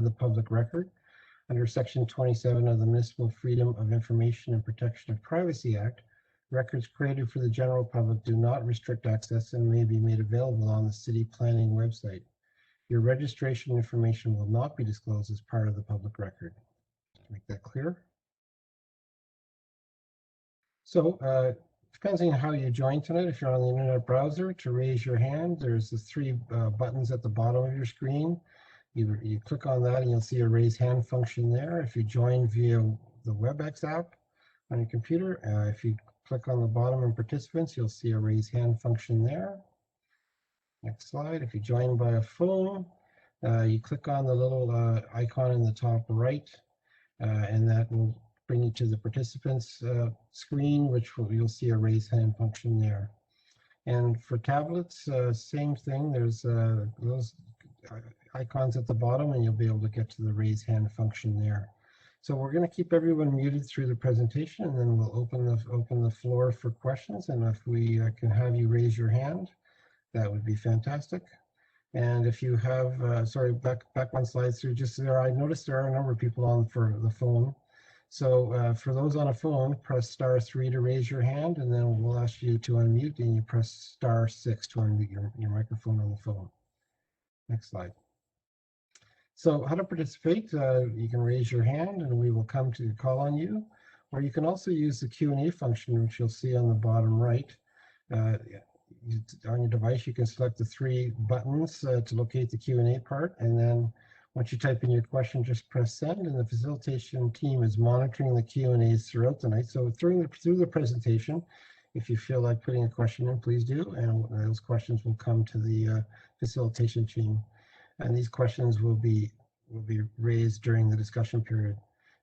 the public record. Under Section 27 of the Municipal Freedom of Information and Protection of Privacy Act, records created for the general public do not restrict access and may be made available on the city planning website. Your registration information will not be disclosed as part of the public record. To make that clear. So depends on how you join tonight. If you're on the internet browser, to raise your hand, there's the three buttons at the bottom of your screen. You click on that and you'll see a raise hand function there. If you join via the WebEx app on your computer, if you click on the bottom in participants, you'll see a raise hand function there. Next slide. If you join by a phone, you click on the little icon in the top right, and that will bring you to the participants screen, which you'll see a raise hand function there. And for tablets, same thing. There's those icons at the bottom, and you'll be able to get to the raise hand function there. So we're going to keep everyone muted through the presentation, and then we'll open the floor for questions. And if we can have you raise your hand, that would be fantastic. And if you have, sorry, back one slide through, just there, I noticed there are a number of people on for the phone. So for those on a phone, press *3 to raise your hand, and then we'll ask you to unmute, and you press *6 to unmute your microphone on the phone. Next slide. So how to participate, you can raise your hand and we will come to call on you, or you can also use the Q&A function, which you'll see on the bottom right. On your device, you can select the three buttons to locate the Q&A part, and then once you type in your question, just press send, and the facilitation team is monitoring the Q&As throughout the night. So through the presentation, if you feel like putting a question in, please do, and those questions will come to the facilitation team. And these questions will be raised during the discussion period.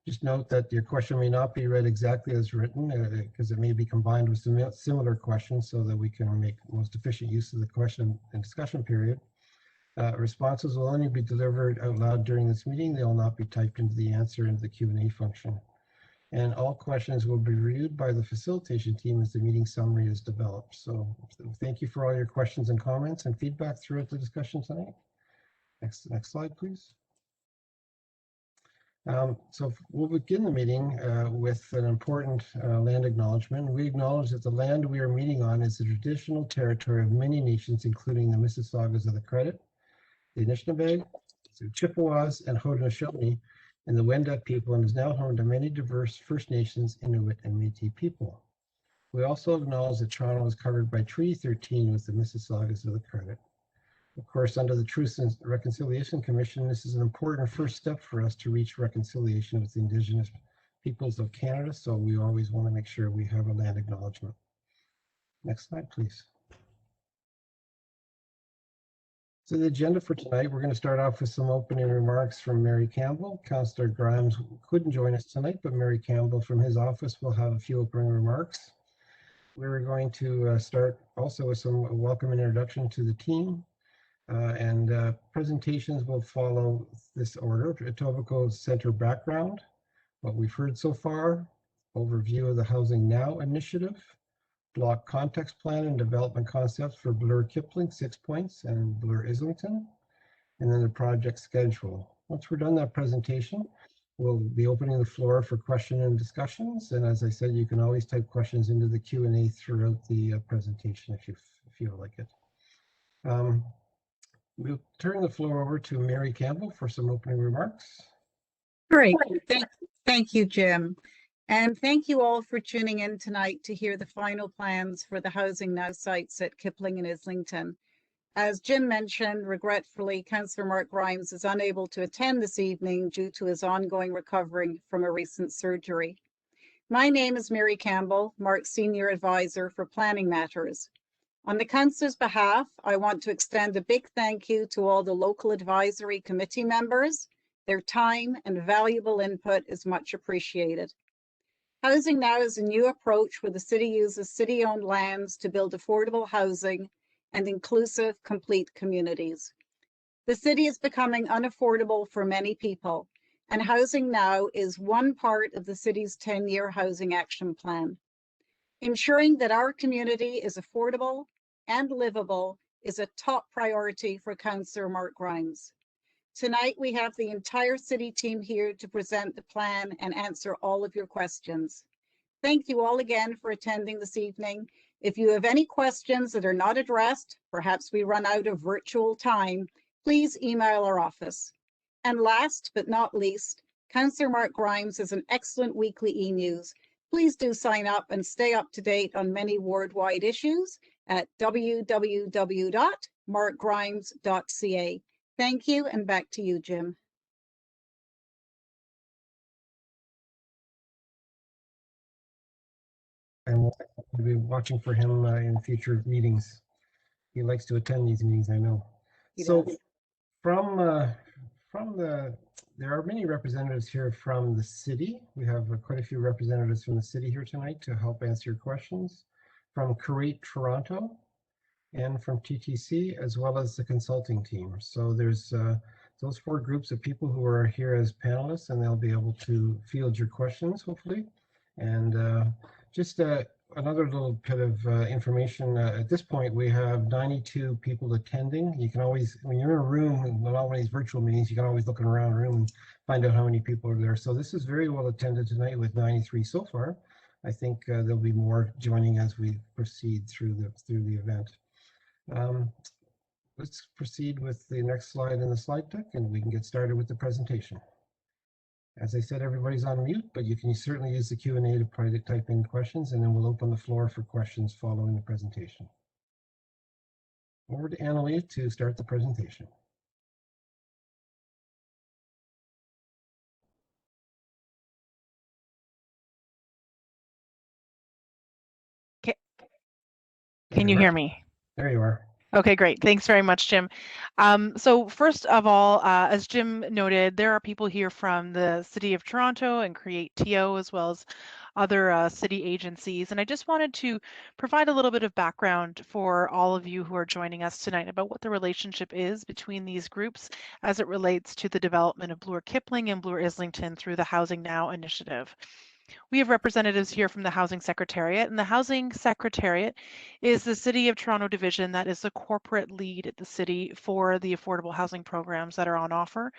Just note that your question may not be read exactly as written, because it may be combined with some similar questions so that we can make most efficient use of the question and discussion period. Responses will only be delivered out loud during this meeting. They will not be typed into the answer into the Q&A function. And all questions will be reviewed by the facilitation team as the meeting summary is developed. So thank you for all your questions and comments and feedback throughout the discussion tonight. Next slide, please. So we'll begin the meeting with an important land acknowledgement. We acknowledge that the land we are meeting on is the traditional territory of many nations, including the Mississaugas of the Credit, the Anishinaabe, the Chippewas, and Haudenosaunee, and the Wendat people, and is now home to many diverse First Nations, Inuit, and Métis people. We also acknowledge that Toronto is covered by Treaty 13 with the Mississaugas of the Credit. Of course, under the Truth and Reconciliation Commission, this is an important first step for us to reach reconciliation with the Indigenous peoples of Canada, so we always want to make sure we have a land acknowledgement. Next slide, please. So the agenda for tonight, we're going to start off with some opening remarks from Mary Campbell. Councillor Grimes couldn't join us tonight, but Mary Campbell from his office will have a few opening remarks. We're going to start also with some welcome and introduction to the team. And presentations will follow this order: Etobicoke Centre background, what we've heard so far, overview of the Housing Now initiative, block context plan and development concepts for Bloor Kipling 6 points and Bloor Islington, and then the project schedule. Once we're done that presentation, we'll be opening the floor for question and discussions. And as I said, you can always type questions into the Q&A throughout the presentation if you feel like it. We'll turn the floor over to Mary Campbell for some opening remarks. Great. Thank you, Jim. And thank you all for tuning in tonight to hear the final plans for the Housing Now sites at Kipling and Islington. As Jim mentioned, regretfully, Councillor Mark Grimes is unable to attend this evening due to his ongoing recovery from a recent surgery. My name is Mary Campbell, Mark's Senior Advisor for Planning Matters. On the Councillor's behalf, I want to extend a big thank you to all the local advisory committee members. Their time and valuable input is much appreciated. Housing Now is a new approach where the city uses city-owned lands to build affordable housing and inclusive, complete communities. The city is becoming unaffordable for many people, and Housing Now is one part of the city's 10-year housing action plan. Ensuring that our community is affordable and livable is a top priority for Councillor Mark Grimes. Tonight, we have the entire city team here to present the plan and answer all of your questions. Thank you all again for attending this evening. If you have any questions that are not addressed, perhaps we run out of virtual time, please email our office. And last but not least, Councillor Mark Grimes has an excellent weekly e-news. Please do sign up and stay up to date on many ward-wide issues at www.markgrimes.ca. Thank you, and back to you, Jim. And we'll be watching for him in future meetings. He likes to attend these meetings, I know. He So does. there are many representatives here from the city. We have quite a few representatives from the city here tonight to help answer your questions, from Create Toronto and from TTC, as well as the consulting team. So there's those 4 groups of people who are here as panelists, and they'll be able to field your questions, hopefully. And just another little bit of information. At this point, we have 92 people attending. You can always, when you're in a room, not all these virtual meetings, you can always look around the room and find out how many people are there. So this is very well attended tonight with 93 so far. I think there'll be more joining as we proceed through the event. Let's proceed with the next slide in the slide deck, and we can get started with the presentation. As I said, everybody's on mute, but you can certainly use the Q&A to type in questions, and then we'll open the floor for questions following the presentation. Over to Annalie to start the presentation. Can you hear me? There you are. Okay, great. Thanks very much, Jim. So first of all, as Jim noted, there are people here from the City of Toronto and Create TO, as well as other city agencies. And I just wanted to provide a little bit of background for all of you who are joining us tonight about what the relationship is between these groups as it relates to the development of Bloor Kipling and Bloor Islington through the Housing Now initiative. We have representatives here from the Housing Secretariat, and the Housing Secretariat is the City of Toronto division that is the corporate lead at the city for the affordable housing programs that are on offer,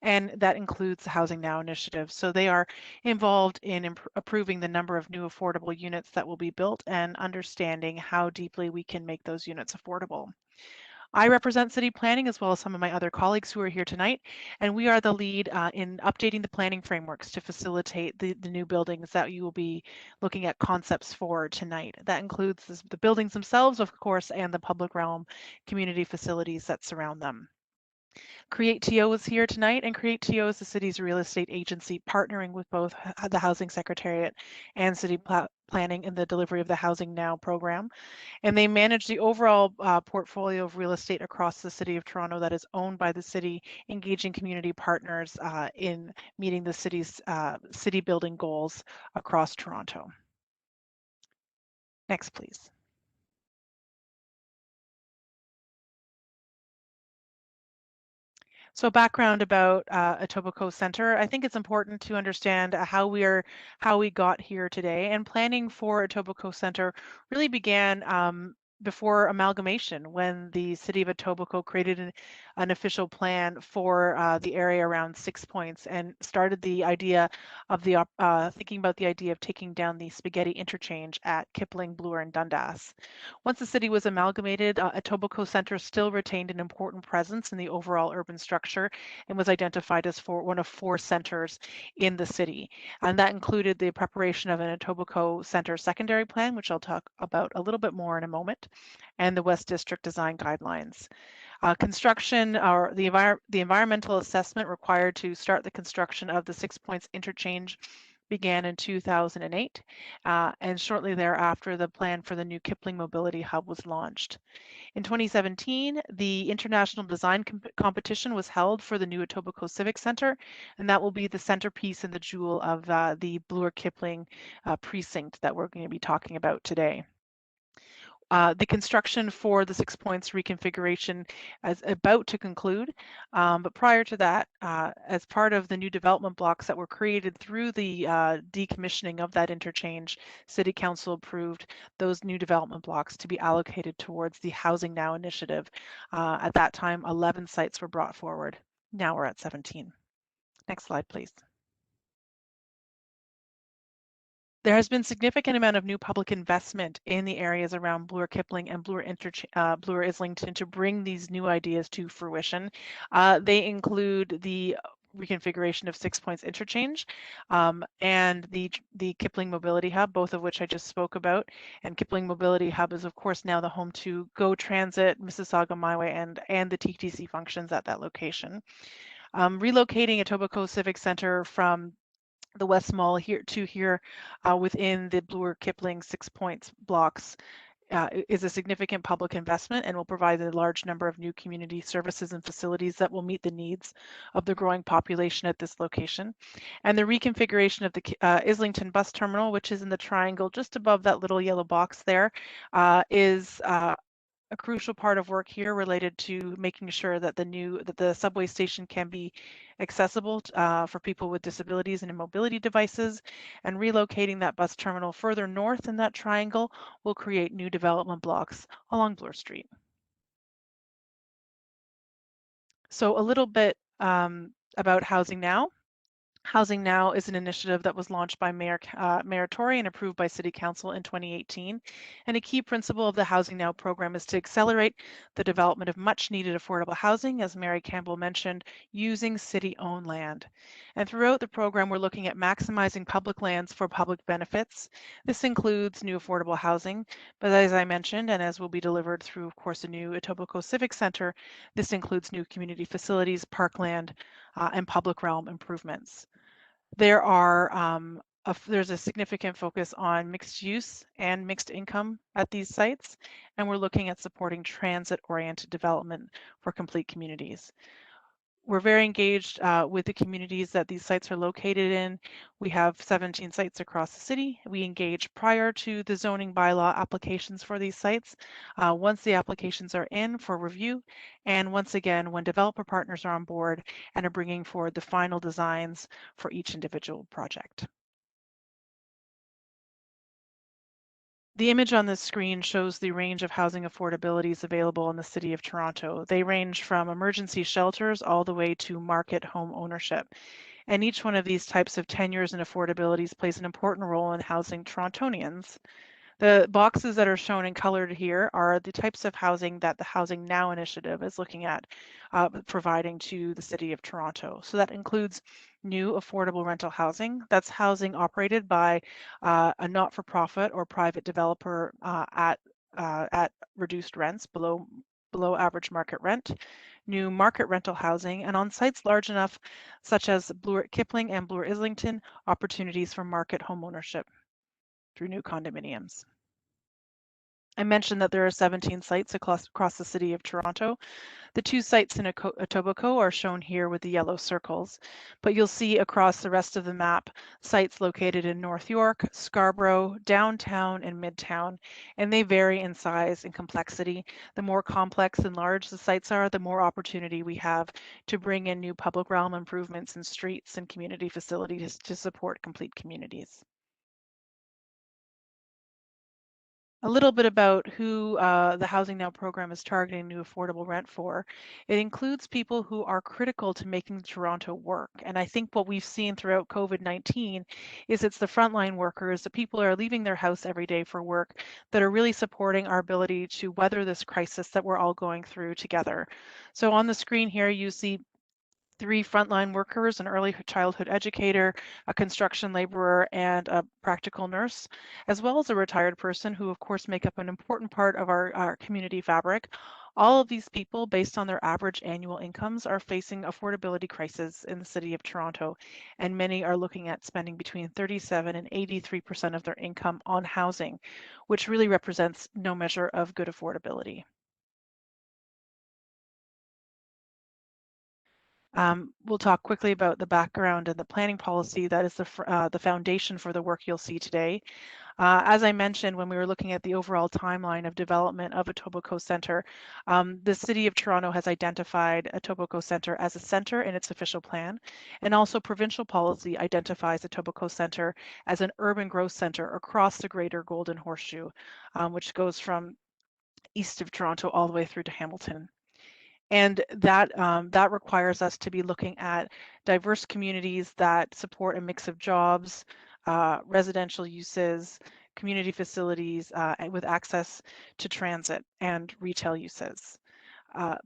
and that includes the Housing Now initiative. So they are involved in approving the number of new affordable units that will be built and understanding how deeply we can make those units affordable. I represent city planning as well as some of my other colleagues who are here tonight, and we are the lead in updating the planning frameworks to facilitate the new buildings that you will be looking at concepts for tonight. That includes the buildings themselves, of course, and the public realm community facilities that surround them. Create TO is here tonight, and Create TO is the city's real estate agency partnering with both the Housing Secretariat and City Planning in the delivery of the Housing Now program. And they manage the overall portfolio of real estate across the City of Toronto that is owned by the city, engaging community partners in meeting the city's city building goals across Toronto. Next, please. So background about Etobicoke Centre. I think it's important to understand how we got here today, and planning for Etobicoke Centre really began before amalgamation, when the city of Etobicoke created an official plan for the area around 6 Points and started the idea of thinking about the idea of taking down the spaghetti interchange at Kipling, Bloor, and Dundas. Once the city was amalgamated, Etobicoke Centre still retained an important presence in the overall urban structure and was identified as one of 4 centres in the city. And that included the preparation of an Etobicoke Centre secondary plan, which I'll talk about a little bit more in a moment, and the West District Design Guidelines. Construction, or the environmental assessment required to start the construction of the 6 Points interchange began in 2008, and shortly thereafter, the plan for the new Kipling Mobility Hub was launched. In 2017, the International Design Competition was held for the new Etobicoke Civic Centre, and that will be the centerpiece and the jewel of the Bloor Kipling precinct that we're going to be talking about today. The construction for the 6 Points reconfiguration is about to conclude, but prior to that, as part of the new development blocks that were created through the decommissioning of that interchange, City Council approved those new development blocks to be allocated towards the Housing Now initiative. At that time, 11 sites were brought forward. Now we're at 17. Next slide, please. There has been significant amount of new public investment in the areas around Bloor Kipling and Bloor Islington to bring these new ideas to fruition. They include the reconfiguration of 6 Points Interchange and the Kipling Mobility Hub, both of which I just spoke about. And Kipling Mobility Hub is, of course, now the home to Go Transit, Mississauga MyWay, and the TTC functions at that location. Relocating Etobicoke Civic Centre from the West Mall here to here within the Bloor Kipling 6 Points blocks is a significant public investment and will provide a large number of new community services and facilities that will meet the needs of the growing population at this location. And the reconfiguration of the Islington bus terminal, which is in the triangle just above that little yellow box there, is a crucial part of work here related to making sure that the subway station can be accessible for people with disabilities and mobility devices, and relocating that bus terminal further north in that triangle will create new development blocks along Bloor Street. So a little bit about Housing Now. Housing Now is an initiative that was launched by Mayor Tory and approved by City Council in 2018. And a key principle of the Housing Now program is to accelerate the development of much needed affordable housing, as Mary Campbell mentioned, using city-owned land. And throughout the program, we're looking at maximizing public lands for public benefits. This includes new affordable housing, but as I mentioned, and as will be delivered through, of course, a new Etobicoke Civic Centre, this includes new community facilities, parkland, and public realm improvements. There's a significant focus on mixed use and mixed income at these sites, and we're looking at supporting transit-oriented development for complete communities. We're very engaged with the communities that these sites are located in. We have 17 sites across the city. We engage prior to the zoning bylaw applications for these sites, once the applications are in for review, and once again, when developer partners are on board and are bringing forward the final designs for each individual project. The image on this screen shows the range of housing affordabilities available in the City of Toronto. They range from emergency shelters all the way to market home ownership. And each one of these types of tenures and affordabilities plays an important role in housing Torontonians. The boxes that are shown in colored here are the types of housing that the Housing Now initiative is looking at providing to the City of Toronto. So that includes new affordable rental housing. That's housing operated by a not-for-profit or private developer at reduced rents below average market rent, new market rental housing, and on sites large enough, such as Bloor Kipling and Bloor Islington, opportunities for market home ownership through new condominiums. I mentioned that there are 17 sites across the City of Toronto. The 2 sites in Etobicoke are shown here with the yellow circles, but you'll see across the rest of the map sites located in North York, Scarborough, downtown, and midtown, and they vary in size and complexity. The more complex and large the sites are, the more opportunity we have to bring in new public realm improvements in streets and community facilities to support complete communities. A little bit about who the Housing Now program is targeting new affordable rent for. It includes people who are critical to making Toronto work. And I think what we've seen throughout COVID-19 is it's the frontline workers, the people who are leaving their house every day for work, that are really supporting our ability to weather this crisis that we're all going through together. So on the screen here, you see 3 frontline workers, an early childhood educator, a construction laborer, and a practical nurse, as well as a retired person who, of course, make up an important part of our community fabric. All of these people, based on their average annual incomes, are facing affordability crises in the City of Toronto, and many are looking at spending between 37% and 83% of their income on housing, which really represents no measure of good affordability. We'll talk quickly about the background and the planning policy that is the foundation for the work you'll see today. As I mentioned, when we were looking at the overall timeline of development of Etobicoke Centre, the City of Toronto has identified Etobicoke Centre as a centre in its official plan, and also provincial policy identifies Etobicoke Centre as an urban growth centre across the greater Golden Horseshoe, which goes from east of Toronto all the way through to Hamilton. And that requires us to be looking at diverse communities that support a mix of jobs, residential uses, community facilities, with access to transit and retail uses.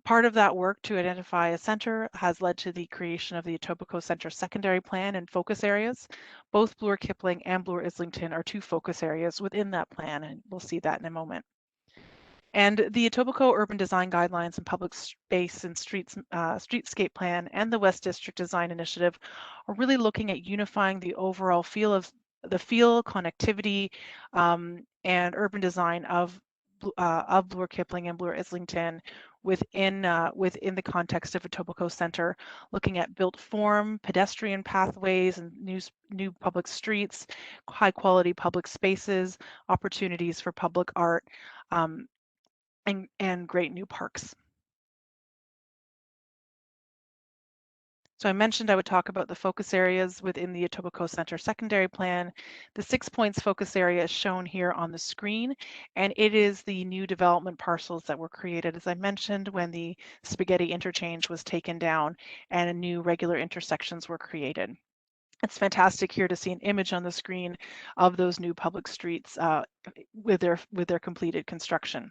Part of that work to identify a center has led to the creation of the Etobicoke Center Secondary Plan and focus areas. Both Bloor Kipling and Bloor Islington are two focus areas within that plan, and we'll see that in a moment. And the Etobicoke Urban Design Guidelines and Public Space and Streetscape Plan and the West District Design Initiative are really looking at unifying the overall feel, connectivity, and urban design of Bloor Kipling and Bloor Islington within the context of Etobicoke Center, looking at built form, pedestrian pathways, and new public streets, high quality public spaces, opportunities for public art, and great new parks. So I mentioned I would talk about the focus areas within the Etobicoke Center Secondary Plan. The 6 points focus area is shown here on the screen, and it is the new development parcels that were created, as I mentioned, when the Spaghetti Interchange was taken down and new regular intersections were created. It's fantastic here to see an image on the screen of those new public streets with their completed construction.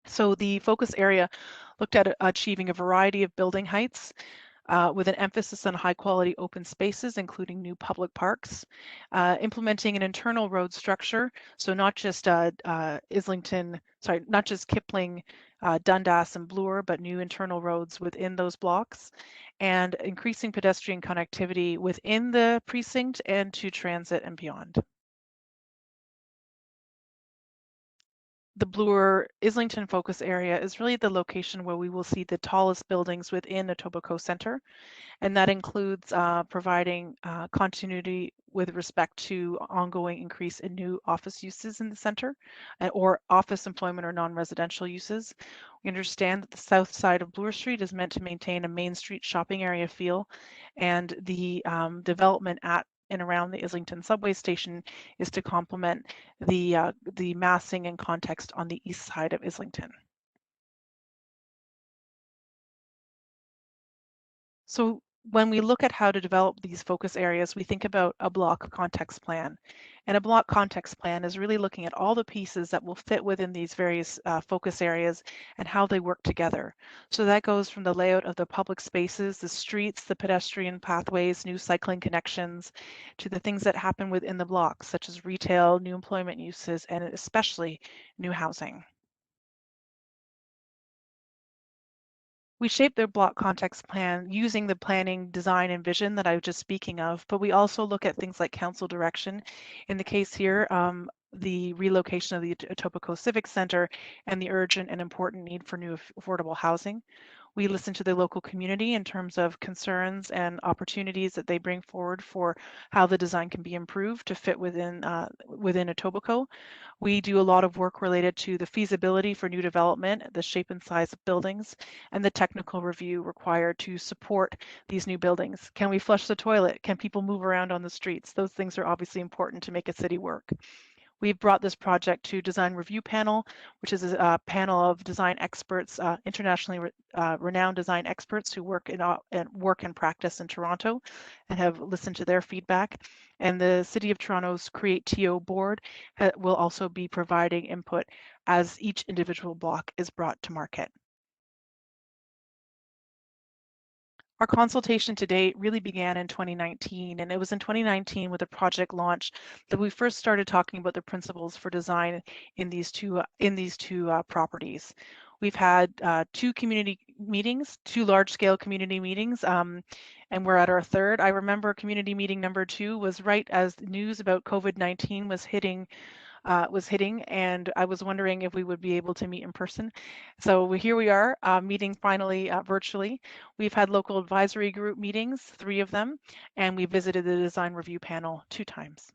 So the focus area looked at achieving a variety of building heights, with an emphasis on high quality open spaces, including new public parks, implementing an internal road structure. So not just not just Kipling, Dundas and Bloor, but new internal roads within those blocks, and increasing pedestrian connectivity within the precinct and to transit and beyond. The Bloor Islington focus area is really the location where we will see the tallest buildings within Etobicoke Center, and that includes providing continuity with respect to ongoing increase in new office uses in the center, or office employment or non-residential uses. We understand that the south side of Bloor Street is meant to maintain a Main Street shopping area feel, and the development at and around the Islington subway station is to complement the massing and context on the east side of Islington. So when we look at how to develop these focus areas, we think about a block context plan. And a block context plan is really looking at all the pieces that will fit within these various focus areas and how they work together. So that goes from the layout of the public spaces, the streets, the pedestrian pathways, new cycling connections, to the things that happen within the blocks, such as retail, new employment uses, and especially new housing. We shape their block context plan using the planning, design, and vision that I was just speaking of, but we also look at things like council direction. In the case here, the relocation of the Etobicoke Civic Center and the urgent and important need for new affordable housing. We listen to the local community in terms of concerns and opportunities that they bring forward for how the design can be improved to fit within Etobicoke. We do a lot of work related to the feasibility for new development, the shape and size of buildings, and the technical review required to support these new buildings. Can we flush the toilet? Can people move around on the streets? Those things are obviously important to make a city work. We've brought this project to Design Review Panel, which is a panel of design experts, internationally renowned design experts who work and practice in Toronto, and have listened to their feedback. And the City of Toronto's Create TO board will also be providing input as each individual block is brought to market. Our consultation to date really began in 2019, and it was in 2019 with a project launch that we first started talking about the principles for design in these two properties. We've had two community meetings, two large-scale community meetings, and we're at our third. I remember community meeting number 2 was right as news about COVID-19 was hitting, and I was wondering if we would be able to meet in person. So here we are, meeting finally virtually. We've had local advisory group meetings, 3 of them, and we visited the design review panel 2 times.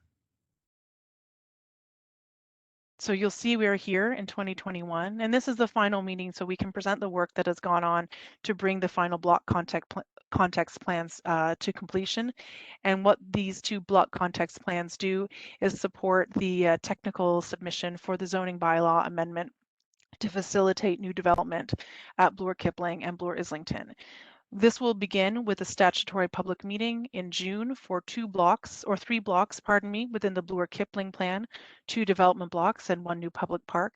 So you'll see we are here in 2021, and this is the final meeting so we can present the work that has gone on to bring the final block context plans to completion. And what these 2 block context plans do is support the technical submission for the zoning bylaw amendment to facilitate new development at Bloor Kipling and Bloor Islington. This will begin with a statutory public meeting in June for 3 blocks, within the Bloor Kipling plan, 2 development blocks and 1 new public park.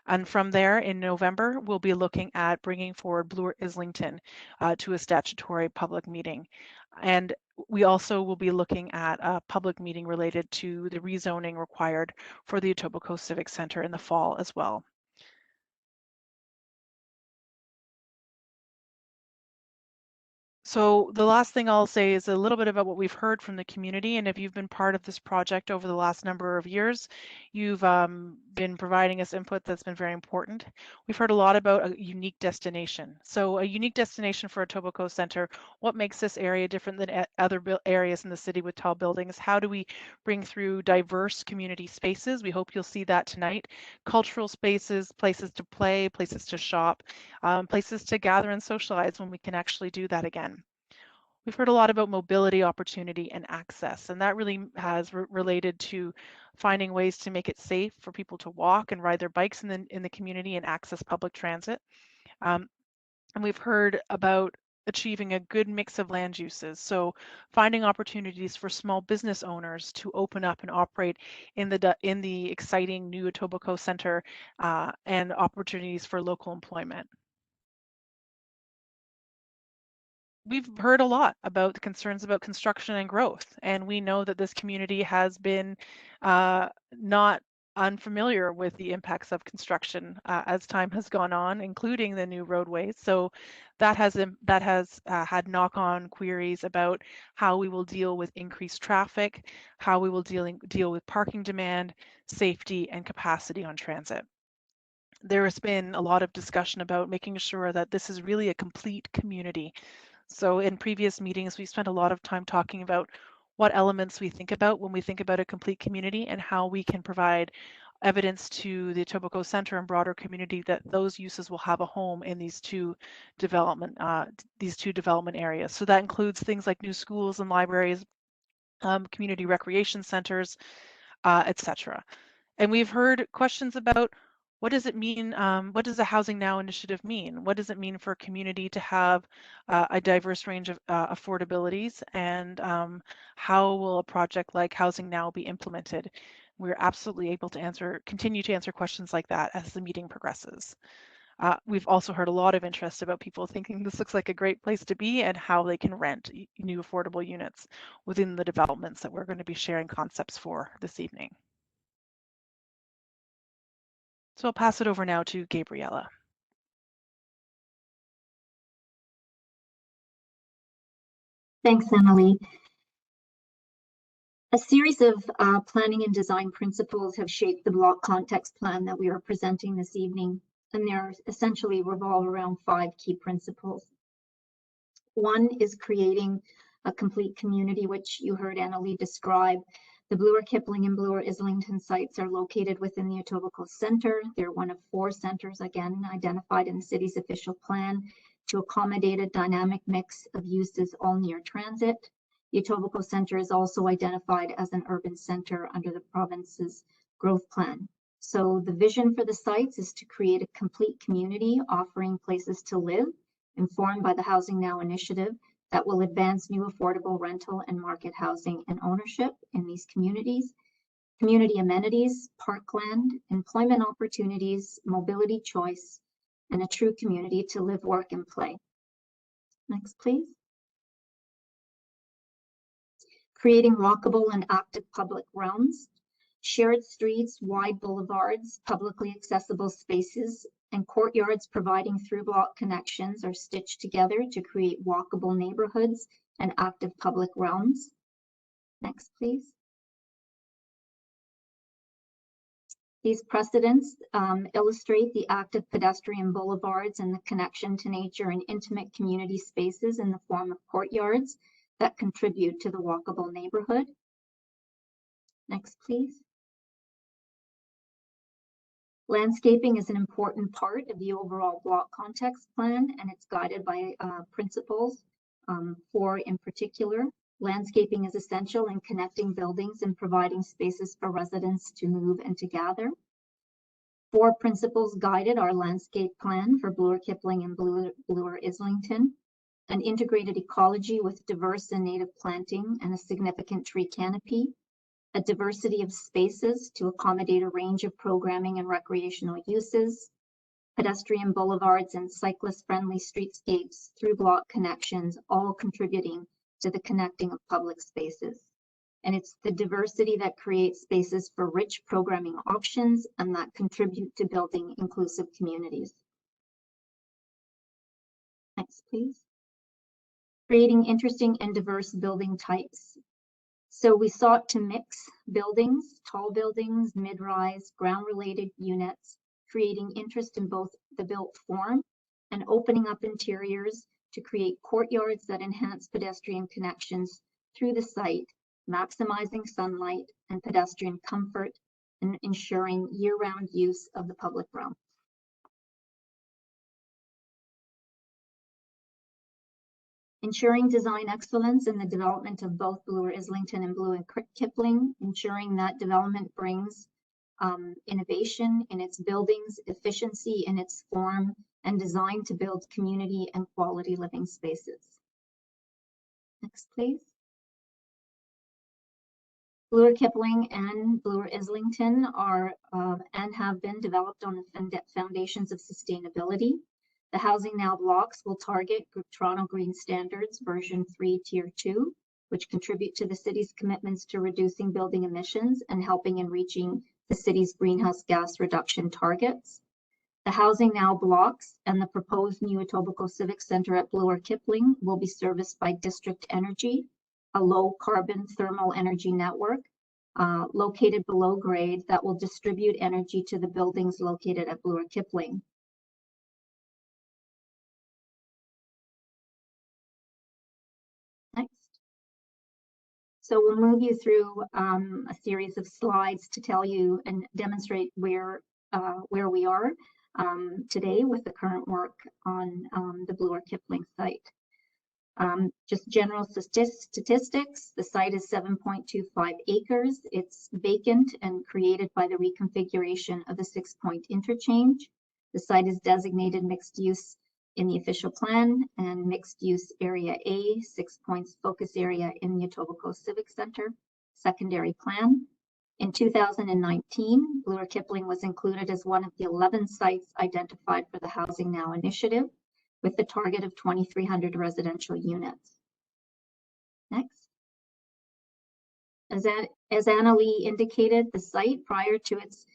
And from there in November, we'll be looking at bringing forward Bloor Islington to a statutory public meeting. And we also will be looking at a public meeting related to the rezoning required for the Etobicoke Civic Center in the fall as well. So the last thing I'll say is a little bit about what we've heard from the community. And if you've been part of this project over the last number of years, you've been providing us input that's been very important. We've heard a lot about a unique destination. So a unique destination for Etobicoke Centre, what makes this area different than other areas in the city with tall buildings? How do we bring through diverse community spaces? We hope you'll see that tonight. Cultural spaces, places to play, places to shop, places to gather and socialize when we can actually do that again. We've heard a lot about mobility, opportunity, and access, and that really has related to finding ways to make it safe for people to walk and ride their bikes in the community and access public transit. And we've heard about achieving a good mix of land uses. So finding opportunities for small business owners to open up and operate in the exciting new Etobicoke Centre and opportunities for local employment. We've heard a lot about the concerns about construction and growth, and we know that this community has been not unfamiliar with the impacts of construction as time has gone on, including the new roadways. So that has had knock-on queries about how we will deal with increased traffic, how we will deal with parking demand, safety, and capacity on transit. There has been a lot of discussion about making sure that this is really a complete community. So in previous meetings, we spent a lot of time talking about what elements we think about when we think about a complete community and how we can provide evidence to the Etobicoke Centre and broader community that those uses will have a home in these two development areas. So that includes things like new schools and libraries, community recreation centers, etc. And we've heard questions about what does it mean? What does the Housing Now initiative mean? What does it mean for a community to have a diverse range of affordabilities? And how will a project like Housing Now be implemented? We're absolutely able to continue to answer questions like that as the meeting progresses. We've also heard a lot of interest about people thinking this looks like a great place to be and how they can rent new affordable units within the developments that we're going to be sharing concepts for this evening. So I'll pass it over now to Gabriella. Thanks, Emily. A series of planning and design principles have shaped the block context plan that we are presenting this evening, and they're essentially revolve around 5 key principles. One is creating a complete community, which you heard Annalee describe. The Bloor Kipling and Bloor Islington sites are located within the Etobicoke Centre. They're one of 4 centres, again, identified in the city's official plan to accommodate a dynamic mix of uses all near transit. The Etobicoke Centre is also identified as an urban centre under the province's growth plan. So the vision for the sites is to create a complete community offering places to live, informed by the Housing Now initiative that will advance new affordable rental and market housing and ownership in these communities, community amenities, parkland, employment opportunities, mobility choice, and a true community to live, work, and play. Next, please. Creating walkable and active public realms, shared streets, wide boulevards, publicly accessible spaces, and courtyards providing through block connections are stitched together to create walkable neighborhoods and active public realms. Next, please. These precedents illustrate the active pedestrian boulevards and the connection to nature and intimate community spaces in the form of courtyards that contribute to the walkable neighborhood. Next, please. Landscaping is an important part of the overall block context plan, and it's guided by principles. 4 in particular. Landscaping is essential in connecting buildings and providing spaces for residents to move and to gather. 4 principles guided our landscape plan for Bloor Kipling and Bloor Islington: an integrated ecology with diverse and native planting and a significant tree canopy, a diversity of spaces to accommodate a range of programming and recreational uses, pedestrian boulevards and cyclist-friendly streetscapes through block connections, all contributing to the connecting of public spaces. And it's the diversity that creates spaces for rich programming options and that contribute to building inclusive communities. Next, please. Creating interesting and diverse building types. So we sought to mix buildings, tall buildings, mid-rise, ground-related units, creating interest in both the built form and opening up interiors to create courtyards that enhance pedestrian connections through the site, maximizing sunlight and pedestrian comfort and ensuring year-round use of the public realm. Ensuring design excellence in the development of both Bloor Islington and Bloor Kipling, ensuring that development brings innovation in its buildings, efficiency in its form, and design to build community and quality living spaces. Next, please. Bloor Kipling and Bloor Islington are and have been developed on the foundations of sustainability. The Housing Now blocks will target Toronto Green Standards version 3 Tier 2, which contribute to the city's commitments to reducing building emissions and helping in reaching the city's greenhouse gas reduction targets. The Housing Now blocks and the proposed new Etobicoke Civic Centre at Bloor Kipling will be serviced by District Energy, a low carbon thermal energy network located below grade that will distribute energy to the buildings located at Bloor Kipling. Next. So we'll move you through a series of slides to tell you and demonstrate where we are today with the current work on the Bloor Kipling site. Just general statistics, the site is 7.25 acres. It's vacant and created by the reconfiguration of the 6-point interchange. The site is designated mixed use in the official plan and mixed use area A, 6 points focus area in the Etobicoke Civic Centre, secondary plan. In 2019, Bloor Kipling was included as one of the 11 sites identified for the Housing Now initiative, with the target of 2,300 residential units. Next. As Annalee indicated, the site prior to its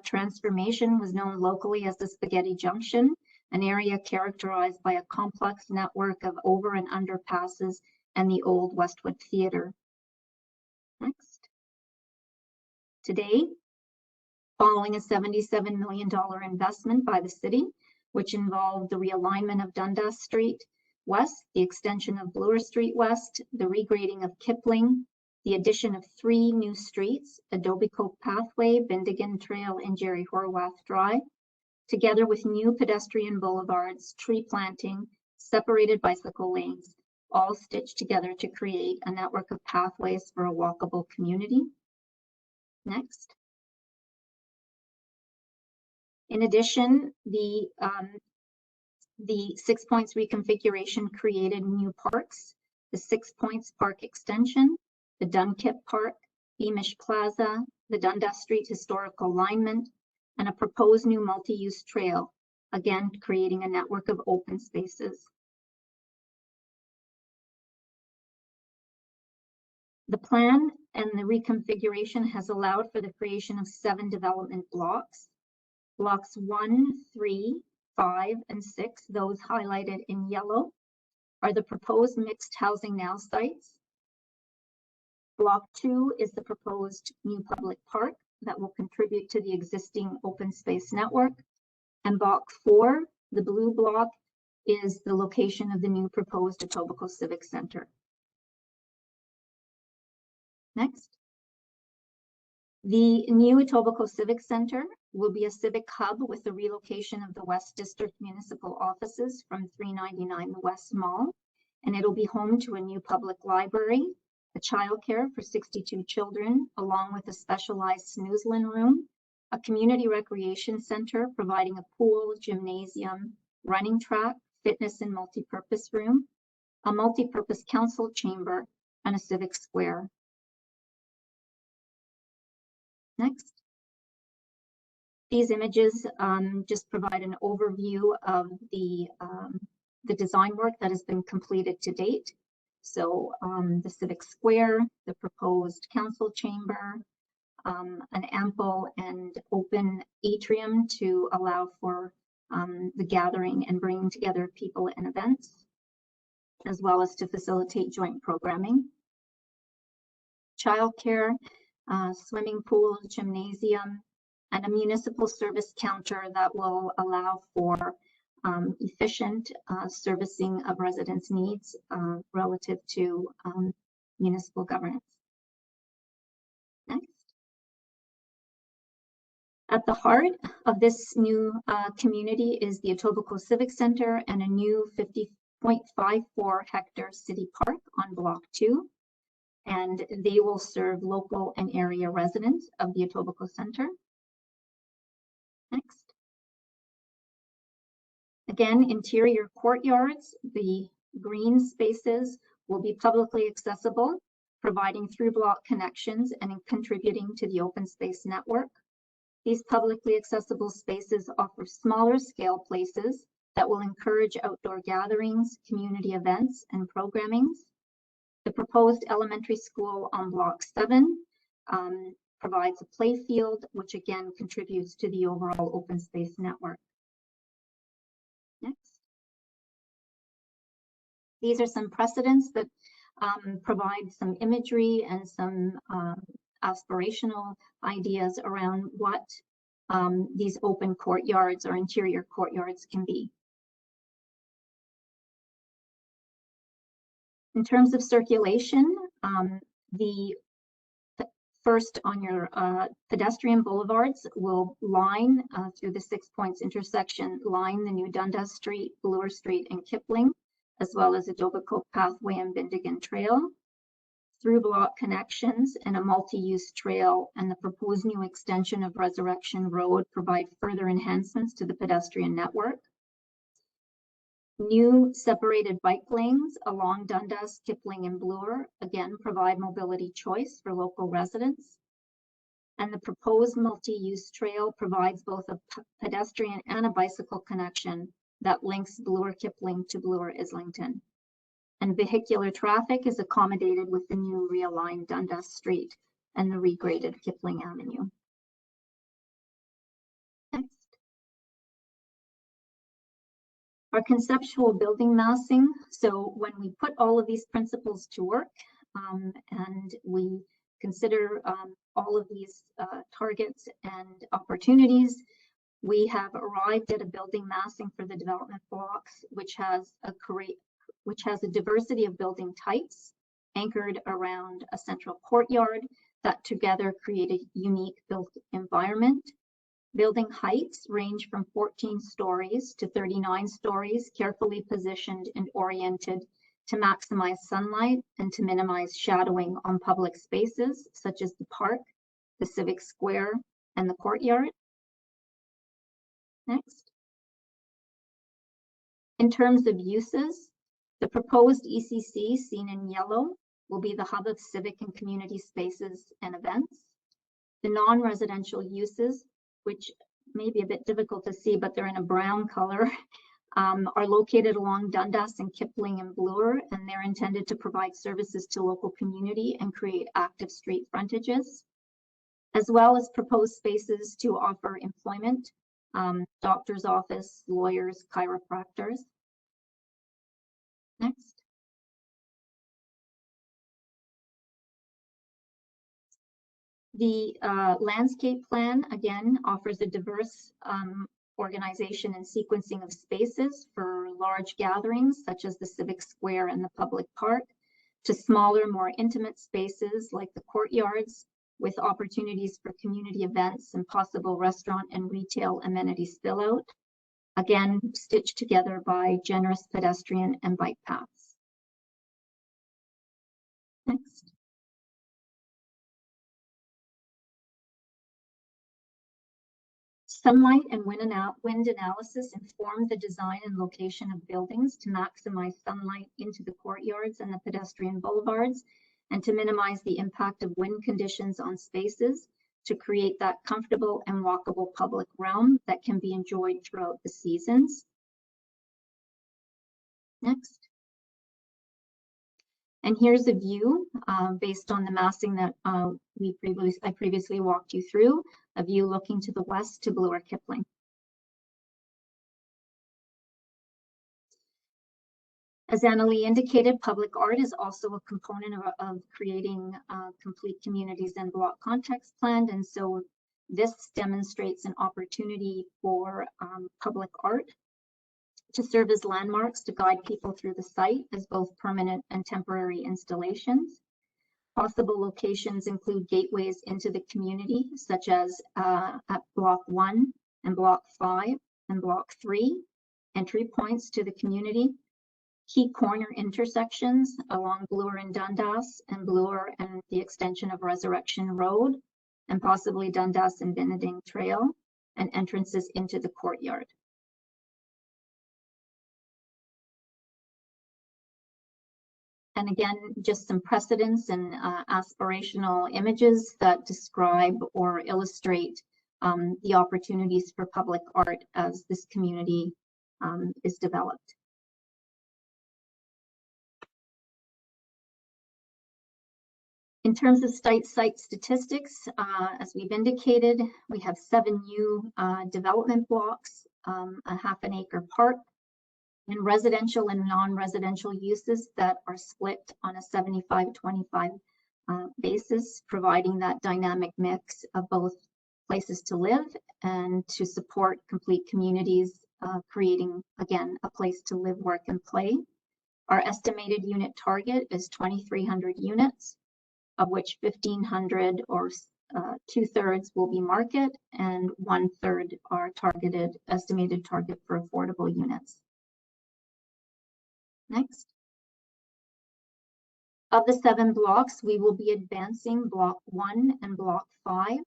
transformation was known locally as the Spaghetti Junction, an area characterized by a complex network of over and underpasses and the old Westwood Theatre. Next. Today, following a $77 million investment by the city, which involved the realignment of Dundas Street West, the extension of Bloor Street West, the regrading of Kipling, the addition of 3 new streets, Etobicoke Pathway, Bindigan Trail, and Jerry Horwath Drive, together with new pedestrian boulevards, tree planting, separated bicycle lanes, all stitched together to create a network of pathways for a walkable community. Next. In addition, the 6 points reconfiguration created new parks, the 6 points park extension, the Dunkip Park, Beamish Plaza, the Dundas Street historical alignment, and a proposed new multi-use trail, again creating a network of open spaces. The plan and the reconfiguration has allowed for the creation of 7 development blocks. Blocks 1, 3, 5, and 6, those highlighted in yellow, are the proposed mixed Housing Now sites. Block 2 is the proposed new public park that will contribute to the existing open space network. And block 4, the blue block, is the location of the new proposed Etobicoke Civic Centre. Next. The new Etobicoke Civic Centre will be a civic hub with the relocation of the West District municipal offices from 399 the West Mall, and it'll be home to a new public library, a childcare for 62 children, along with a specialized snoozlin room a community recreation center providing a pool, gymnasium, running track, fitness and multi-purpose room, a multi-purpose council chamber, and a civic square. Next. These images just provide an overview of the design work that has been completed to date. So the civic square, the proposed council chamber, an ample and open atrium to allow for the gathering and bringing together people and events, as well as to facilitate joint programming. Childcare, swimming pool, gymnasium, and a municipal service counter that will allow for efficient servicing of residents' needs relative to municipal governance. Next. At the heart of this new community is the Etobicoke Civic Center and a new 50.54 hectare city park on Block 2. And they will serve local and area residents of the Etobicoke Center. Next. Again, interior courtyards, the green spaces will be publicly accessible, providing through block connections and contributing to the open space network. These publicly accessible spaces offer smaller scale places that will encourage outdoor gatherings, community events, and programmings. The proposed elementary school on Block 7 provides a play field, which again contributes to the overall open space network. Next. These are some precedents that provide some imagery and some aspirational ideas around what these open courtyards or interior courtyards can be. In terms of circulation, the first on your pedestrian boulevards will line through the 6 Points intersection, line the new Dundas Street, Bloor Street, and Kipling, as well as Etobicoke Pathway and Bindigan Trail. Through block connections and a multi-use trail and the proposed new extension of Resurrection Road provide further enhancements to the pedestrian network. New separated bike lanes along Dundas, Kipling, and Bloor again provide mobility choice for local residents. And the proposed multi-use trail provides both a pedestrian and a bicycle connection that links Bloor Kipling to Bloor Islington. And vehicular traffic is accommodated with the new realigned Dundas Street and the regraded Kipling Avenue. Next. Our conceptual building massing. So when we put all of these principles to work and we consider all of these targets and opportunities, we have arrived at a building massing for the development blocks, which has a diversity of building types anchored around a central courtyard that together create a unique built environment. Building heights range from 14 stories to 39 stories, carefully positioned and oriented to maximize sunlight and to minimize shadowing on public spaces such as the park, the civic square, and the courtyard. Next. In terms of uses, the proposed ECC, seen in yellow, will be the hub of civic and community spaces and events. The non-residential uses, which may be a bit difficult to see, but they're in a brown color, are located along Dundas and Kipling and Bloor, and they're intended to provide services to local community and create active street frontages, as well as proposed spaces to offer employment, doctor's office, lawyers, chiropractors. Next. The landscape plan, again, offers a diverse organization and sequencing of spaces for large gatherings, such as the civic square and the public park, to smaller, more intimate spaces like the courtyards, with opportunities for community events and possible restaurant and retail amenity spillout, again, stitched together by generous pedestrian and bike paths. Next. Sunlight and wind analysis inform the design and location of buildings to maximize sunlight into the courtyards and the pedestrian boulevards, and to minimize the impact of wind conditions on spaces to create that comfortable and walkable public realm that can be enjoyed throughout the seasons. Next. And here's a view based on the massing that I previously walked you through, a view looking to the west to Bloor Kipling. As Annalie indicated, public art is also a component of creating complete communities and block context planned. And so this demonstrates an opportunity for public art to serve as landmarks to guide people through the site as both permanent and temporary installations. Possible locations include gateways into the community, such as at Block 1 and Block 5 and Block 3, entry points to the community, key corner intersections along Bloor and Dundas and Bloor and the extension of Resurrection Road, and possibly Dundas and Beneding Trail, and entrances into the courtyard. And again, just some precedents and aspirational images that describe or illustrate the opportunities for public art as this community is developed. In terms of site statistics, as we've indicated, we have 7 new development blocks, a half an acre park, and residential and non-residential uses that are split on a 75-25 basis, providing that dynamic mix of both places to live and to support complete communities, creating, again, a place to live, work, and play. Our estimated unit target is 2,300 units, of which 1,500 or 2/3 will be market and 1/3 are estimated target for affordable units. Next. Of the 7 blocks, we will be advancing Block 1 and Block 5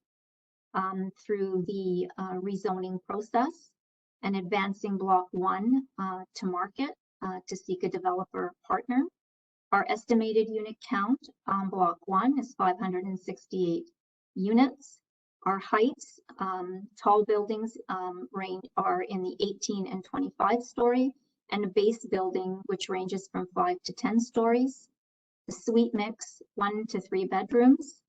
through the rezoning process, and advancing Block 1 to market to seek a developer partner. Our estimated unit count on Block 1 is 568 units. Our heights, tall buildings are in the 18 and 25 story, and a base building which ranges from 5 to 10 stories. The suite mix, 1 to 3 bedrooms.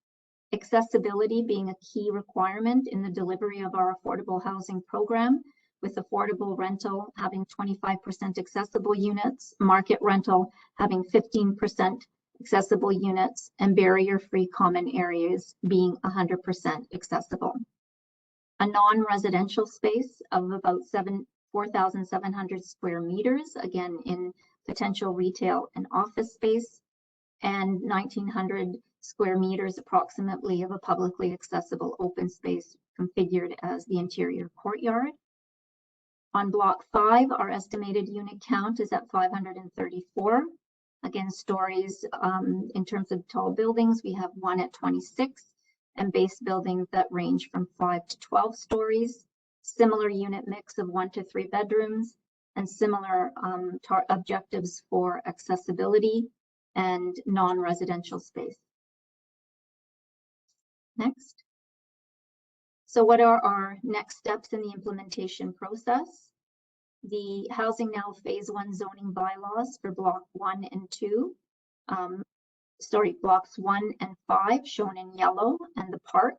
Accessibility being a key requirement in the delivery of our affordable housing program, with affordable rental having 25% accessible units, market rental having 15% accessible units, and barrier-free common areas being 100% accessible. A non-residential space of about 4,700 square meters, again in potential retail and office space, and 1,900 square meters approximately of a publicly accessible open space configured as the interior courtyard. On Block 5, our estimated unit count is at 534. Again, stories in terms of tall buildings, we have 1 at 26, and base buildings that range from 5 to 12 stories. Similar unit mix of 1 to 3 bedrooms, and similar objectives for accessibility and non-residential space. Next. So what are our next steps in the implementation process? The Housing Now Phase 1 zoning bylaws for Block 1 and 2, Blocks 1 and 5 shown in yellow, and the park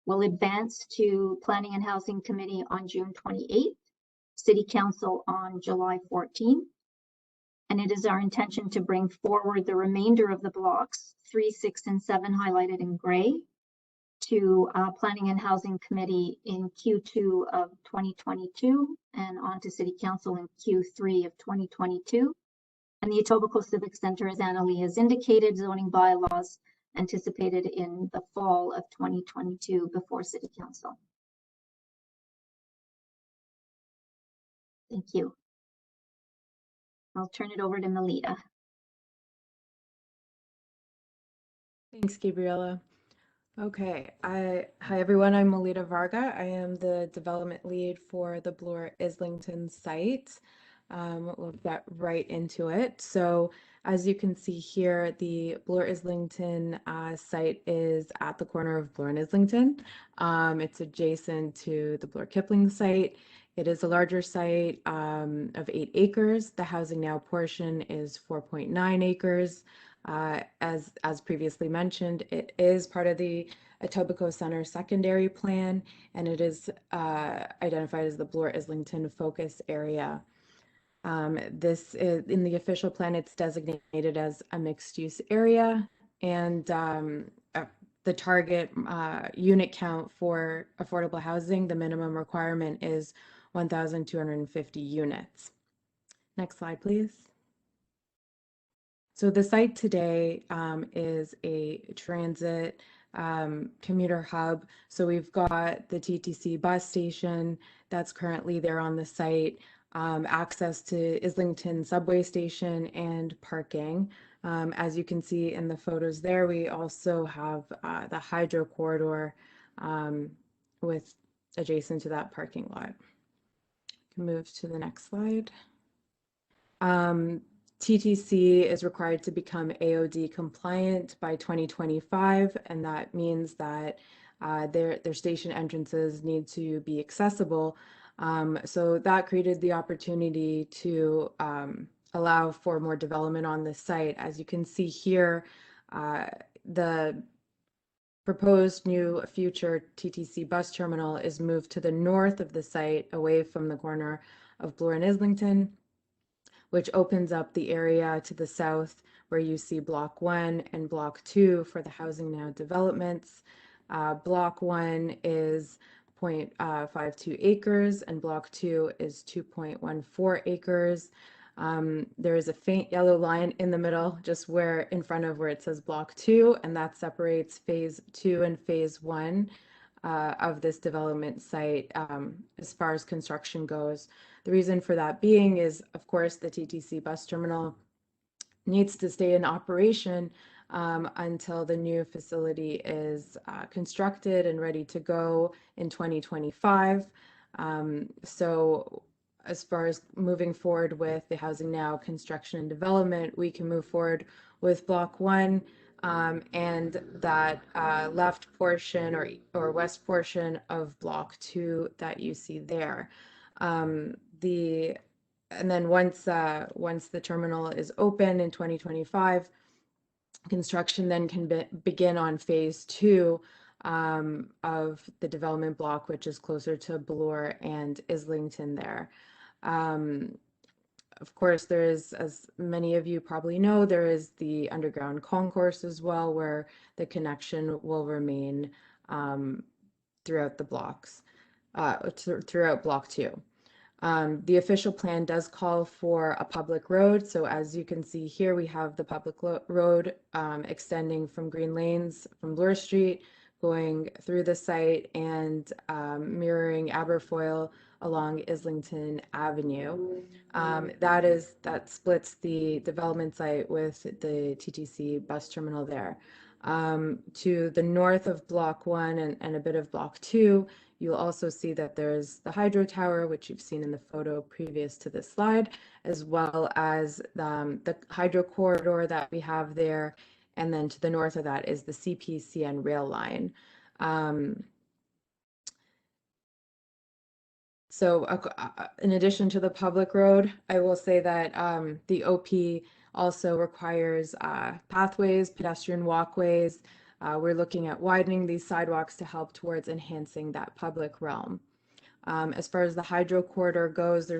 will advance to Planning and Housing Committee on June 28th, City Council on July 14th, and it is our intention to bring forward the remainder of the blocks, 3, 6, and 7 highlighted in gray, to Planning and Housing Committee in Q2 of 2022 and on to City Council in Q3 of 2022. And the Etobicoke Civic Center, as Annalie has indicated, zoning bylaws anticipated in the fall of 2022 before City Council. Thank you. I'll turn it over to Melita. Thanks, Gabriella. Okay, hi everyone, I'm Melita Varga. I am the development lead for the Bloor Islington site. We'll get right into it. So as you can see here, the Bloor Islington site is at the corner of Bloor and Islington. It's adjacent to the Bloor Kipling site. It is a larger site of 8 acres. The housing now portion is 4.9 acres. As previously mentioned, it is part of the Etobicoke Center secondary plan, and it is identified as the Bloor Islington focus area. This is in the official plan, it's designated as a mixed-use area, and the target unit count for affordable housing, the minimum requirement is 1,250 units. Next slide, please. So the site today is a transit commuter hub. So we've got the TTC bus station that's currently there on the site, access to Islington subway station and parking. As you can see in the photos there, we also have the hydro corridor with adjacent to that parking lot. Move to the next slide. TTC is required to become AOD compliant by 2025, and that means that their station entrances need to be accessible. So that created the opportunity to allow for more development on this site. As you can see here, the proposed new future TTC bus terminal is moved to the north of the site, away from the corner of Bloor and Islington, which opens up the area to the south where you see Block 1 and Block 2 for the Housing Now developments. Block 1 is 0.52 acres and Block 2 is 2.14 acres. There is a faint yellow line in the middle, just where in front of where it says Block 2, and that separates Phase 2 and Phase 1 of this development site as far as construction goes. The reason for that being is, of course, the TTC bus terminal needs to stay in operation until the new facility is constructed and ready to go in 2025. So as far as moving forward with the Housing Now construction and development, we can move forward with Block 1 and that left portion or west portion of Block 2 that you see there. And then once the terminal is open in 2025, construction then can begin on Phase 2 of the development block, which is closer to Bloor and Islington there. Of course, there is, as many of you probably know, there is the underground concourse as well, where the connection will remain throughout the blocks, throughout Block 2. The official plan does call for a public road. So as you can see here, we have the public road extending from Green Lanes from Bloor Street, going through the site and mirroring Aberfoyle along Islington Avenue. That splits the development site with the TTC bus terminal there. To the north of Block 1 and a bit of Block 2, you'll also see that there's the hydro tower, which you've seen in the photo previous to this slide, as well as the hydro corridor that we have there. And then to the north of that is the CPCN rail line. So in addition to the public road, I will say that the OP also requires pathways, pedestrian walkways. We're looking at widening these sidewalks to help towards enhancing that public realm. As far as the hydro corridor goes,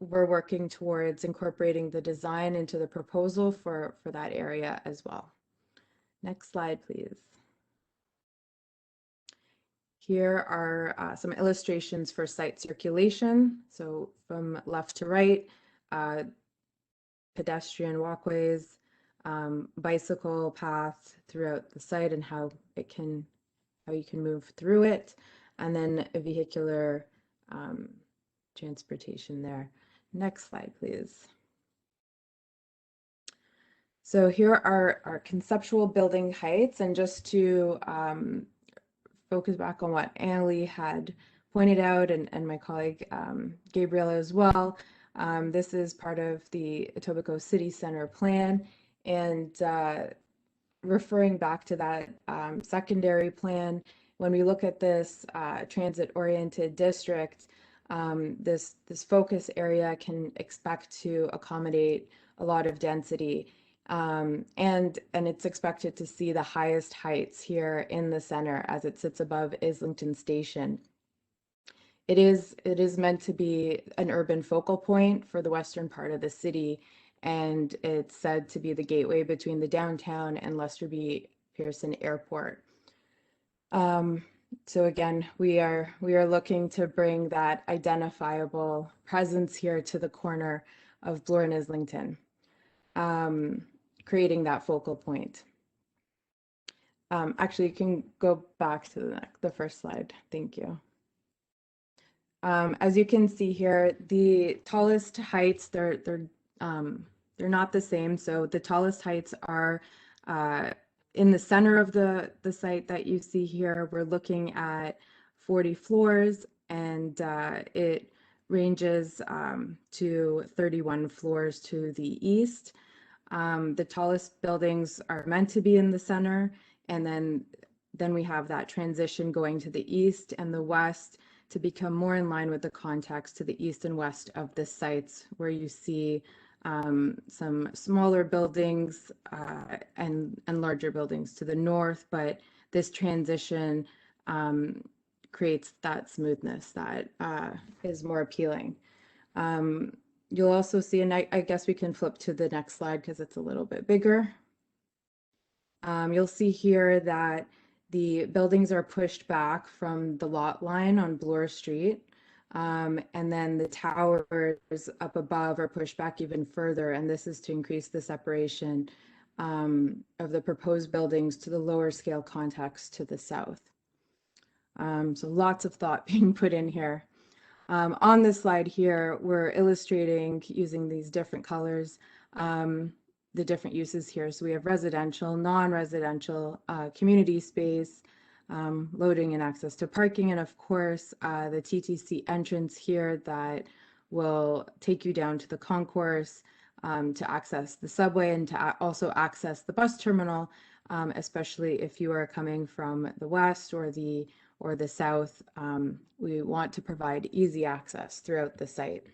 we're working towards incorporating the design into the proposal for that area as well. Next slide, please. Here are some illustrations for site circulation. So from left to right, pedestrian walkways, bicycle path throughout the site and how you can move through it, and then a vehicular transportation there. Next slide, please. So here are our conceptual building heights, and just to focus back on what Annalie had pointed out, and my colleague Gabriela as well, this is part of the Etobicoke City Center plan, and referring back to that secondary plan, when we look at this transit-oriented district, this focus area can expect to accommodate a lot of density, and it's expected to see the highest heights here in the center as it sits above Islington Station. It is meant to be an urban focal point for the western part of the city, and it's said to be the gateway between the downtown and Lester B. Pearson Airport. So again, we are looking to bring that identifiable presence here to the corner of Bloor and Islington, creating that focal point. Actually, you can go back to the first slide. Thank you. As you can see here, the tallest heights, they're not the same. So the tallest heights are in the center of the site that you see here. We're looking at 40 floors, and it ranges to 31 floors to the east. The tallest buildings are meant to be in the center, and then we have that transition going to the east and the west to become more in line with the context to the east and west of the sites, where you see some smaller buildings and larger buildings to the north, but this transition creates that smoothness that is more appealing. You'll also see, and I guess we can flip to the next slide because it's a little bit bigger. You'll see here that the buildings are pushed back from the lot line on Bloor Street, and then the towers up above are pushed back even further, and this is to increase the separation of the proposed buildings to the lower scale context to the south. So lots of thought being put in here. On this slide here, we're illustrating using these different colors the different uses here. So we have residential, non-residential, community space, loading and access to parking, and of course the TTC entrance here that will take you down to the concourse to access the subway and to also access the bus terminal, especially if you are coming from the west or the south. We want to provide easy access throughout the site.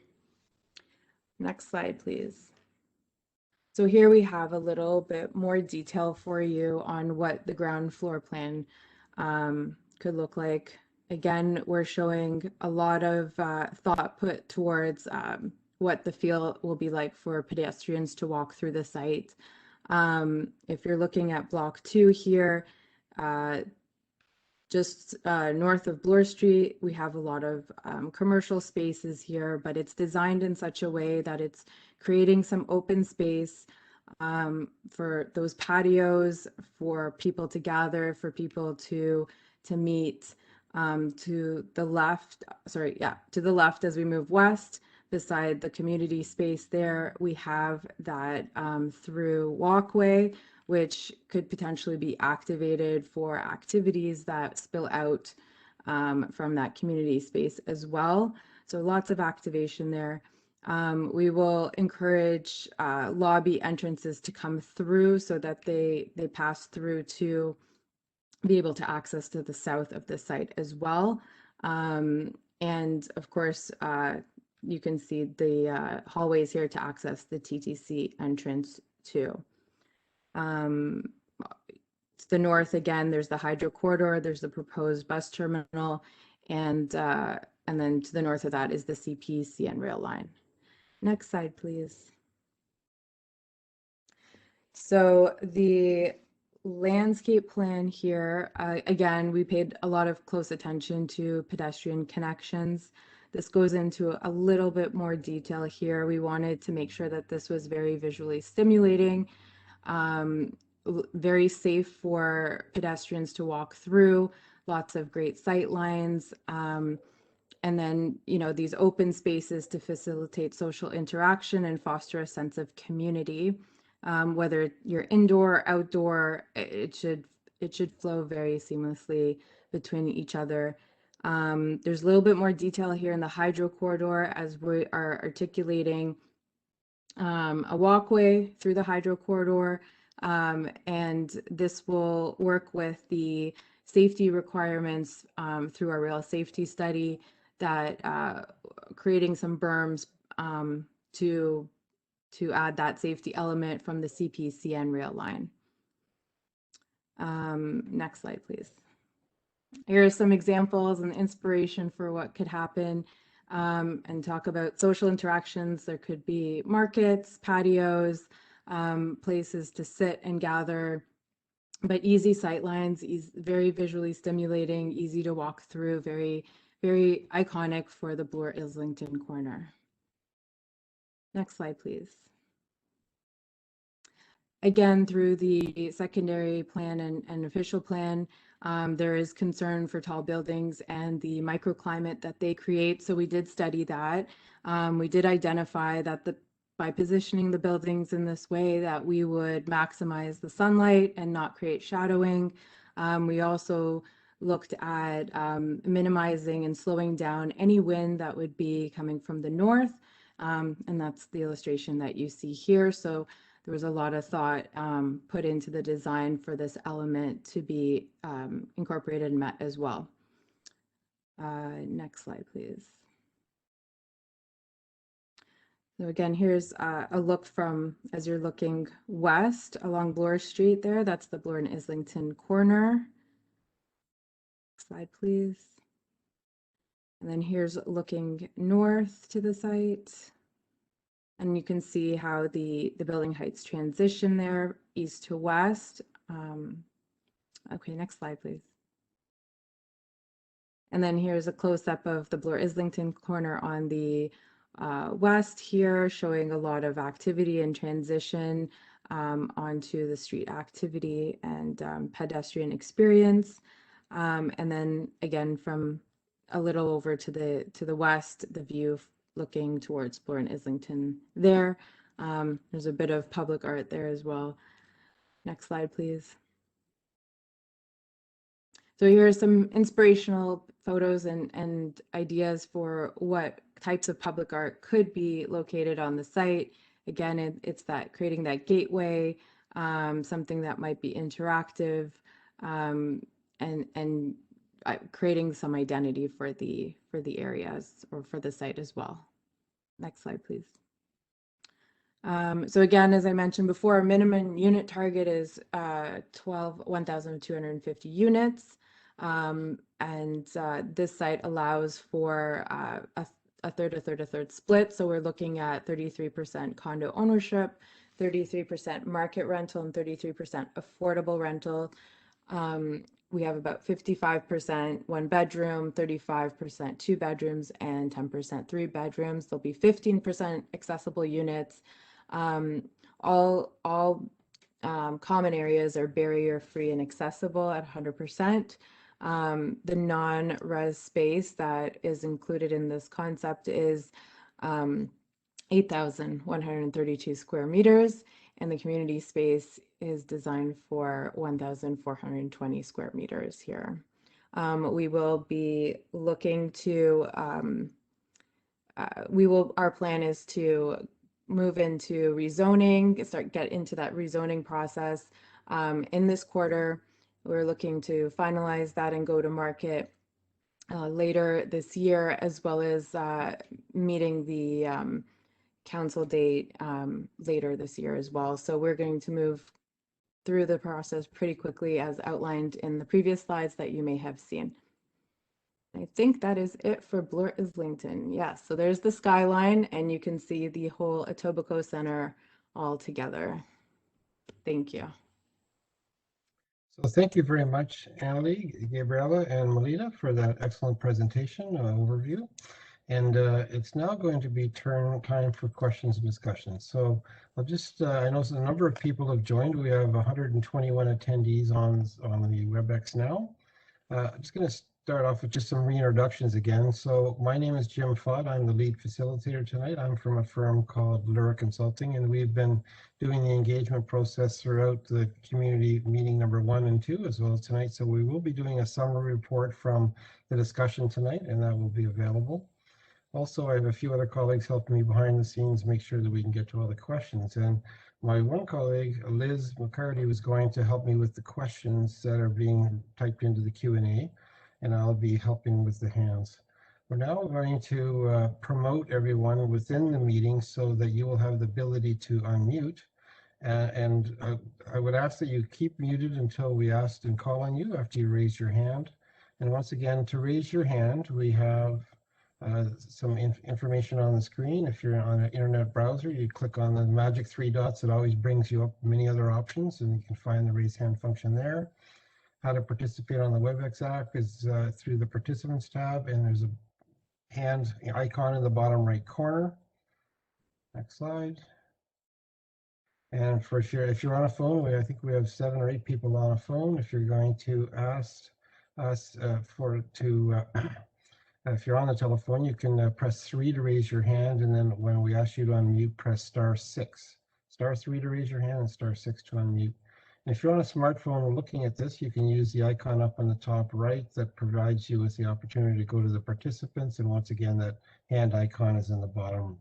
Next slide, please. So here we have a little bit more detail for you on what the ground floor plan could look like. Again, we're showing a lot of thought put towards what the feel will be like for pedestrians to walk through the site. If you're looking at block 2 here, just north of Bloor Street, we have a lot of commercial spaces here, but it's designed in such a way that it's creating some open space for those patios, for people to gather, for people to meet. To the left, to the left as we move west, beside the community space there, we have that through walkway, which could potentially be activated for activities that spill out from that community space as well. So lots of activation there. We will encourage lobby entrances to come through so that they pass through to be able to access to the south of the site as well. And of course, you can see the hallways here to access the TTC entrance too. To the north, again, there's the hydro corridor, there's the proposed bus terminal, and then to the north of that is the CN rail line. Next slide, please. So the landscape plan here, again, we paid a lot of close attention to pedestrian connections. This goes into a little bit more detail here. We wanted to make sure that this was very visually stimulating, very safe for pedestrians to walk through, lots of great sight lines, and then, you know, these open spaces to facilitate social interaction and foster a sense of community. Whether you're indoor or outdoor, it should flow very seamlessly between each other. There's a little bit more detail here in the hydro corridor as we are articulating a walkway through the hydro corridor, and this will work with the safety requirements through our rail safety study, that creating some berms to add that safety element from the CPCN rail line. Next slide, please. Here are some examples and inspiration for what could happen, and talk about social interactions. There could be markets, patios, places to sit and gather, but easy sight lines, very visually stimulating, easy to walk through, very, very iconic for the Bloor Islington corner. Next slide, please. Again, through the secondary plan and official plan, there is concern for tall buildings and the microclimate that they create. So we did study that. We did identify that by positioning the buildings in this way, that we would maximize the sunlight and not create shadowing. We also looked at minimizing and slowing down any wind that would be coming from the north. And that's the illustration that you see here. So there was a lot of thought put into the design for this element to be incorporated and met as well. Next slide, please. So again, here's a look from, as you're looking west along Bloor Street there, that's the Bloor and Islington corner. Next slide, please. And then here's looking north to the site. And you can see how the building heights transition there, east to west. Okay, next slide, please. And then here's a close-up of the Bloor Islington corner on the west here, showing a lot of activity and transition onto the street activity and pedestrian experience. And then again, from a little over to the west, the view looking towards Bloor and Islington there. There's a bit of public art there as well. Next slide, please. So here are some inspirational photos and ideas for what types of public art could be located on the site. Again, it's that creating that gateway, something that might be interactive, and creating some identity for the areas or for the site as well. Next slide, please. So again, as I mentioned before, our minimum unit target is 1,250 units. This site allows for a third split. So we're looking at 33% condo ownership, 33% market rental, and 33% affordable rental. We have about 55% one bedroom, 35% two bedrooms, and 10% three bedrooms. There'll be 15% accessible units. All common areas are barrier-free and accessible at 100%. The non-res space that is included in this concept is 8,132 square meters, and the community space is designed for 1,420 square meters here. We will be looking to, our plan is to move into rezoning, get into that rezoning process in this quarter. We're looking to finalize that and go to market later this year, as well as meeting the council date later this year as well. So we're going to move through the process pretty quickly, as outlined in the previous slides that you may have seen. I think that is it for Bloor Islington. Yes, so there's the skyline, and you can see the whole Etobicoke Center all together. Thank you. So thank you very much, Annalie, Gabriella, and Melita for that excellent presentation overview. And it's now going to be time for questions and discussions. So I'll just, I know a number of people have joined. We have 121 attendees on the WebEx now. I'm just going to start off with just some reintroductions again. So my name is Jim Fudd. I'm the lead facilitator tonight. I'm from a firm called Bloor Consulting, and we've been doing the engagement process throughout the community meeting number 1 and 2, as well as tonight. So we will be doing a summary report from the discussion tonight, and that will be available. Also, I have a few other colleagues helping me behind the scenes, make sure that we can get to all the questions. And my one colleague, Liz McCarty, was going to help me with the questions that are being typed into the Q&A, and I'll be helping with the hands. We're now going to promote everyone within the meeting so that you will have the ability to unmute. I would ask that you keep muted until we ask and call on you after you raise your hand. And once again, to raise your hand, we have some information on the screen. If you're on an internet browser, you click on the magic 3 dots. It always brings you up many other options, and you can find the raise hand function there. How to participate on the WebEx app is through the Participants tab, and there's a hand icon in the bottom right corner. Next slide. And for sure, if you're on a phone, I think we have 7 or 8 people on a phone. If you're going to ask us if you're on the telephone, you can press 3 to raise your hand, and then when we ask you to unmute, press *6. *3 to raise your hand and *6 to unmute. And if you're on a smartphone looking at this, you can use the icon up on the top right that provides you with the opportunity to go to the participants. And once again, that hand icon is in the bottom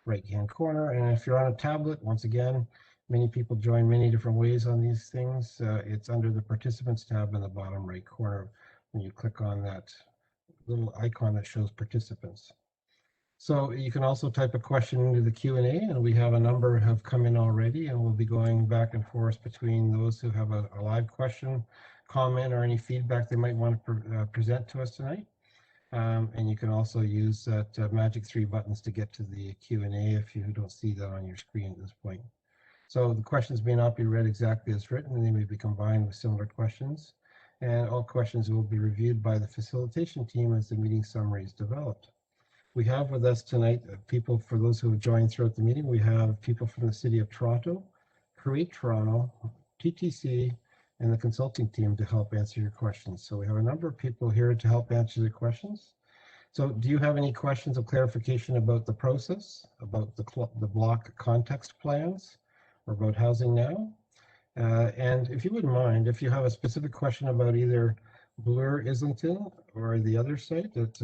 right-hand corner. And if you're on a tablet, once again, many people join many different ways on these things. It's under the Participants tab in the bottom right corner when you click on that little icon that shows participants. So you can also type a question into the Q&A, and we have a number have come in already, and we'll be going back and forth between those who have a live question, comment, or any feedback they might want to present to us tonight. And you can also use that magic 3 buttons to get to the Q&A if you don't see that on your screen at this point. So the questions may not be read exactly as written, and they may be combined with similar questions. And all questions will be reviewed by the facilitation team as the meeting summary is developed. We have with us tonight people, for those who have joined throughout the meeting, we have people from the City of Toronto, Create Toronto, TTC, and the consulting team to help answer your questions. So we have a number of people here to help answer the questions. So do you have any questions of clarification about the process, about the block context plans, or about Housing Now? And if you wouldn't mind, if you have a specific question about either Bloor Islington or the other site at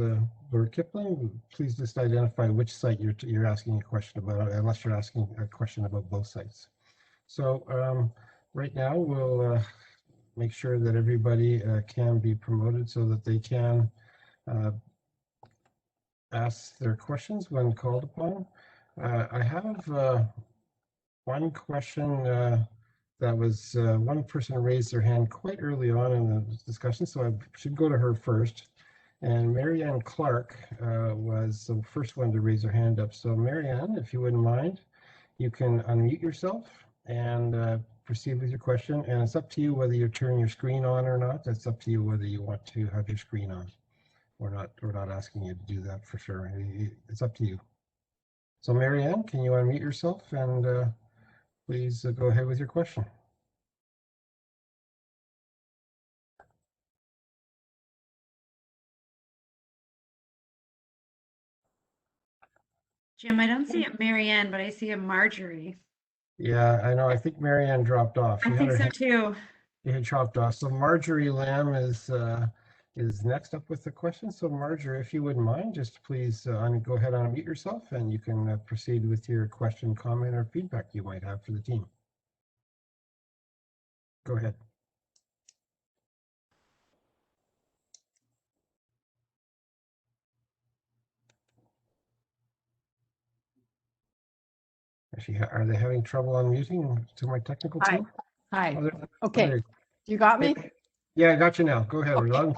Bloor Kipling, please just identify which site you're asking a question about, unless you're asking a question about both sites. So right now we'll make sure that everybody can be promoted so that they can ask their questions when called upon. I have one question that was one person raised their hand quite early on in the discussion, so I should go to her first. And Marianne Clark was the first one to raise her hand up. So Marianne, if you wouldn't mind, you can unmute yourself and proceed with your question. And it's up to you whether you turn your screen on or not. It's up to you whether you want to have your screen on or not. We're not asking you to do that for sure. It's up to you. So Marianne, can you unmute yourself and please go ahead with your question. Jim, I don't see a Marianne, but I see a Marjorie. Yeah, I know. I think Marianne dropped off. I think so too. She had dropped off. So Marjorie Lamb is next up with the question. So Marjorie, if you wouldn't mind, just please go ahead and unmute yourself, and you can proceed with your question, comment, or feedback you might have for the team. Go ahead. Actually, are they having trouble unmuting to my technical team? Hi. Oh, Okay. You got me? Yeah, I got you now. Go ahead. Okay.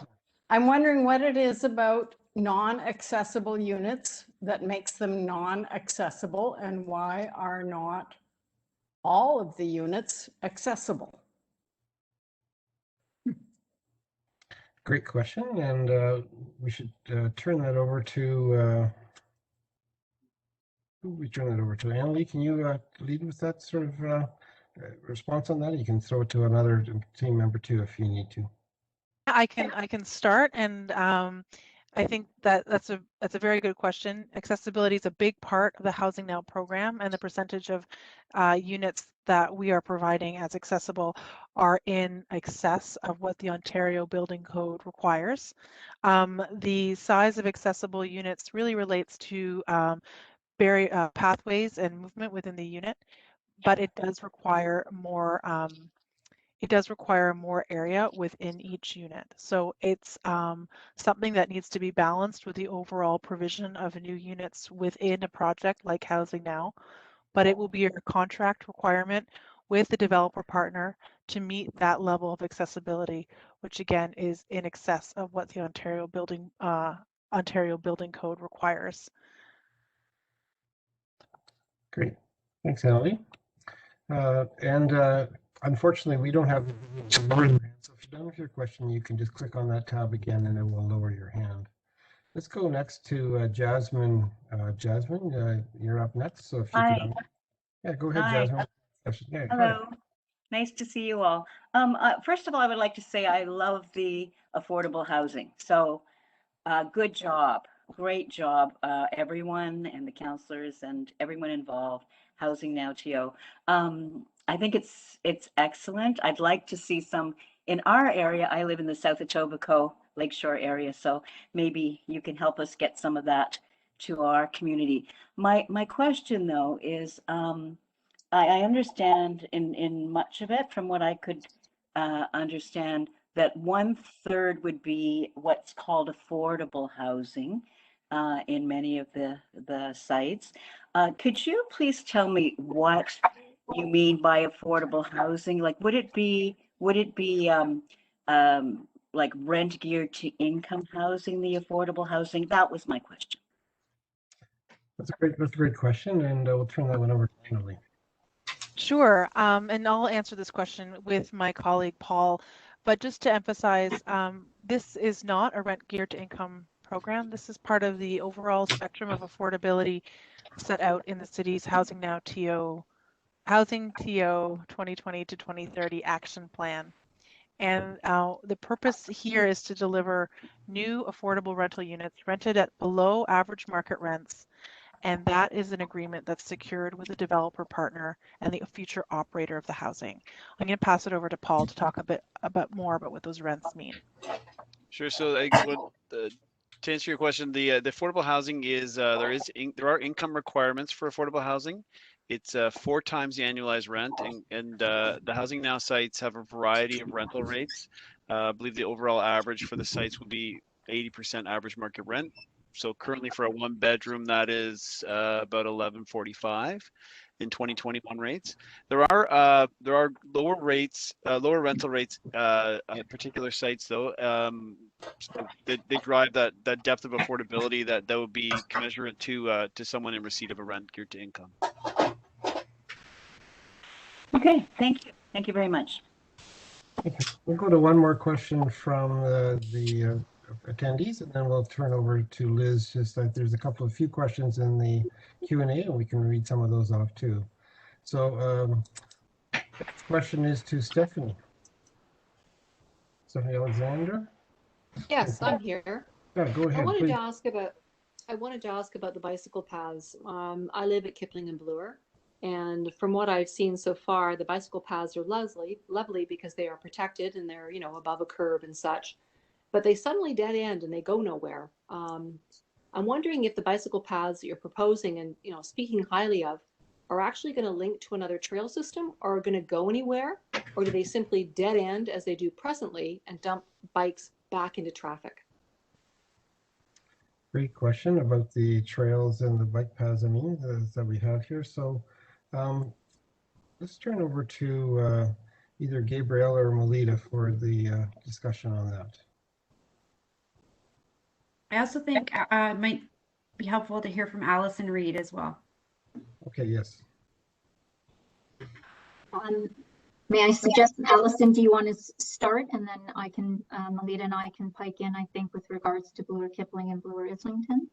I'm wondering what it is about non-accessible units that makes them non-accessible, and why are not all of the units accessible? Great question, and we should turn that over to Annalie. Can you lead with that sort of response on that? You can throw it to another team member too if you need to. I can start, and I think that's a very good question. Accessibility is a big part of the Housing Now program, and the percentage of units that we are providing as accessible are in excess of what the Ontario Building Code requires. The size of accessible units really relates to pathways and movement within the unit, but it does require more. It does require more area within each unit. So it's something that needs to be balanced with the overall provision of new units within a project like Housing Now, but it will be a contract requirement with the developer partner to meet that level of accessibility, which again is in excess of what the Ontario Building Code requires. Great. Thanks, Emily. Unfortunately, we don't have to lower your hand. So if you're done with your question, you can just click on that tab again and it will lower your hand. Let's go next to Jasmine. Jasmine, you're up next. So if you Hi. could, yeah, go ahead, Hi. Jasmine. Yeah, Hello. Nice to see you all. First of all, I would like to say I love the affordable housing. So good job. Great job, everyone and the counselors and everyone involved, Housing Now TO. I think it's excellent. I'd like to see some in our area. I live in the South Etobicoke Lakeshore area, so maybe you can help us get some of that to our community. My question though is, I understand in much of it, from what I could understand, that 1/3 would be what's called affordable housing in many of the sites. Could you please tell me what you mean by affordable housing? Like, would it be like rent geared to income housing, the affordable housing? That was my question. That's a great question, and we'll turn that one over to Emily. Sure, and I'll answer this question with my colleague Paul, but just to emphasize, this is not a rent geared to income program. This is part of the overall spectrum of affordability set out in the city's Housing Now TO 2020 to 2030 action plan. And the purpose here is to deliver new affordable rental units rented at below average market rents. And that is an agreement that's secured with a developer partner and the future operator of the housing. I'm going to pass it over to Paul to talk a bit more about what those rents mean. Sure. So to answer your question, the affordable housing is there are income requirements for affordable housing. It's 4 times the annualized rent, and the Housing Now sites have a variety of rental rates. I believe the overall average for the sites will be 80% average market rent. So currently for a 1-bedroom, that is about $11.45 in 2021 rates. There are lower rental rates at particular sites though. So they drive that depth of affordability that would be commensurate to someone in receipt of a rent geared to income. Okay, thank you. Thank you very much. We'll go to one more question from the attendees, and then we'll turn over to Liz. Just that there's a few questions in the Q&A, and we can read some of those off too. So next question is to Stephanie. Stephanie Alexander. Yes, I'm here. Yeah, go ahead. I wanted please. to ask about the bicycle paths. I live at Kipling Bloor, and from what I've seen so far, the bicycle paths are lovely because they are protected and they're, above a curb and such. But they suddenly dead end and they go nowhere. I'm wondering if the bicycle paths that you're proposing and speaking highly of are actually going to link to another trail system or are going to go anywhere, or do they simply dead end as they do presently and dump bikes back into traffic? Great question about the trails and the bike paths that we have here. So let's turn over to either Gabriel or Melita for the discussion on that. I also think it might be helpful to hear from Allison Reed as well. Okay, yes. May I suggest, Allison, do you want to start, and then I can, Melita and I can pike in, I think, with regards to Bloor Kipling and Bloor Islington?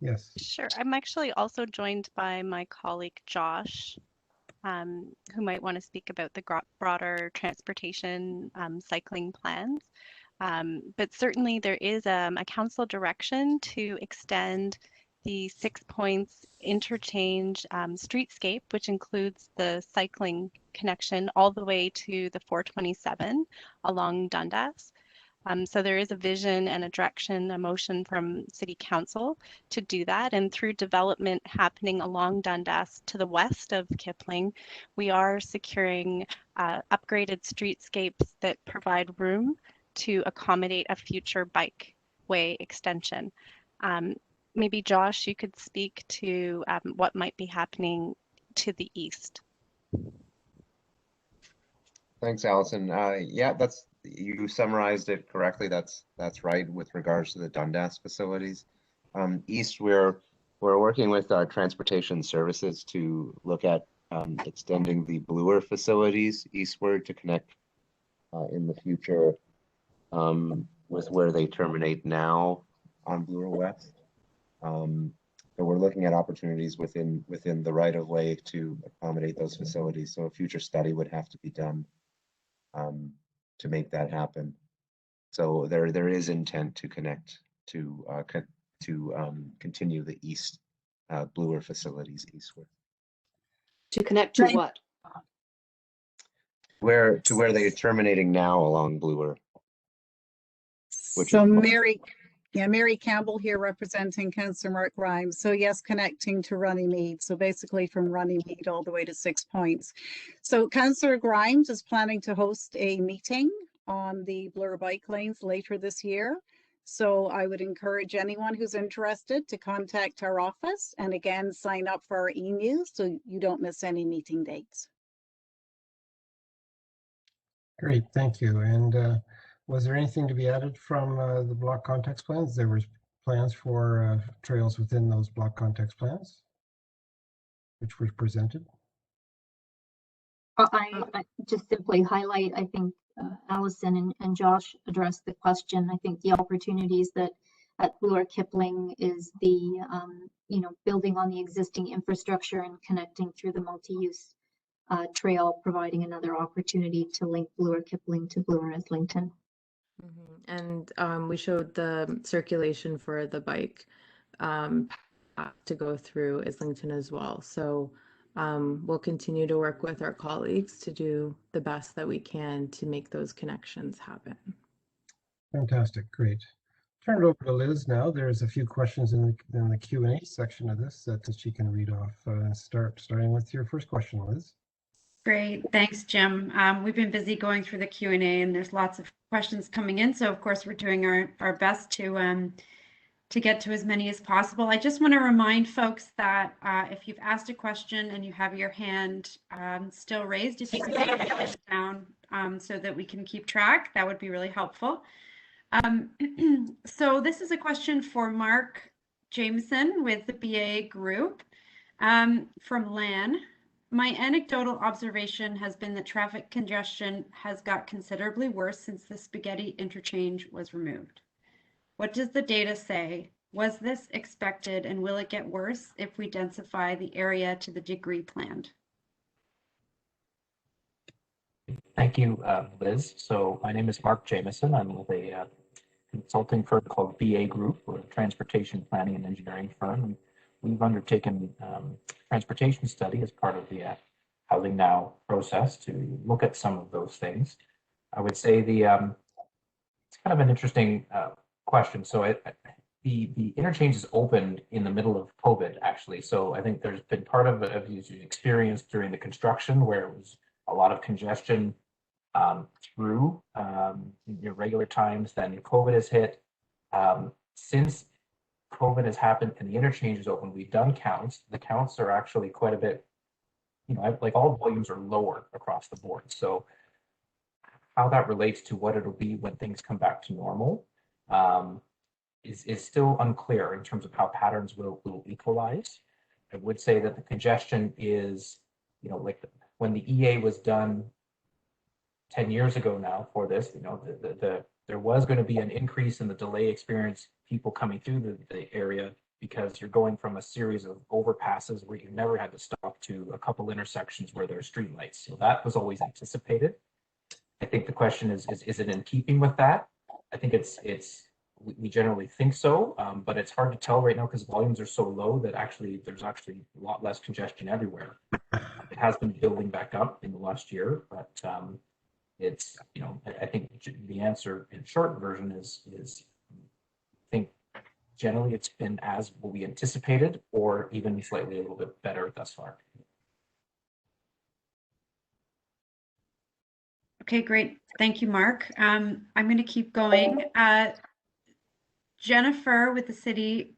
Yes. Sure. I'm actually also joined by my colleague, Josh. who might want to speak about the broader transportation cycling plans. But certainly there is a council direction to extend the 6 Points interchange streetscape, which includes the cycling connection all the way to the 427 along Dundas. So there is a vision and a direction, a motion from City Council to do that. And through development happening along Dundas to the west of Kipling, we are securing upgraded streetscapes that provide room to accommodate a future bikeway extension. Maybe Josh, you could speak to what might be happening to the east. Thanks, Allison. Yeah, you summarized it correctly. That's right with regards to the Dundas facilities. East, we're working with our transportation services to look at extending the Bloor facilities eastward to connect in the future with where they terminate now on Bloor West. But we're looking at opportunities within the right of way to accommodate those facilities. So a future study would have to be done to make that happen. So there is intent to connect to continue the east Bloor facilities eastward. To connect to what? Where they're terminating now along Bloor. So Mary Campbell here representing Councillor Mark Grimes. So yes, connecting to Runnymede. So basically from Runnymede all the way to 6 Points. So Councillor Grimes is planning to host a meeting on the Bloor bike lanes later this year. So I would encourage anyone who's interested to contact our office and again, sign up for our e-news so you don't miss any meeting dates. Great, thank you. And was there anything to be added from the block context plans? There was plans for trails within those block context plans, which were presented. I just simply highlight, I think Allison and Josh addressed the question. I think the opportunities that at Bloor Kipling is the, building on the existing infrastructure and connecting through the multi-use trail, providing another opportunity to link Bloor Kipling to Bloor Islington. And we showed the circulation for the bike to go through Islington as well. So we'll continue to work with our colleagues to do the best that we can to make those connections happen. Fantastic, great. Turn it over to Liz now. There's a few questions in the Q&A section of this that she can read off. Starting with your first question, Liz. Great, thanks, Jim. We've been busy going through the Q&A, and there's lots of questions coming in. So of course, we're doing our best to get to as many as possible. I just want to remind folks that if you've asked a question and you have your hand still raised, if you can put it down so that we can keep track, that would be really helpful. So this is a question for Mark Jameson with the BA Group from Lan. My anecdotal observation has been that traffic congestion has got considerably worse since the spaghetti interchange was removed. What does the data say? Was this expected, and will it get worse if we densify the area to the degree planned? Thank you, Liz. So my name is Mark Jameson. I'm with a consulting firm called BA Group. We're a transportation planning and engineering firm. And we've undertaken transportation study as part of the Housing Now process to look at some of those things. I would say it's kind of an interesting question. So the interchange is opened in the middle of COVID, actually. So I think there's been part of you experienced during the construction where it was a lot of congestion through your regular times. Then COVID has hit. Since COVID has happened and the interchange is open, we've done counts. The counts are actually quite a bit, like all volumes are lower across the board. So how that relates to what it'll be when things come back to normal is still unclear in terms of how patterns will equalize. I would say that the congestion is, like when the EA was done 10 years ago now for this, there was going to be an increase in the delay experience, people coming through the area because you're going from a series of overpasses where you never had to stop to a couple intersections where there are streetlights. So that was always anticipated. I think the question is it in keeping with that? I think we generally think so, but it's hard to tell right now because volumes are so low that there's actually a lot less congestion everywhere. It has been building back up in the last year, but it's, I think the answer in short version is I think generally it's been as what we anticipated, or even slightly a little bit better thus far. Okay, great. Thank you, Mark. I'm going to keep going. Jennifer with the city,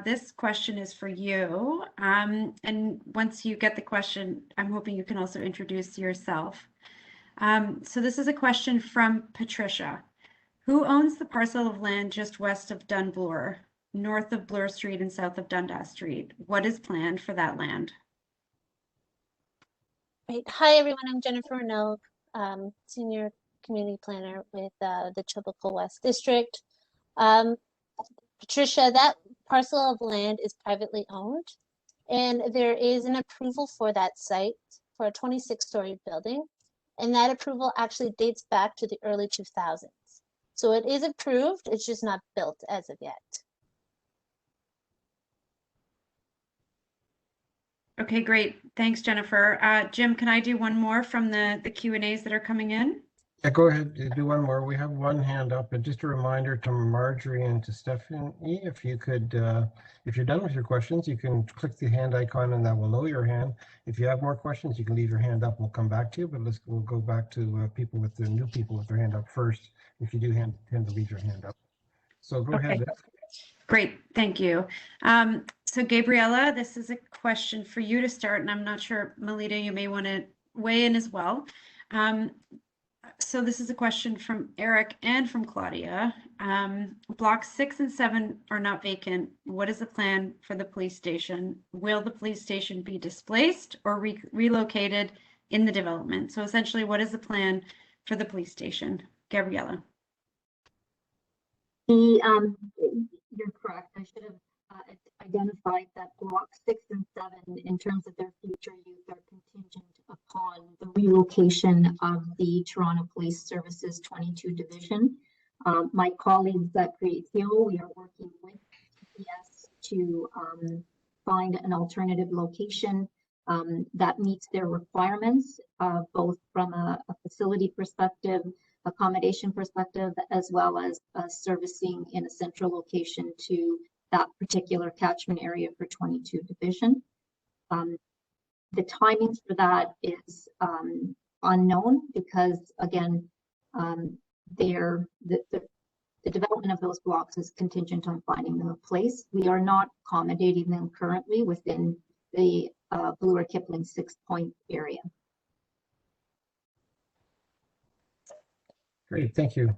this question is for you. And once you get the question, I'm hoping you can also introduce yourself. So this is a question from Patricia. Who owns the parcel of land just west of Bloor, north of Bloor Street and south of Dundas Street? What is planned for that land? Great. Hi, everyone. I'm Jennifer Nogue, Senior Community Planner with the Chilliwack West District. Patricia, that parcel of land is privately owned, and there is an approval for that site for a 26-story building, and that approval actually dates back to the early 2000s. So it is approved, it's just not built as of yet. Okay, great. Thanks, Jennifer. Jim, can I do one more from the Q&As that are coming in? Yeah, go ahead, do one more. We have one hand up, and just a reminder to Marjorie and to Stephanie, if you could, if you're done with your questions, you can click the hand icon and that will lower your hand. If you have more questions, you can leave your hand up. We'll come back to you, but we'll go back to people with the new people with their hand up first. If you do tend to leave your hand up. So go ahead. Great, thank you. So Gabriella, this is a question for you to start, and I'm not sure, Melita, you may want to weigh in as well. So this is a question from Eric and from Claudia. Blocks 6 and 7 are not vacant. What is the plan for the police station? Will the police station be displaced or relocated in the development? So essentially, what is the plan for the police station? Gabriella. You're correct. I should have identified that block 6 and 7 in terms of their future use are contingent upon the relocation of the Toronto Police Services 22 Division. My colleagues at Creatio, we are working with TPS to find an alternative location that meets their requirements, both from a facility perspective, accommodation perspective, as well as servicing in a central location to that particular catchment area for 22 Division. The timings for that is unknown because, again, the development of those blocks is contingent on finding them a place. We are not accommodating them currently within the Bloor Kipling 6 Point area. Great, thank you.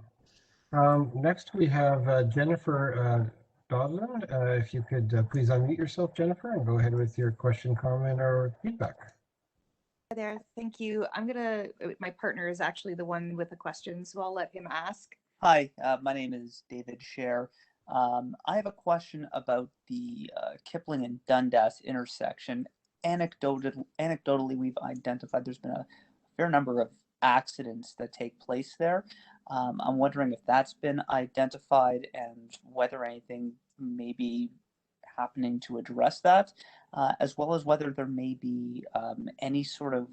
Next we have Jennifer Dodland. If you could please unmute yourself, Jennifer, and go ahead with your question, comment, or feedback. Hi there, thank you. My partner is actually the one with the question, so I'll let him ask. Hi, my name is David Scher. I have a question about the Kipling and Dundas intersection. Anecdotally, we've identified there's been a fair number of accidents that take place there. I'm wondering if that's been identified and whether anything may be happening to address that, as well as whether there may be any sort of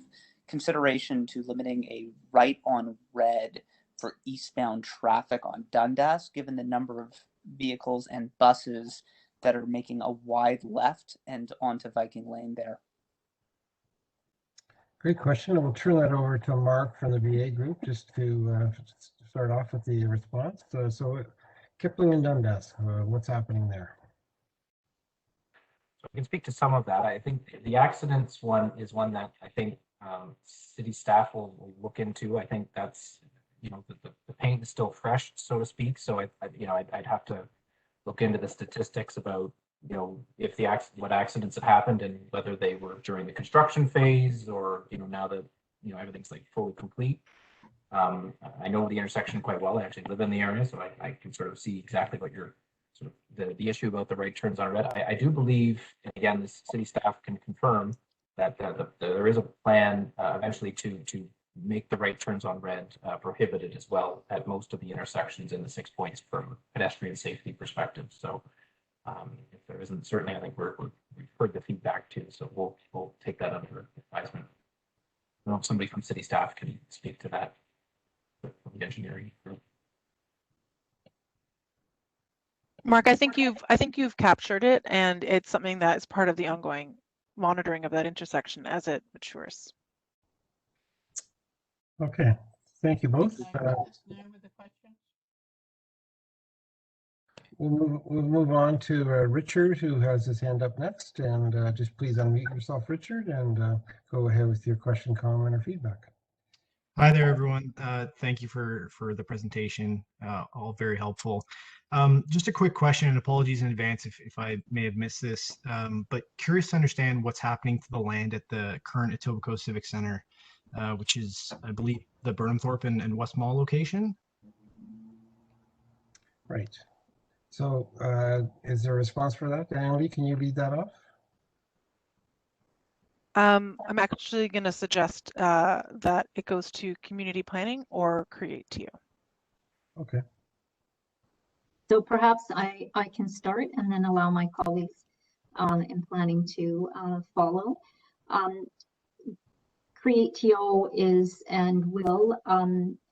consideration to limiting a right on red for eastbound traffic on Dundas, given the number of vehicles and buses that are making a wide left and onto Viking Lane there. Great question. I will turn that over to Mark from the BA group just to start off with the response. So Kipling and Dundas, what's happening there? So I can speak to some of that. I think the accidents one is one that I think city staff will look into. I think that's, the paint is still fresh, so to speak. So I'd have to look into the statistics about, if what accidents have happened and whether they were during the construction phase or, now that, everything's like fully complete. I know the intersection quite well. I actually live in the area, so I can sort of see exactly what you're sort of the issue about the right turns on red. I do believe, and again, the city staff can confirm that there is a plan eventually to make the right turns on red prohibited as well at most of the intersections in the 6 points from pedestrian safety perspective. So if there isn't, certainly I think we've heard the feedback too. So we'll take that under advisement. I don't know if somebody from city staff can speak to that from the engineering group. Mark, I think you've captured it, and it's something that is part of the ongoing monitoring of that intersection as it matures. Okay, thank you both. We'll move on to Richard, who has his hand up next, and just please unmute yourself, Richard, and go ahead with your question, comment, or feedback. Hi there, everyone. Thank you for the presentation, all very helpful. Just a quick question, and apologies in advance if I may have missed this, but curious to understand what's happening to the land at the current Etobicoke Civic Center, which is, I believe, the Burnhamthorpe and West Mall location. Right. So is there a response for that? Annalie, can you lead that off? I'm actually going to suggest that it goes to community planning or create TO. Okay. So perhaps I can start and then allow my colleagues in planning to follow. Create TO is and will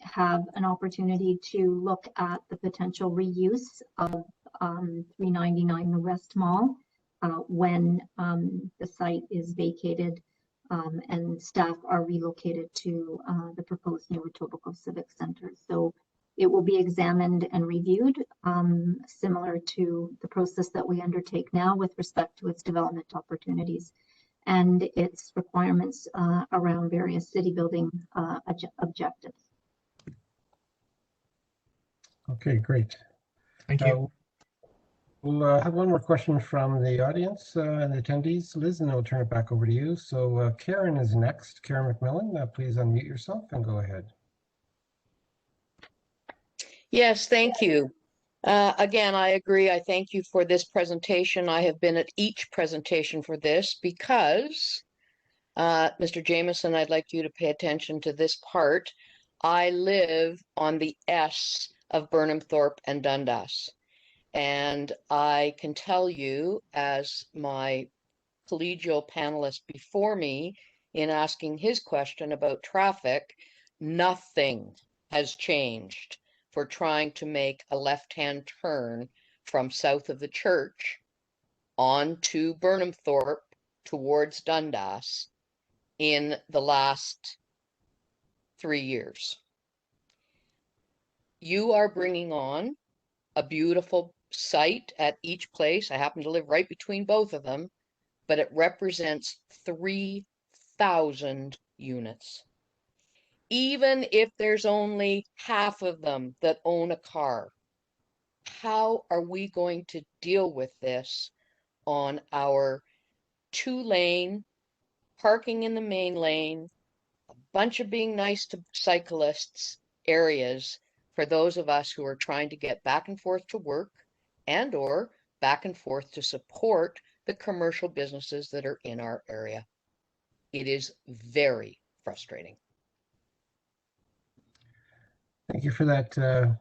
have an opportunity to look at the potential reuse of 399 the West Mall when the site is vacated and staff are relocated to the proposed new Etobicoke Civic Center. So it will be examined and reviewed similar to the process that we undertake now with respect to its development opportunities and its requirements around various city building objectives. Okay, great. Thank you. We'll have one more question from the audience and the attendees. Liz, and then we'll turn it back over to you. So Karen is next. Karen McMillan, please unmute yourself and go ahead. Yes, thank you. Again, I agree. I thank you for this presentation. I have been at each presentation for this because, Mr. Jameson, I'd like you to pay attention to this part. I live on the S of Burnhamthorpe and Dundas. And I can tell you, as my collegial panelist before me in asking his question about traffic, nothing has changed for trying to make a left-hand turn from south of the church onto Burnhamthorpe towards Dundas in the last 3 years. You are bringing on a beautiful site at each place. I happen to live right between both of them, but it represents 3,000 units. Even if there's only half of them that own a car, how are we going to deal with this on our 2-lane, parking in the main lane, a bunch of being nice to cyclists areas for those of us who are trying to get back and forth to work and or back and forth to support the commercial businesses that are in our area? It is very frustrating. Thank you for that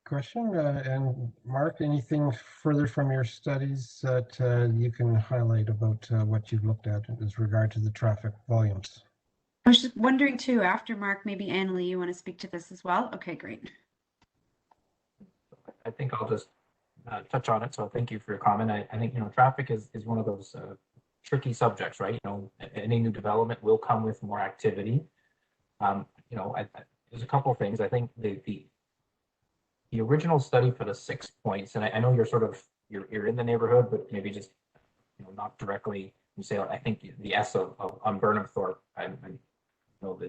question. And Mark, anything further from your studies that you can highlight about what you've looked at as regard to the traffic volumes? I was just wondering too, after Mark, maybe Annalie, you want to speak to this as well? Okay, great. I think I'll just touch on it. So thank you for your comment. I think, traffic is one of those tricky subjects, right? Any new development will come with more activity. There's a couple of things. I think the original study for the 6 points, and I know you're in the neighborhood, but maybe just not directly. You say I think the S on Burnhamthorpe. I know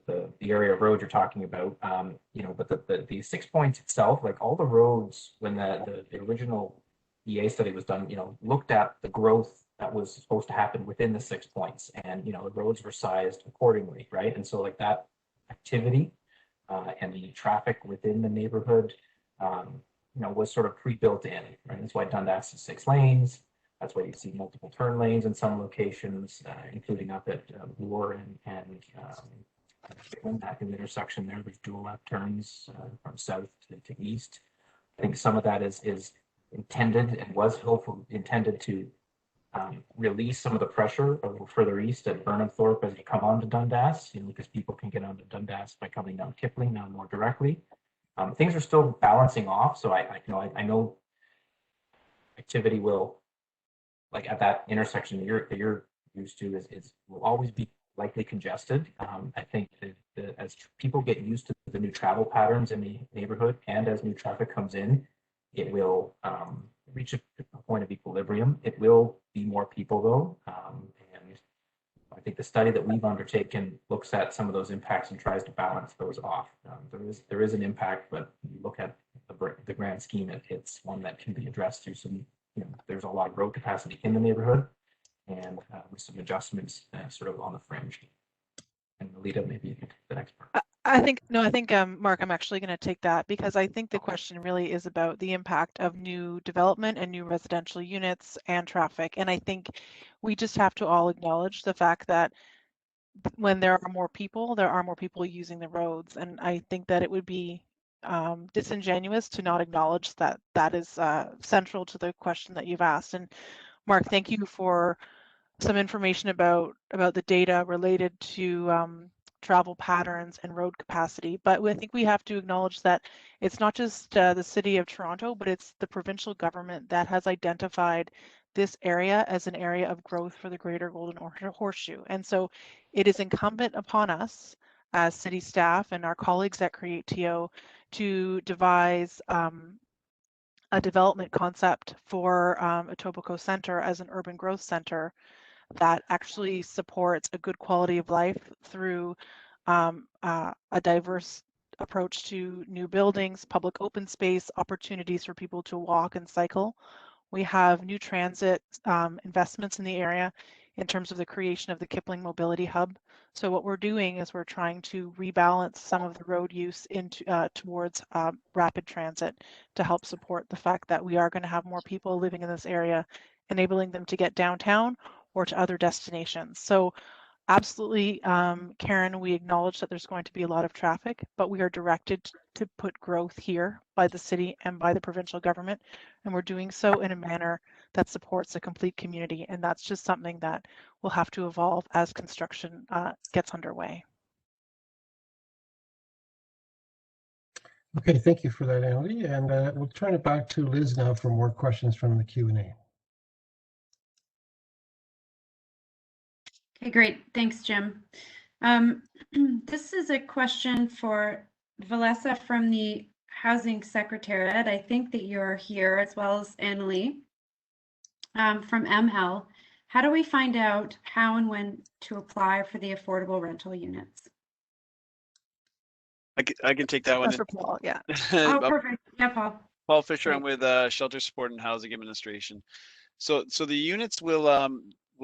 the area of road you're talking about. But the 6 points itself, like all the roads, when the original EA study was done, looked at the growth that was supposed to happen within the 6 points, and the roads were sized accordingly, right? And so like that activity and the traffic within the neighborhood was sort of pre-built in, right? That's why Dundas is 6 lanes. That's why you see multiple turn lanes in some locations, including up at Bloor and at the intersection there. There's dual left turns from south to east. I think some of that is intended and was hopefully intended to release some of the pressure a little further east at Burnhamthorpe as you come on to Dundas, because people can get onto Dundas by coming down Kipling now more directly. Things are still balancing off, so I know activity will, like at that intersection that you're used to, is will always be likely congested. I think that as people get used to the new travel patterns in the neighborhood and as new traffic comes in, it will reach a point of equilibrium. It will be more people though, and I think the study that we've undertaken looks at some of those impacts and tries to balance those off. There is an impact, but you look at the grand scheme, it's one that can be addressed through some, there's a lot of road capacity in the neighborhood, and with some adjustments sort of on the fringe. And Alita, maybe you can take the next part. I think Mark, I'm actually going to take that, because I think the question really is about the impact of new development and new residential units and traffic. And I think we just have to all acknowledge the fact that when there are more people using the roads. And I think that it would be disingenuous to not acknowledge that that is central to the question that you've asked. And Mark, thank you for some information about the data related to travel patterns and road capacity. But I think we have to acknowledge that it's not just the City of Toronto, but it's the provincial government that has identified this area as an area of growth for the Greater Golden Horseshoe. And so it is incumbent upon us as city staff and our colleagues at Create TO to devise a development concept for Etobicoke Centre as an urban growth centre that actually supports a good quality of life through a diverse approach to new buildings, public open space, opportunities for people to walk and cycle. We have new transit investments in the area in terms of the creation of the Kipling Mobility Hub. So what we're doing is we're trying to rebalance some of the road use into towards rapid transit to help support the fact that we are going to have more people living in this area, enabling them to get downtown or to other destinations. So absolutely, Karen, we acknowledge that there's going to be a lot of traffic, but we are directed to put growth here by the city and by the provincial government. And we're doing so in a manner that supports a complete community. And that's just something that will have to evolve as construction gets underway. Okay, thank you for that, Emily. And we'll turn it back to Liz now for more questions from the Q&A. Okay, great. Thanks, Jim. This is a question for Valessa from the Housing Secretariat. I think that you're here, as well as Annalie from MHEL. How do we find out how and when to apply for the affordable rental units? I can take that one. That's for Paul, yeah. Oh, perfect. Yeah, Paul. Paul Fisher. I'm with Shelter Support and Housing Administration. So the units will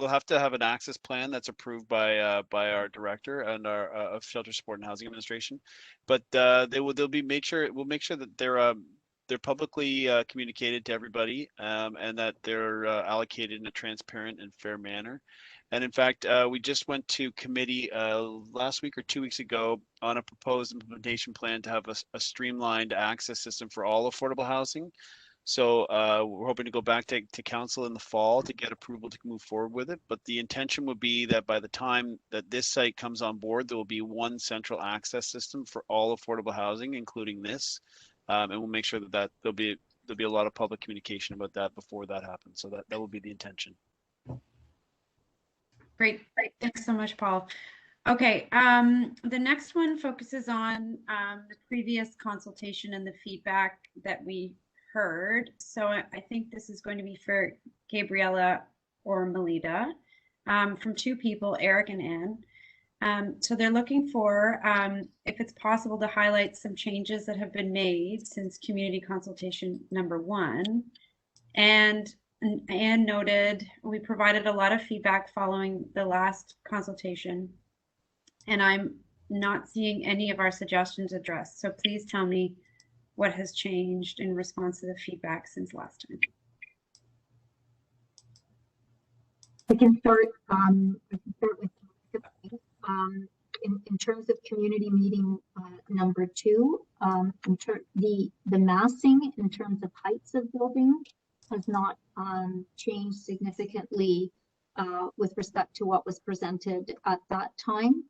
have to have an access plan that's approved by our director and our of Shelter Support and Housing Administration, but we'll make sure that they're publicly communicated to everybody, and that they're allocated in a transparent and fair manner. And in fact, we just went to committee last week or 2 weeks ago on a proposed implementation plan to have a streamlined access system for all affordable housing. So we're hoping to go back to council in the fall to get approval to move forward with it. But the intention would be that by the time that this site comes on board, there will be one central access system for all affordable housing, including this. And we'll make sure that there'll be a lot of public communication about that before that happens. So that will be the intention. Great. Thanks so much, Paul. Okay, the next one focuses on the previous consultation and the feedback that we heard. So I think this is going to be for Gabriella or Melita, from two people, Eric and Anne. So they're looking for, if it's possible, to highlight some changes that have been made since community consultation number 1. And Anne noted, we provided a lot of feedback following the last consultation, and I'm not seeing any of our suggestions addressed. So please tell me what has changed in response to the feedback since last time. I can start with in terms of community meeting number 2, the massing in terms of heights of building has not changed significantly with respect to what was presented at that time.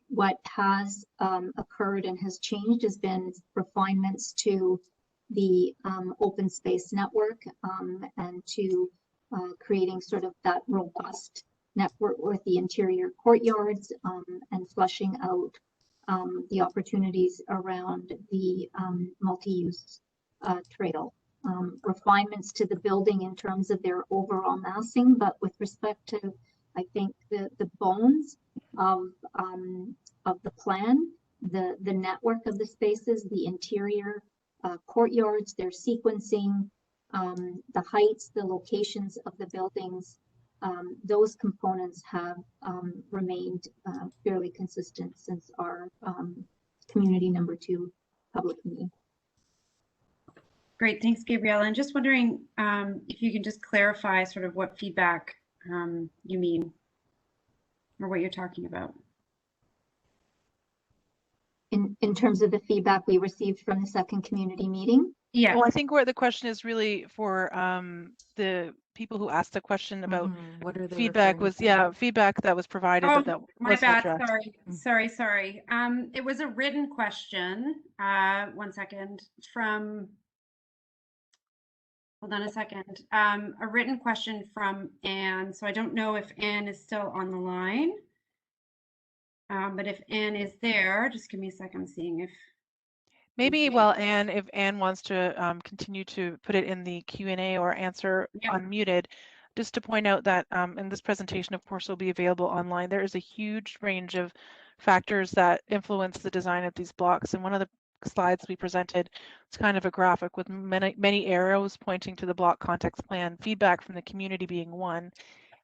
What has occurred and has changed has been refinements to the open space network and to creating sort of that robust network with the interior courtyards and fleshing out the opportunities around the multi-use trail. Refinements to the building in terms of their overall massing, but with respect to, I think, the bones of the plan, the network of the spaces, the interior courtyards, their sequencing, the heights, the locations of the buildings, those components have remained fairly consistent since our community number 2 public meeting. Great, thanks, Gabriella. And just wondering if you can just clarify sort of what feedback you mean or what you're talking about. In terms of the feedback we received from the second community meeting? Yeah. Well, I think where the question is really for the people who asked the question about what are they feedback was, feedback that was provided, but that Oh, my wasn't bad. addressed. Sorry. It was a written question. One second. From, hold on a second. A written question from Anne. So I don't know if Anne is still on the line. But if Anne is there, just give me a second, seeing if Maybe, well, Anne, if Anne wants to continue to put it in the Q&A or answer unmuted, just to point out that in this presentation, of course, will be available online. There is a huge range of factors that influence the design of these blocks. And one of the slides we presented, it's kind of a graphic with many arrows pointing to the block context plan, feedback from the community being one.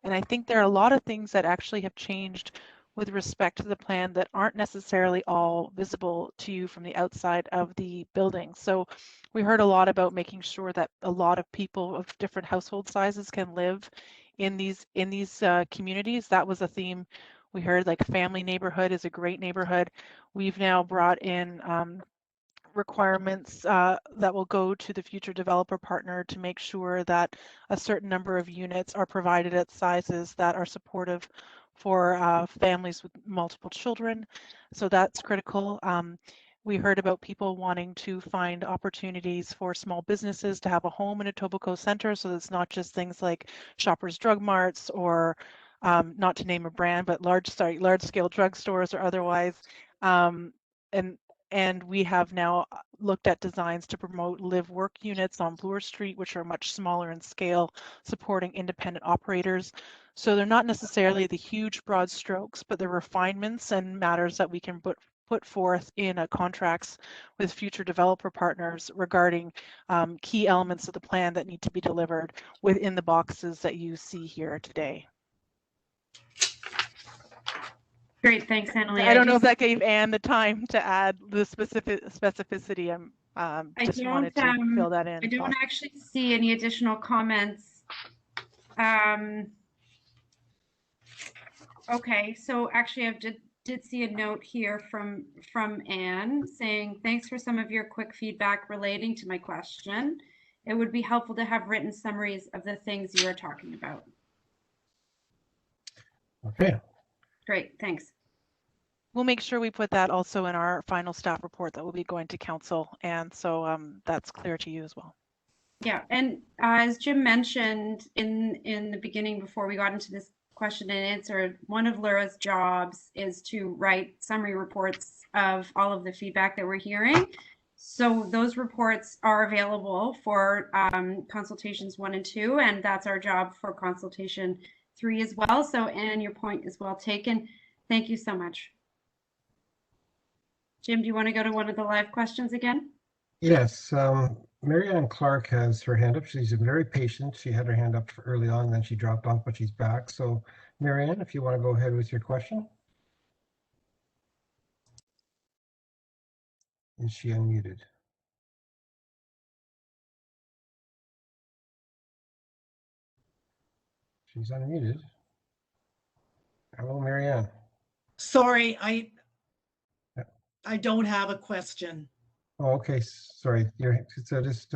And I think there are a lot of things that actually have changed with respect to the plan that aren't necessarily all visible to you from the outside of the building. So we heard a lot about making sure that a lot of people of different household sizes can live in these communities. That was a theme we heard, like family neighborhood is a great neighborhood. We've now brought in requirements that will go to the future developer partner to make sure that a certain number of units are provided at sizes that are supportive for families with multiple children. So that's critical. We heard about people wanting to find opportunities for small businesses to have a home in Etobicoke Centre. So it's not just things like Shoppers Drug Marts or not to name a brand, but large scale drugstores or otherwise. And we have now looked at designs to promote live-work units on Bloor Street, which are much smaller in scale, supporting independent operators. So they're not necessarily the huge broad strokes, but they're refinements and matters that we can put forth in contracts with future developer partners regarding key elements of the plan that need to be delivered within the boxes that you see here today. Great, thanks, Annalie. I don't know if that gave Anne the time to add the specificity. I just wanted to fill that in. I don't actually see any additional comments. Okay, so actually I did see a note here from Anne saying, thanks for some of your quick feedback relating to my question. It would be helpful to have written summaries of the things you are talking about. Okay. Great, thanks. We'll make sure we put that also in our final staff report that will be going to council, and so that's clear to you as well. Yeah, and as Jim mentioned in the beginning before we got into this question and answer, one of Laura's jobs is to write summary reports of all of the feedback that we're hearing. So those reports are available for consultations 1 and 2, and that's our job for consultation 3 as well. So Anne, your point is well taken. Thank you so much. Jim, do you want to go to one of the live questions again? Yes, Marianne Clark has her hand up. She's very patient. She had her hand up early on, then she dropped off, but she's back. So Marianne, if you want to go ahead with your question. Is she unmuted? She's unmuted. Hello, Marianne. Sorry, Yeah. I don't have a question. Oh, okay. Sorry. So just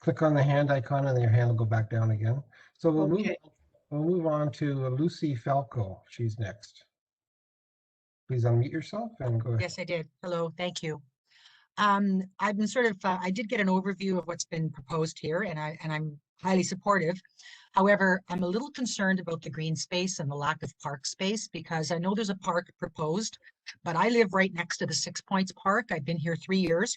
click on the hand icon and then your hand will go back down again. So we'll move on to Lucy Falco. She's next. Please unmute yourself and go ahead. Yes, I did. Hello, thank you. I've been sort of, I did get an overview of what's been proposed here, and I'm highly supportive. However, I'm a little concerned about the green space and the lack of park space, because I know there's a park proposed, but I live right next to the 6 Points Park. I've been here 3 years.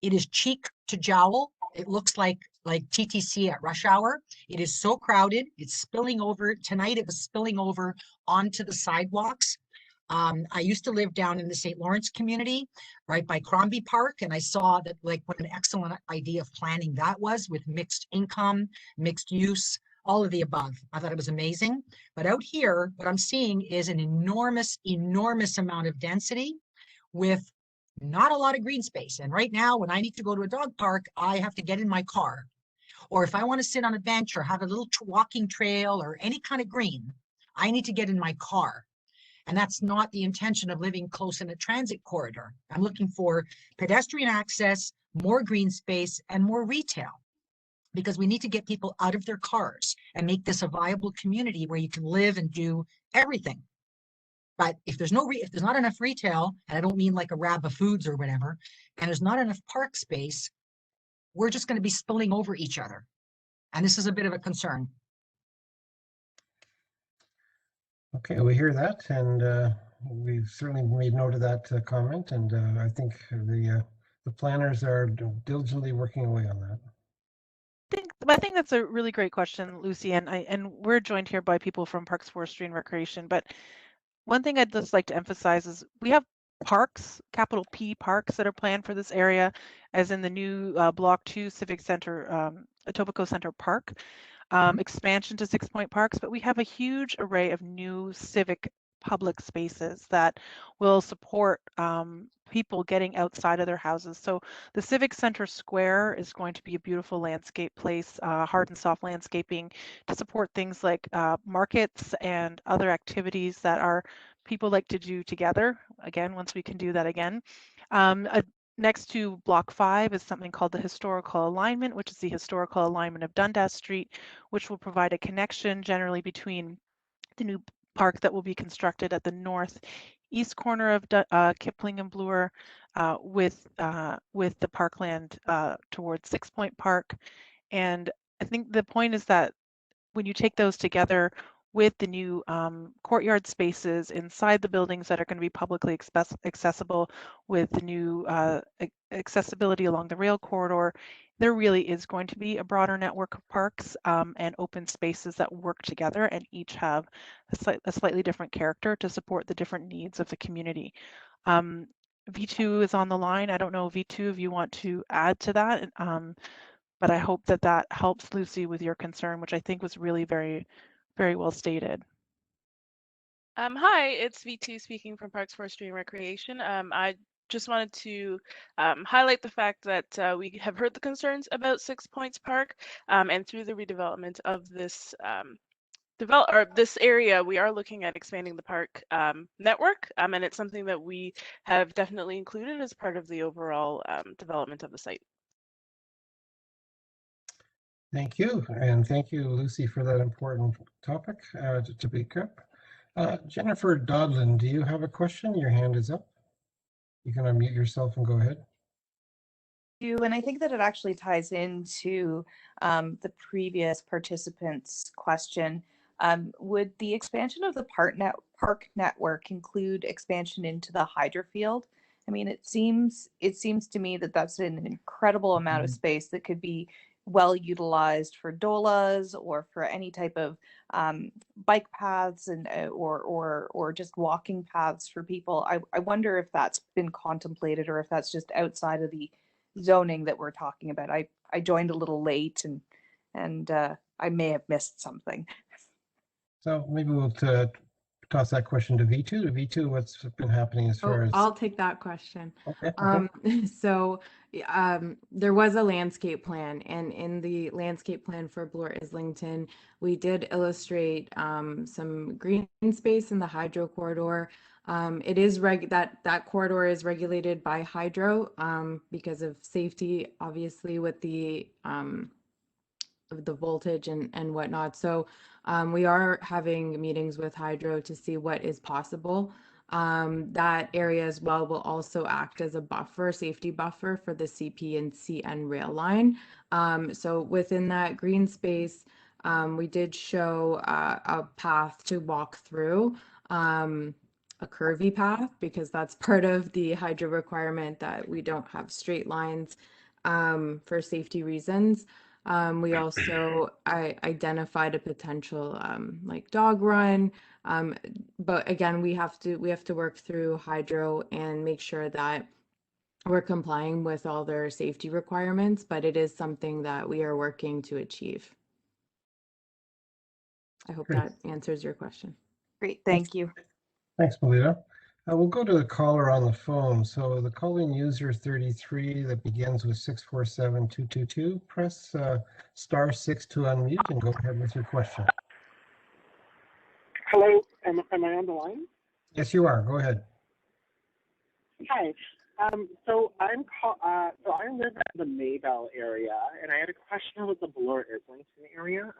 It is cheek to jowl. It looks like TTC at rush hour. It is so crowded. It's spilling over. Tonight it was spilling over onto the sidewalks. I used to live down in the St. Lawrence community, right by Crombie Park, and I saw that what an excellent idea of planning that was, with mixed income, mixed use, all of the above. I thought it was amazing. But out here, what I'm seeing is an enormous, enormous amount of density with not a lot of green space. And right now, when I need to go to a dog park, I have to get in my car. Or if I want to sit on a bench or have a little walking trail or any kind of green, I need to get in my car. And that's not the intention of living close in a transit corridor. I'm looking for pedestrian access, more green space, and more retail, because we need to get people out of their cars and make this a viable community where you can live and do everything. But if there's if there's not enough retail, and I don't mean like a Rabba Foods or whatever, and there's not enough park space, we're just going to be spilling over each other. And this is a bit of a concern. Okay, we hear that, and we've certainly made note of that comment, and I think the planners are diligently working away on that. I think that's a really great question, Lucy, and we're joined here by people from Parks, Forestry, and Recreation. But one thing I'd just like to emphasize is we have parks, capital P parks, that are planned for this area, as in the new Block 2 Civic Center, Etobicoke Center Park. Expansion to 6 Point Parks, but we have a huge array of new civic public spaces that will support people getting outside of their houses. So the Civic Center Square is going to be a beautiful landscape place, hard and soft landscaping to support things like markets and other activities that our people like to do together. Again, once we can do that again. Next to Block 5 is something called the Historical Alignment, which is the historical alignment of Dundas Street, which will provide a connection generally between the new park that will be constructed at the northeast corner of Kipling and Bloor with the parkland towards 6 Point Park. And I think the point is that when you take those together with the new courtyard spaces inside the buildings that are going to be publicly accessible, with the new accessibility along the rail corridor, there really is going to be a broader network of parks and open spaces that work together and each have a slightly different character to support the different needs of the community. V2 is on the line. I don't know, V2, if you want to add to that, but I hope that that helps, Lucy, with your concern, which I think was really very well stated. Hi, it's V2 speaking from Parks, Forestry, and Recreation. I just wanted to highlight the fact that we have heard the concerns about 6 Points Park, and through the redevelopment of this this area, we are looking at expanding the park network, and it's something that we have definitely included as part of the overall development of the site. Thank you, and thank you, Lucy, for that important topic to pick up. Jennifer Dodlin, do you have a question? Your hand is up. You can unmute yourself and go ahead. And I think that it actually ties into the previous participant's question. Would the expansion of the park network include expansion into the hydro field? I mean, it seems to me that that's an incredible amount of space that could be well utilized for dolas or for any type of bike paths and or just walking paths for people. I wonder if that's been contemplated or if that's just outside of the zoning that we're talking about. I joined a little late and I may have missed something. So maybe we'll toss that question to V2. V2, what's been happening as far as... I'll take that question. Okay. So there was a landscape plan, and in the landscape plan for Bloor Islington, we did illustrate some green space in the hydro corridor. It is that corridor is regulated by hydro because of safety, obviously, with the voltage and whatnot. So we are having meetings with hydro to see what is possible. That area as well will also act as a buffer, safety buffer for the CP and CN rail line. So within that green space, we did show a path to walk through, a curvy path, because that's part of the hydro requirement that we don't have straight lines for safety reasons. We also identified a potential like dog run, but again, we have to work through hydro and make sure that we're complying with all their safety requirements. But it is something that we are working to achieve. I hope Great. that answers your question. Great, thank you. Thanks, Melita. We'll go to the caller on the phone. So the calling user 33 that begins with 647-222, press *6 to unmute and go ahead with your question. Hello, am I on the line? Yes, you are. Go ahead. Hi. So I live in the Maybell area, and I had a question about the Bloor Islington area.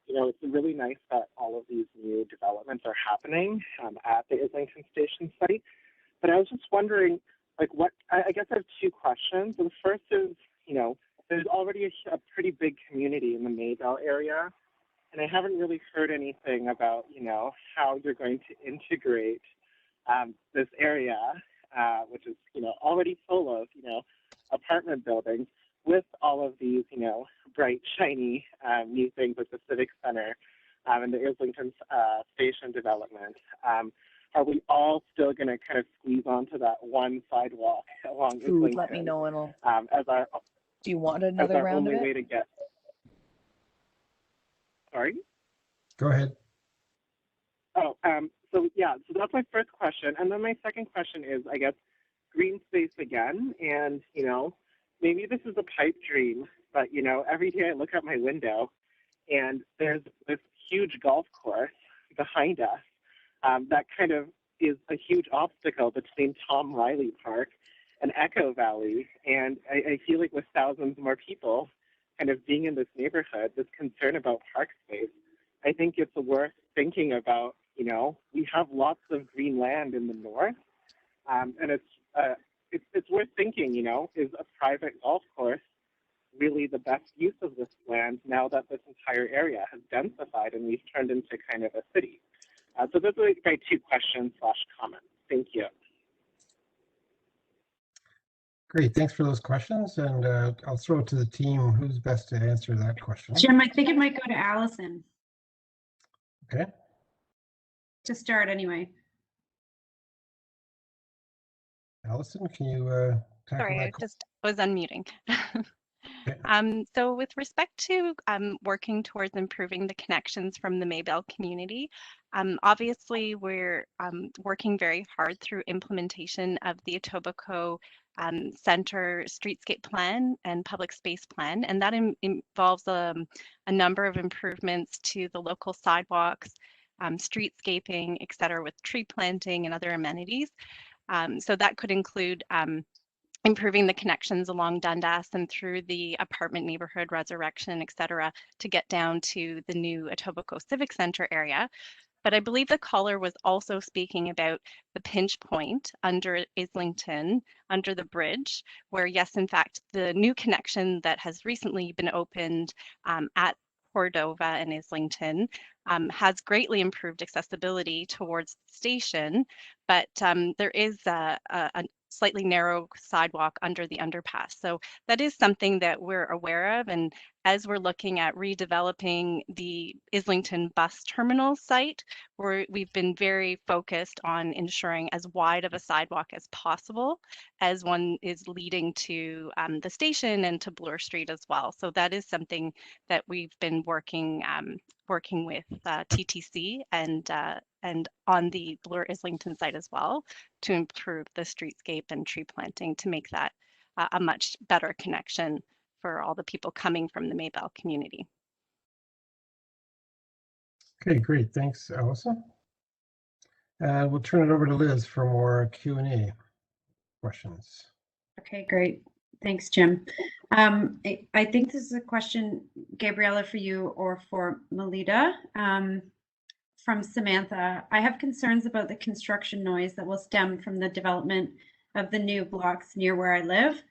You know, it's really nice that all of these new developments are happening at the Islington Station site. But I was just wondering, like, I guess I have two questions. The first is, you know, there's already a pretty big community in the Maybell area, and I haven't really heard anything about, you know, how you're going to integrate this area, which is, you know, already full of, you know, apartment buildings, with all of these, you know, bright, shiny new things like the Civic Center and the Islington Station development. Are we all still going to kind of squeeze onto that one sidewalk along Islington? Let me know, and as our, do you want as another our round only of way it? to get? Sorry? Go ahead. Oh, so yeah, so that's my first question. And then my second question is, I guess, green space again. And, you know, maybe this is a pipe dream, but, you know, every day I look out my window and there's this huge golf course behind us that kind of is a huge obstacle between Tom Riley Park and Echo Valley. And I feel like with thousands more people kind of being in this neighborhood, this concern about park space, I think it's worth thinking about. You know, we have lots of green land in the north, and it's worth thinking, you know, is a private golf course really the best use of this land now that this entire area has densified and we've turned into kind of a city? So those are my two questions / comments. Thank you. Great, thanks for those questions. And I'll throw it to the team. Who's best to answer that question? Jim, I think it might go to Allison. Okay. To start anyway. Allison, can you tackle Sorry, I that? just was unmuting. So with respect to working towards improving the connections from the Maybell community, obviously we're working very hard through implementation of the Etobicoke Center Streetscape Plan and Public Space Plan, and that involves a number of improvements to the local sidewalks, streetscaping, et cetera, with tree planting and other amenities. So that could include improving the connections along Dundas and through the apartment neighborhood, Resurrection, et cetera, to get down to the new Etobicoke Civic Center area. But I believe the caller was also speaking about the pinch point under Islington, under the bridge, where yes, in fact, the new connection that has recently been opened at Cordova and Islington has greatly improved accessibility towards the station, but there is a slightly narrow sidewalk under the underpass. So that is something that we're aware of. And as we're looking at redeveloping the Islington bus terminal site, we've been very focused on ensuring as wide of a sidewalk as possible as one is leading to the station and to Bloor Street as well. So that is something that we've been working with TTC and on the Bloor Islington site as well to improve the streetscape and tree planting to make that a much better connection for all the people coming from the Maybell community. Okay, great. Thanks, Allison. We'll turn it over to Liz for more Q&A questions. Okay, great. Thanks, Jim. I think this is a question, Gabriella, for you or for Melita. From Samantha. I have concerns about the construction noise that will stem from the development of the new blocks near where I live.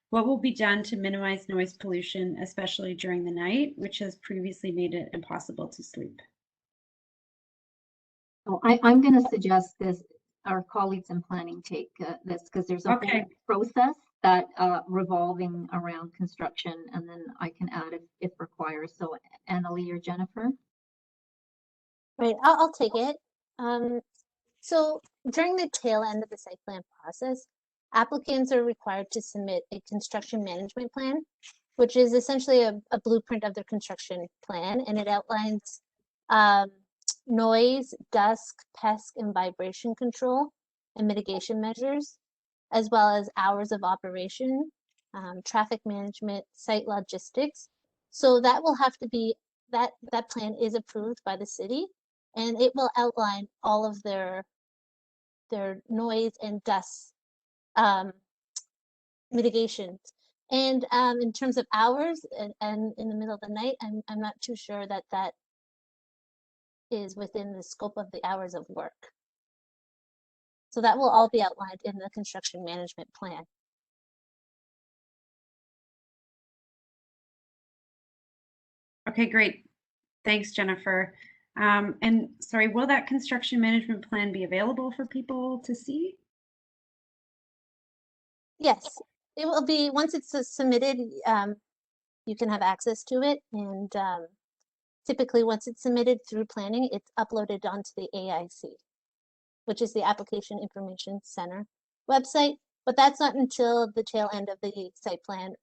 What will be done to minimize noise pollution, especially during the night, which has previously made it impossible to sleep? Oh, I'm going to suggest this, our colleagues in planning take this, because there's a whole process that revolving around construction, and then I can add if required. So Annalie or Jennifer? Right, I'll take it. So during the tail end of the site plan process, applicants are required to submit a construction management plan, which is essentially a blueprint of their construction plan, and it outlines noise, dust, pest, and vibration control and mitigation measures, as well as hours of operation, traffic management, site logistics. So that will have to be, that plan is approved by the city, and it will outline all of their noise and dust mitigations. And in terms of hours and in the middle of the night, I'm not too sure that is within the scope of the hours of work. So that will all be outlined in the construction management plan. Okay, great. Thanks, Jennifer. And sorry, will that construction management plan be available for people to see? Yes, it will be, once it's submitted, you can have access to it. And typically once it's submitted through planning, it's uploaded onto the AIC, which is the Application Information Center website, but that's not until the tail end of the site plan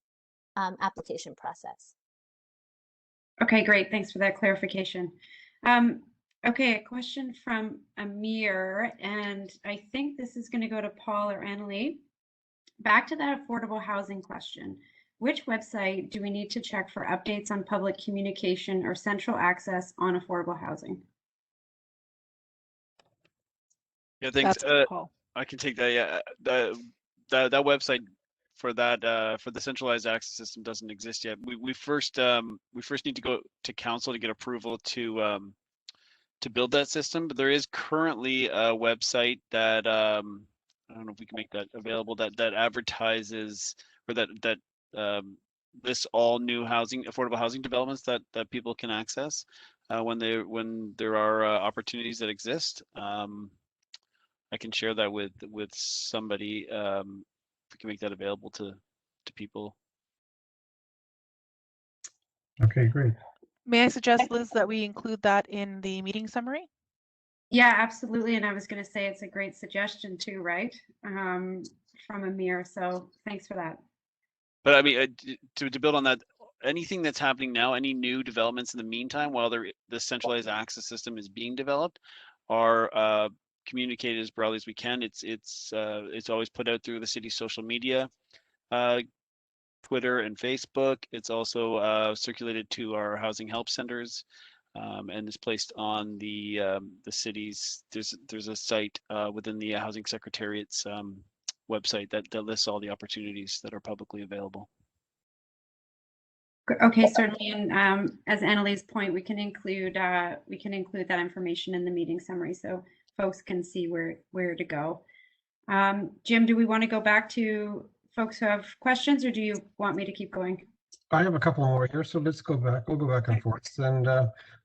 application process. Okay, great. Thanks for that clarification. Okay, a question from Amir, and I think this is going to go to Paul or Annalie. Back to that affordable housing question. Which website do we need to check for updates on public communication or central access on affordable housing? Yeah, thanks. I can take that. Yeah, that website for that for the centralized access system doesn't exist yet. We first need to go to council to get approval to build that system. But there is currently a website that I don't know if we can make that available, that advertises, or that lists all new affordable housing developments that people can access when there are opportunities that exist. I can share that with somebody. If we can make that available to people. Okay, great. May I suggest, Liz, that we include that in the meeting summary? Yeah, absolutely. And I was going to say it's a great suggestion too, right? From Amir. So thanks for that. But I mean, to build on that, anything that's happening now, any new developments in the meantime, while the centralized access system is being developed, are communicated as broadly as we can. It's always put out through the city's social media, Twitter and Facebook. It's also circulated to our housing help centers, and is placed on the city's. There's a site within the housing secretariat's website that lists all the opportunities that are publicly available. Okay, certainly. And as Annalie's point, we can include that information in the meeting summary so folks can see where to go. Jim, do we want to go back to folks who have questions, or do you want me to keep going? I have a couple more here, so let's go back. We'll go back and forth. And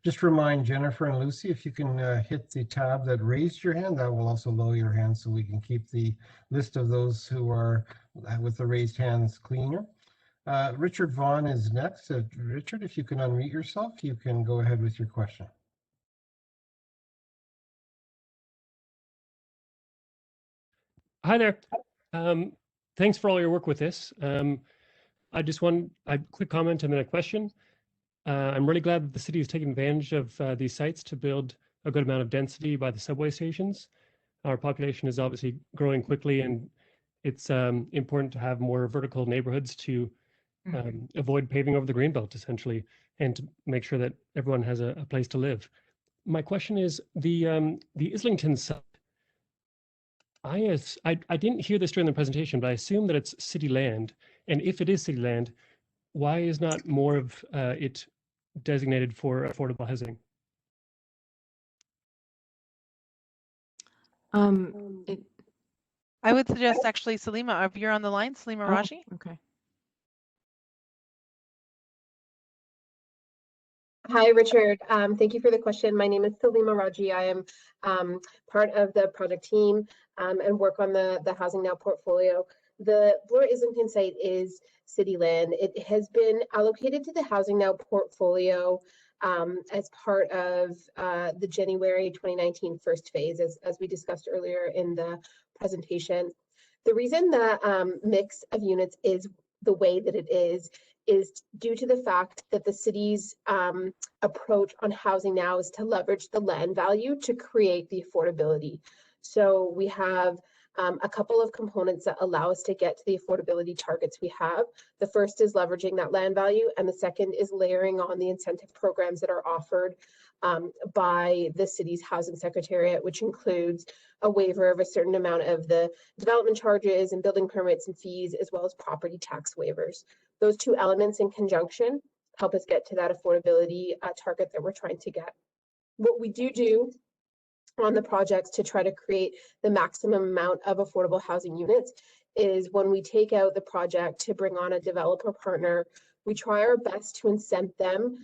just remind Jennifer and Lucy, if you can hit the tab that raised your hand, that will also lower your hand so we can keep the list of those who are with the raised hands cleaner. Richard Vaughn is next. Richard, if you can unmute yourself, you can go ahead with your question. Hi there. Thanks for all your work with this. I just want a quick comment and then a question. I'm really glad that the city is taking advantage of these sites to build a good amount of density by the subway stations. Our population is obviously growing quickly, and it's important to have more vertical neighborhoods to avoid paving over the greenbelt, essentially, and to make sure that everyone has a place to live. My question is the Islington site. I didn't hear this during the presentation, but I assume that it's city land. And if it is city land, why is not more of it designated for affordable housing? I would suggest actually Salima, if you're on the line, Salima Raji. Okay. Hi, Richard. Thank you for the question. My name is Salima Raji. I am part of the project team and work on the Housing Now portfolio. The Bloor Islington site is city land. It has been allocated to the Housing Now portfolio as part of the January 2019 first phase, as we discussed earlier in the presentation. The reason the mix of units is the way that it is due to the fact that the city's approach on Housing Now is to leverage the land value to create the affordability. So we have a couple of components that allow us to get to the affordability targets we have. The first is leveraging that land value, and the second is layering on the incentive programs that are offered by the city's housing secretariat, which includes a waiver of a certain amount of the development charges and building permits and fees, as well as property tax waivers. Those two elements in conjunction help us get to that affordability target that we're trying to get. What we do on the projects to try to create the maximum amount of affordable housing units is when we take out the project to bring on a developer partner, we try our best to incent them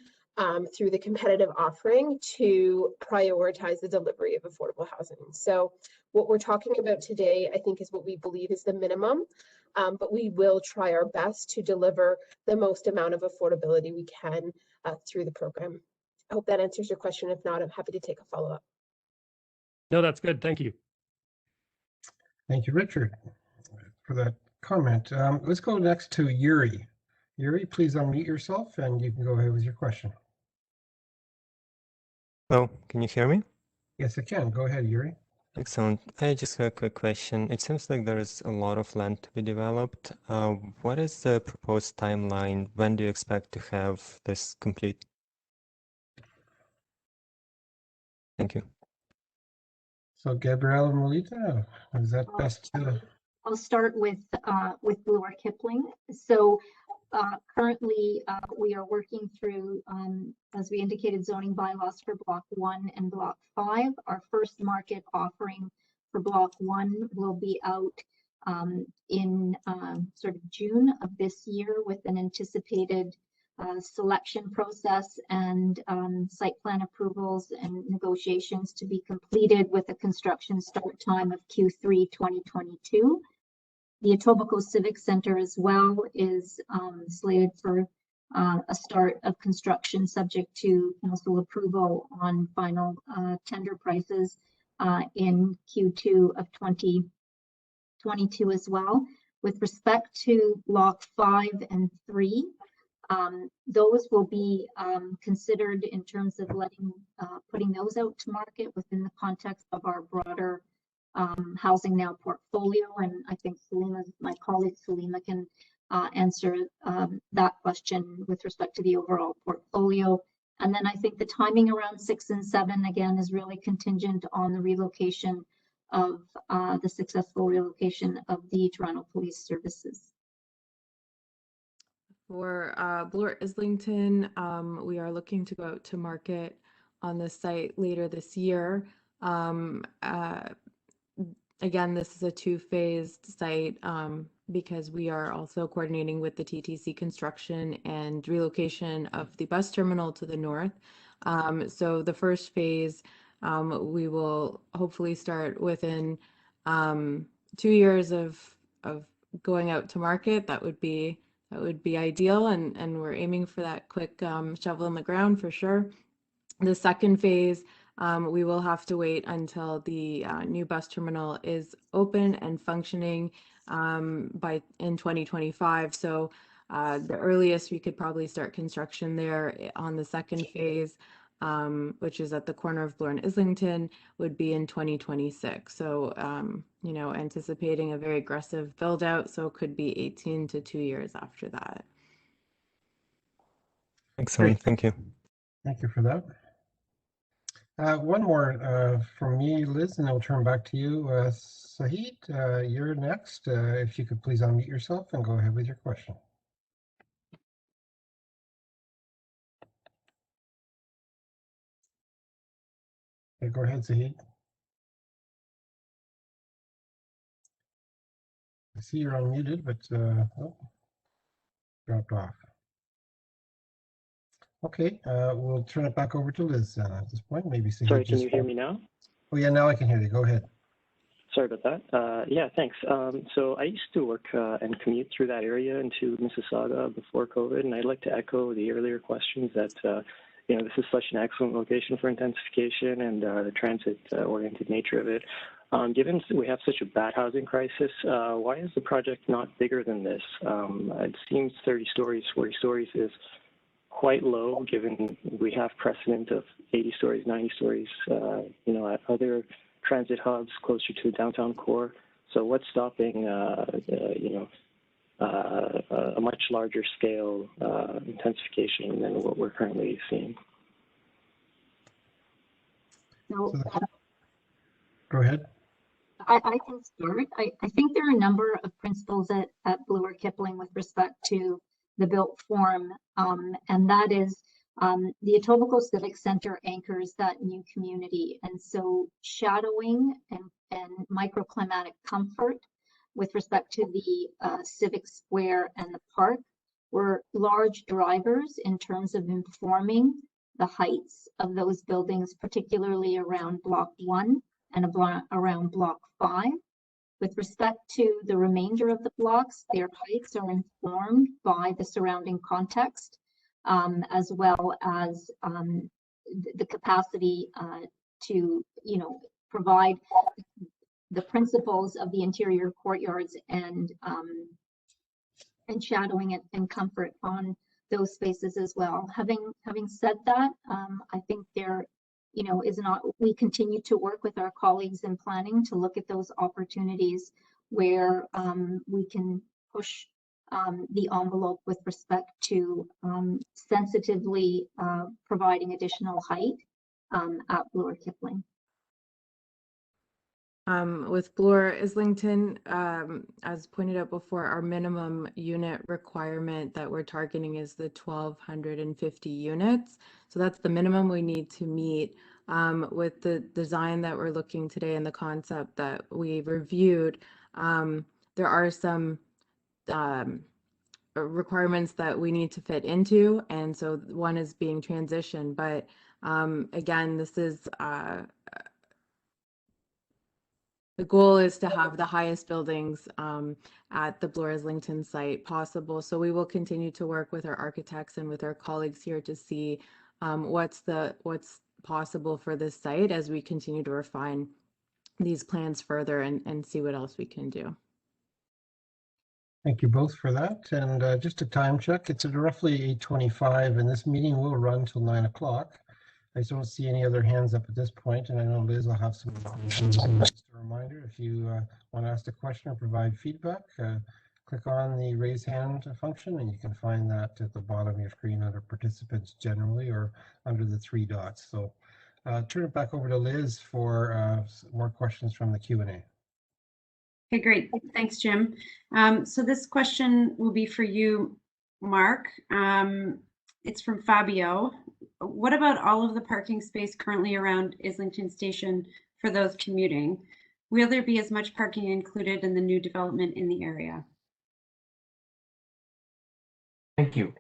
through the competitive offering to prioritize the delivery of affordable housing. So what we're talking about today, I think, is what we believe is the minimum, but we will try our best to deliver the most amount of affordability we can through the program. I hope that answers your question. If not, I'm happy to take a follow-up. No, that's good. Thank you. Thank you, Richard, for that comment. Let's go next to Yuri. Yuri, please unmute yourself and you can go ahead with your question. Hello, can you hear me? Yes, I can. Go ahead, Yuri. Excellent. I just have a quick question. It seems like there is a lot of land to be developed. What is the proposed timeline? When do you expect to have this complete? Thank you. So Gabriela Molita, is that best? I'll start with Bloor Kipling. So currently we are working through, as we indicated, zoning bylaws for Block 1 and Block 5. Our first market offering for Block 1 will be out in sort of June of this year, with an anticipated selection process and site plan approvals and negotiations to be completed, with a construction start time of Q3 2022. The Etobicoke Civic Center as well is slated for a start of construction, subject to council approval on final tender prices in Q2 of 2022 as well. With respect to Block 5 and 3, those will be considered in terms of putting those out to market within the context of our broader Housing Now portfolio. And I think my colleague Salima can answer that question with respect to the overall portfolio. And then I think the timing around 6 and 7, again, is really contingent on the relocation of the successful relocation of the Toronto Police Services. For Bloor Islington, we are looking to go out to market on the site later this year. Again, this is a two-phased site because we are also coordinating with the TTC construction and relocation of the bus terminal to the north. So the first phase, we will hopefully start within 2 years of going out to market. That would be ideal, and we're aiming for that quick shovel in the ground for sure. The second phase, we will have to wait until the new bus terminal is open and functioning in 2025. So the earliest we could probably start construction there on the second phase which is at the corner of Bloor and Islington, would be in 2026. So, you know, anticipating a very aggressive build out, so it could be 18 to 2 years after that. Excellent, thank you. Thank you for that. One more from me, Liz, and then we'll turn back to you. Sahid, you're next. If you could please unmute yourself and go ahead with your question. Okay, go ahead, Sahid. I see you're unmuted, but oh, dropped off. Okay, we'll turn it back over to Liz at this point. Maybe Sahid. Sorry, can you hear me now? Oh yeah, now I can hear you. Go ahead. Sorry about that. Yeah, thanks. So I used to work and commute through that area into Mississauga before COVID, and I'd like to echo the earlier questions that you know, this is such an excellent location for intensification and the transit-oriented nature of it. Given we have such a bad housing crisis, why is the project not bigger than this? It seems 30 stories, 40 stories is quite low, given we have precedent of 80 stories, 90 stories, you know, at other transit hubs closer to the downtown core. So what's stopping, you know, a much larger scale intensification than what we're currently seeing? So, go ahead. I can start. I think there are a number of principles at Bloor Kipling with respect to the built form, and that is the Etobicoke Civic Center anchors that new community, and so shadowing and microclimatic comfort with respect to the civic square and the park were large drivers in terms of informing the heights of those buildings, particularly around Block 1 and around Block 5. With respect to the remainder of the blocks, their heights are informed by the surrounding context, as well as the capacity to, you know, provide the principles of the interior courtyards and shadowing and comfort on those spaces as well. Having said that, I think there, you know, we continue to work with our colleagues in planning to look at those opportunities where we can push the envelope with respect to sensitively providing additional height at Bloor Kipling. With Bloor Islington, as pointed out before, our minimum unit requirement that we're targeting is the 1,250 units. So that's the minimum we need to meet. With the design that we're looking today and the concept that we reviewed, there are some requirements that we need to fit into, and so one is being transitioned. But again, this is the goal is to have the highest buildings at the Bloor Islington site possible. So we will continue to work with our architects and with our colleagues here to see what's possible for this site as we continue to refine these plans further and see what else we can do. Thank you both for that. And just a time check, it's at roughly 8:25 and this meeting will run till 9 o'clock. I just don't see any other hands up at this point, and I know Liz will have some questions. Just a reminder, if you want to ask a question or provide feedback, click on the raise hand function, and you can find that at the bottom of your screen under participants generally or under the 3 dots. So turn it back over to Liz for more questions from the Q&A. Okay, great. Thanks, Jim. So this question will be for you, Mark. It's from Fabio. What about all of the parking space currently around Islington Station for those commuting? Will there be as much parking included in the new development in the area? Thank you.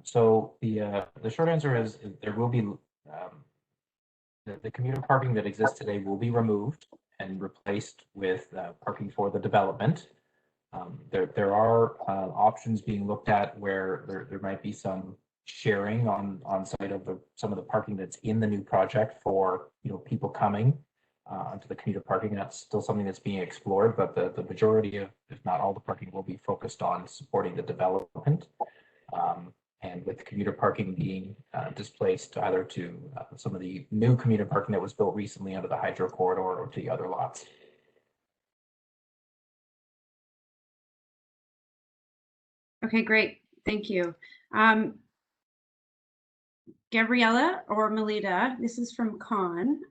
So the short answer is there will be the commuter parking that exists today will be removed and replaced with parking for the development. There are options being looked at where there might be some sharing on site of some of the parking that's in the new project for, you know, people coming onto the commuter parking. That's still something that's being explored, but the majority of, if not all, the parking will be focused on supporting the development. and with commuter parking being displaced either to some of the new commuter parking that was built recently under the Hydro Corridor or to the other lots. Okay, great. Thank you. Gabriella or Melita, this is from Con.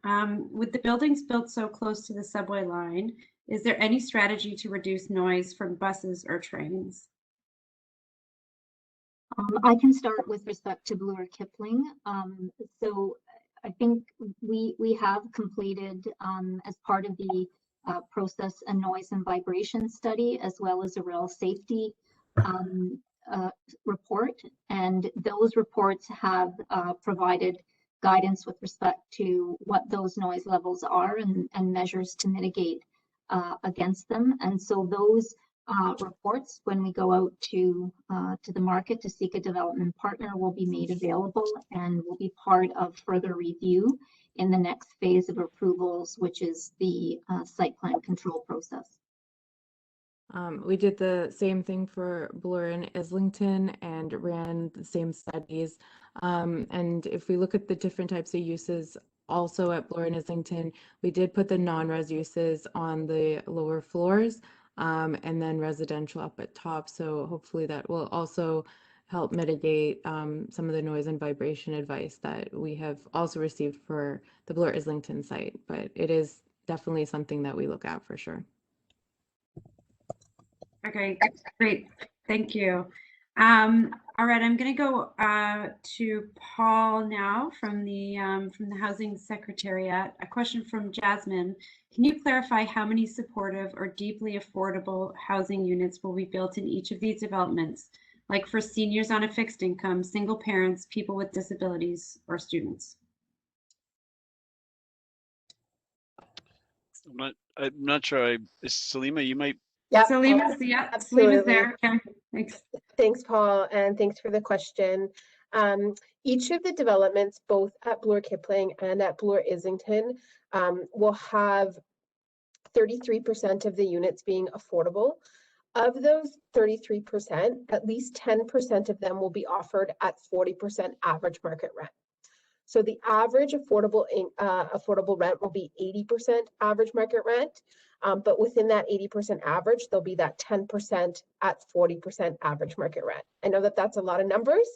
With the buildings built so close to the subway line, is there any strategy to reduce noise from buses or trains? I can start with respect to Bloor Kipling. So I think we have completed as part of the process a noise and vibration study, as well as a rail safety report, and those reports have provided guidance with respect to what those noise levels are and measures to mitigate against them. And so those reports, when we go out to the market to seek a development partner, will be made available and will be part of further review in the next phase of approvals, which is the site plan control process. We did the same thing for Bloor and Islington and ran the same studies. And if we look at the different types of uses also at Bloor and Islington, we did put the non-res uses on the lower floors and then residential up at top. So hopefully that will also help mitigate some of the noise and vibration advice that we have also received for the Bloor Islington site. But it is definitely something that we look at for sure. Okay, great. Thank you. All right, I'm going to go to Paul now from the Housing Secretariat. A question from Jasmine. Can you clarify how many supportive or deeply affordable housing units will be built in each of these developments, like for seniors on a fixed income, single parents, people with disabilities, or students? I'm not sure. Salima, you might. Yeah, Salima's there. Okay, thanks. Thanks, Paul, and thanks for the question. Each of the developments, both at Bloor Kipling and at Bloor Islington, will have 33% of the units being affordable. Of those 33%, at least 10% of them will be offered at 40% average market rent. So the average affordable rent will be 80% average market rent, but within that 80% average, there'll be that 10% at 40% average market rent. I know that that's a lot of numbers,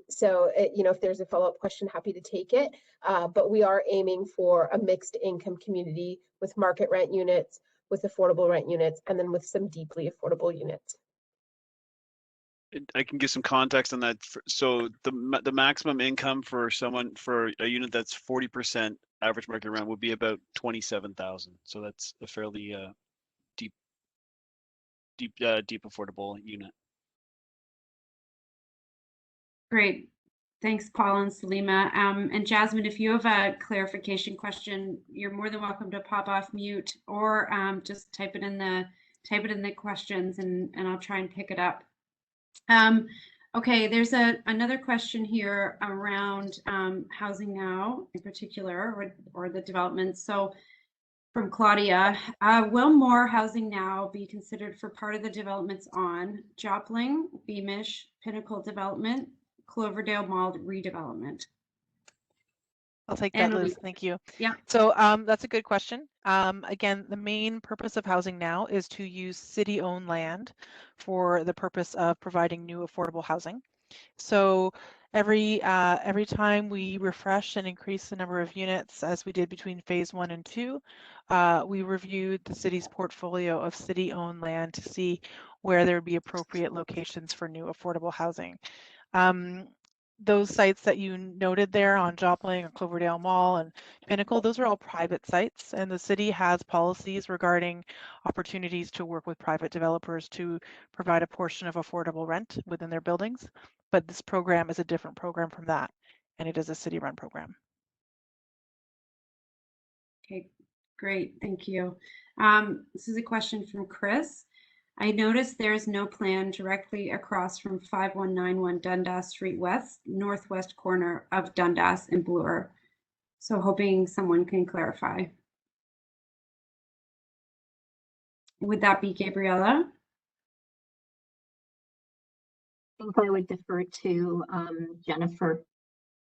so if there's a follow-up question, happy to take it. But we are aiming for a mixed income community with market rent units, with affordable rent units, and then with some deeply affordable units. I can give some context on that. So the maximum income for a unit that's 40% average market rent would be about 27,000. So that's a fairly deep affordable unit. Great. Thanks, Paul and Salima. And Jasmine, if you have a clarification question, you're more than welcome to pop off mute or just type it in the questions and I'll try and pick it up. Okay, there's another question here around Housing Now in particular, or the development. So from Claudia, will more Housing Now be considered for part of the developments on Jopling, Beamish, Pinnacle Development, Cloverdale Mall redevelopment? I'll take that, Liz. Thank you. Yeah. So that's a good question. Again, the main purpose of Housing Now is to use city-owned land for the purpose of providing new affordable housing. So every time we refresh and increase the number of units, as we did between phase 1 and 2, we reviewed the city's portfolio of city-owned land to see where there would be appropriate locations for new affordable housing. Those sites that you noted there on Jopling or Cloverdale Mall and Pinnacle, those are all private sites, and the city has policies regarding opportunities to work with private developers to provide a portion of affordable rent within their buildings. But this program is a different program from that, and it is a city-run program. Okay, great, thank you. This is a question from Chris. I noticed there is no plan directly across from 5191 Dundas Street West, northwest corner of Dundas and Bloor. So hoping someone can clarify. Would that be Gabriella? think I would defer to Jennifer.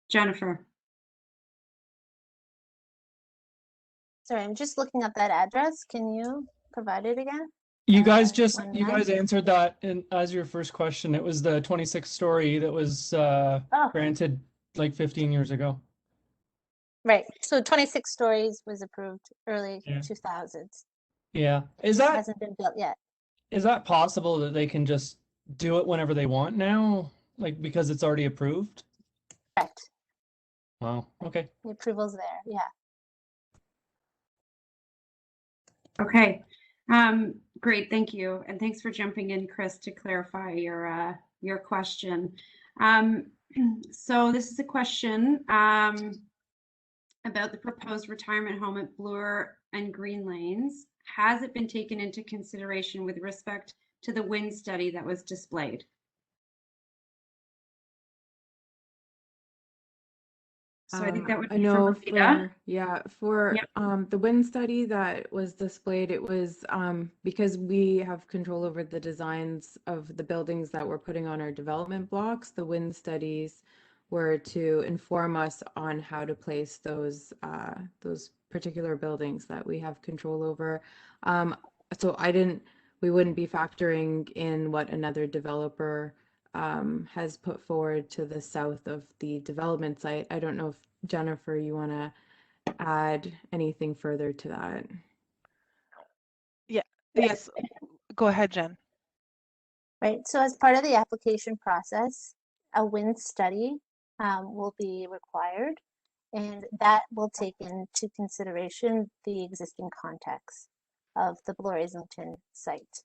Jennifer. Sorry, I'm just looking up that address. Can you provide it again? You guys answered that as your first question. It was the 26-story that was granted like 15 years ago. Right. So 26 stories was approved early 2000s. Yeah. It hasn't been built yet. Is that possible that they can just do it whenever they want now? Like because it's already approved? Correct. Wow. Okay. The approval's there. Yeah. Okay. Great. Thank you. And thanks for jumping in, Chris, to clarify your question. So this is a question about the proposed retirement home at Bloor and Green Lanes. Has it been taken into consideration with respect to the wind study that was displayed? So I think that would be I know for Rita. for Yep. the wind study that was displayed, it was because we have control over the designs of the buildings that we're putting on our development blocks. The wind studies were to inform us on how to place those particular buildings that we have control over. So we wouldn't be factoring in what another developer has put forward to the south of the development site. I don't know if Jennifer, you want to add anything further to that? Yeah. Yes. Go ahead, Jen. Right. So as part of the application process, a wind study will be required, and that will take into consideration the existing context of the Bloor Islington site.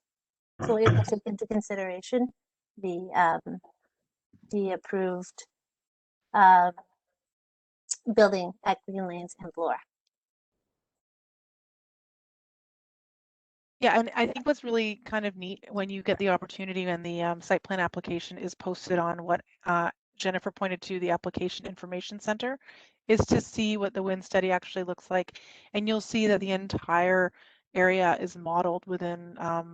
So it will take into consideration the approved building at Green Lanes and Bloor. Yeah, and I think what's really kind of neat when you get the opportunity when the site plan application is posted on what Jennifer pointed to, the Application Information Center, is to see what the wind study actually looks like. And you'll see that the entire area is modeled within a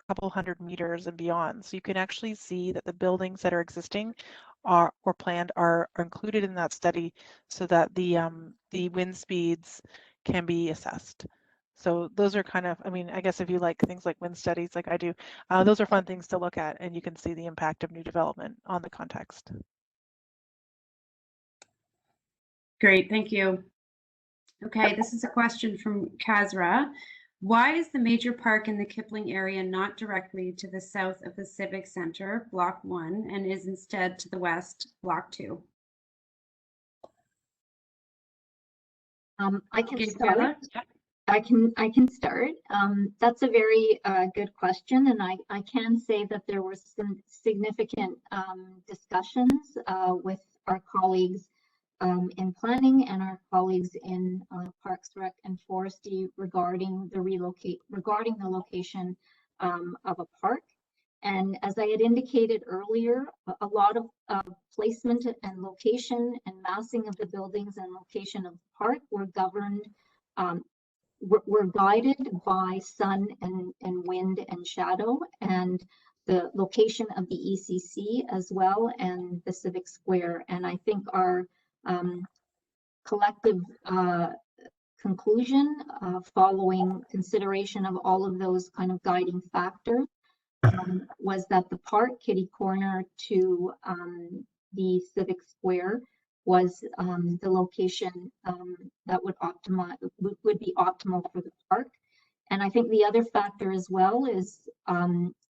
couple hundred meters and beyond. So you can actually see that the buildings that are existing or planned are included in that study so that the wind speeds can be assessed. So those are kind of, I mean, I guess if you like things like wind studies like I do, those are fun things to look at, and you can see the impact of new development on the context. Great, thank you. Okay, this is a question from Kazra. Why is the major park in the Kipling area not directly to the south of the Civic Center, Block 1, and is instead to the west, Block 2? I can start. I can start. That's a very good question, and I can say that there were some significant discussions with our colleagues in planning and our colleagues in Parks, Rec, and Forestry regarding the location of a park. And as I had indicated earlier, a lot of placement and location and massing of the buildings and location of the park were governed. We're guided by sun and wind and shadow, and the location of the ECC as well, and the Civic Square. And I think our collective conclusion following consideration of all of those kind of guiding factors was that the park kitty corner to the Civic Square was the location that would be optimal for the park. And I think the other factor as well is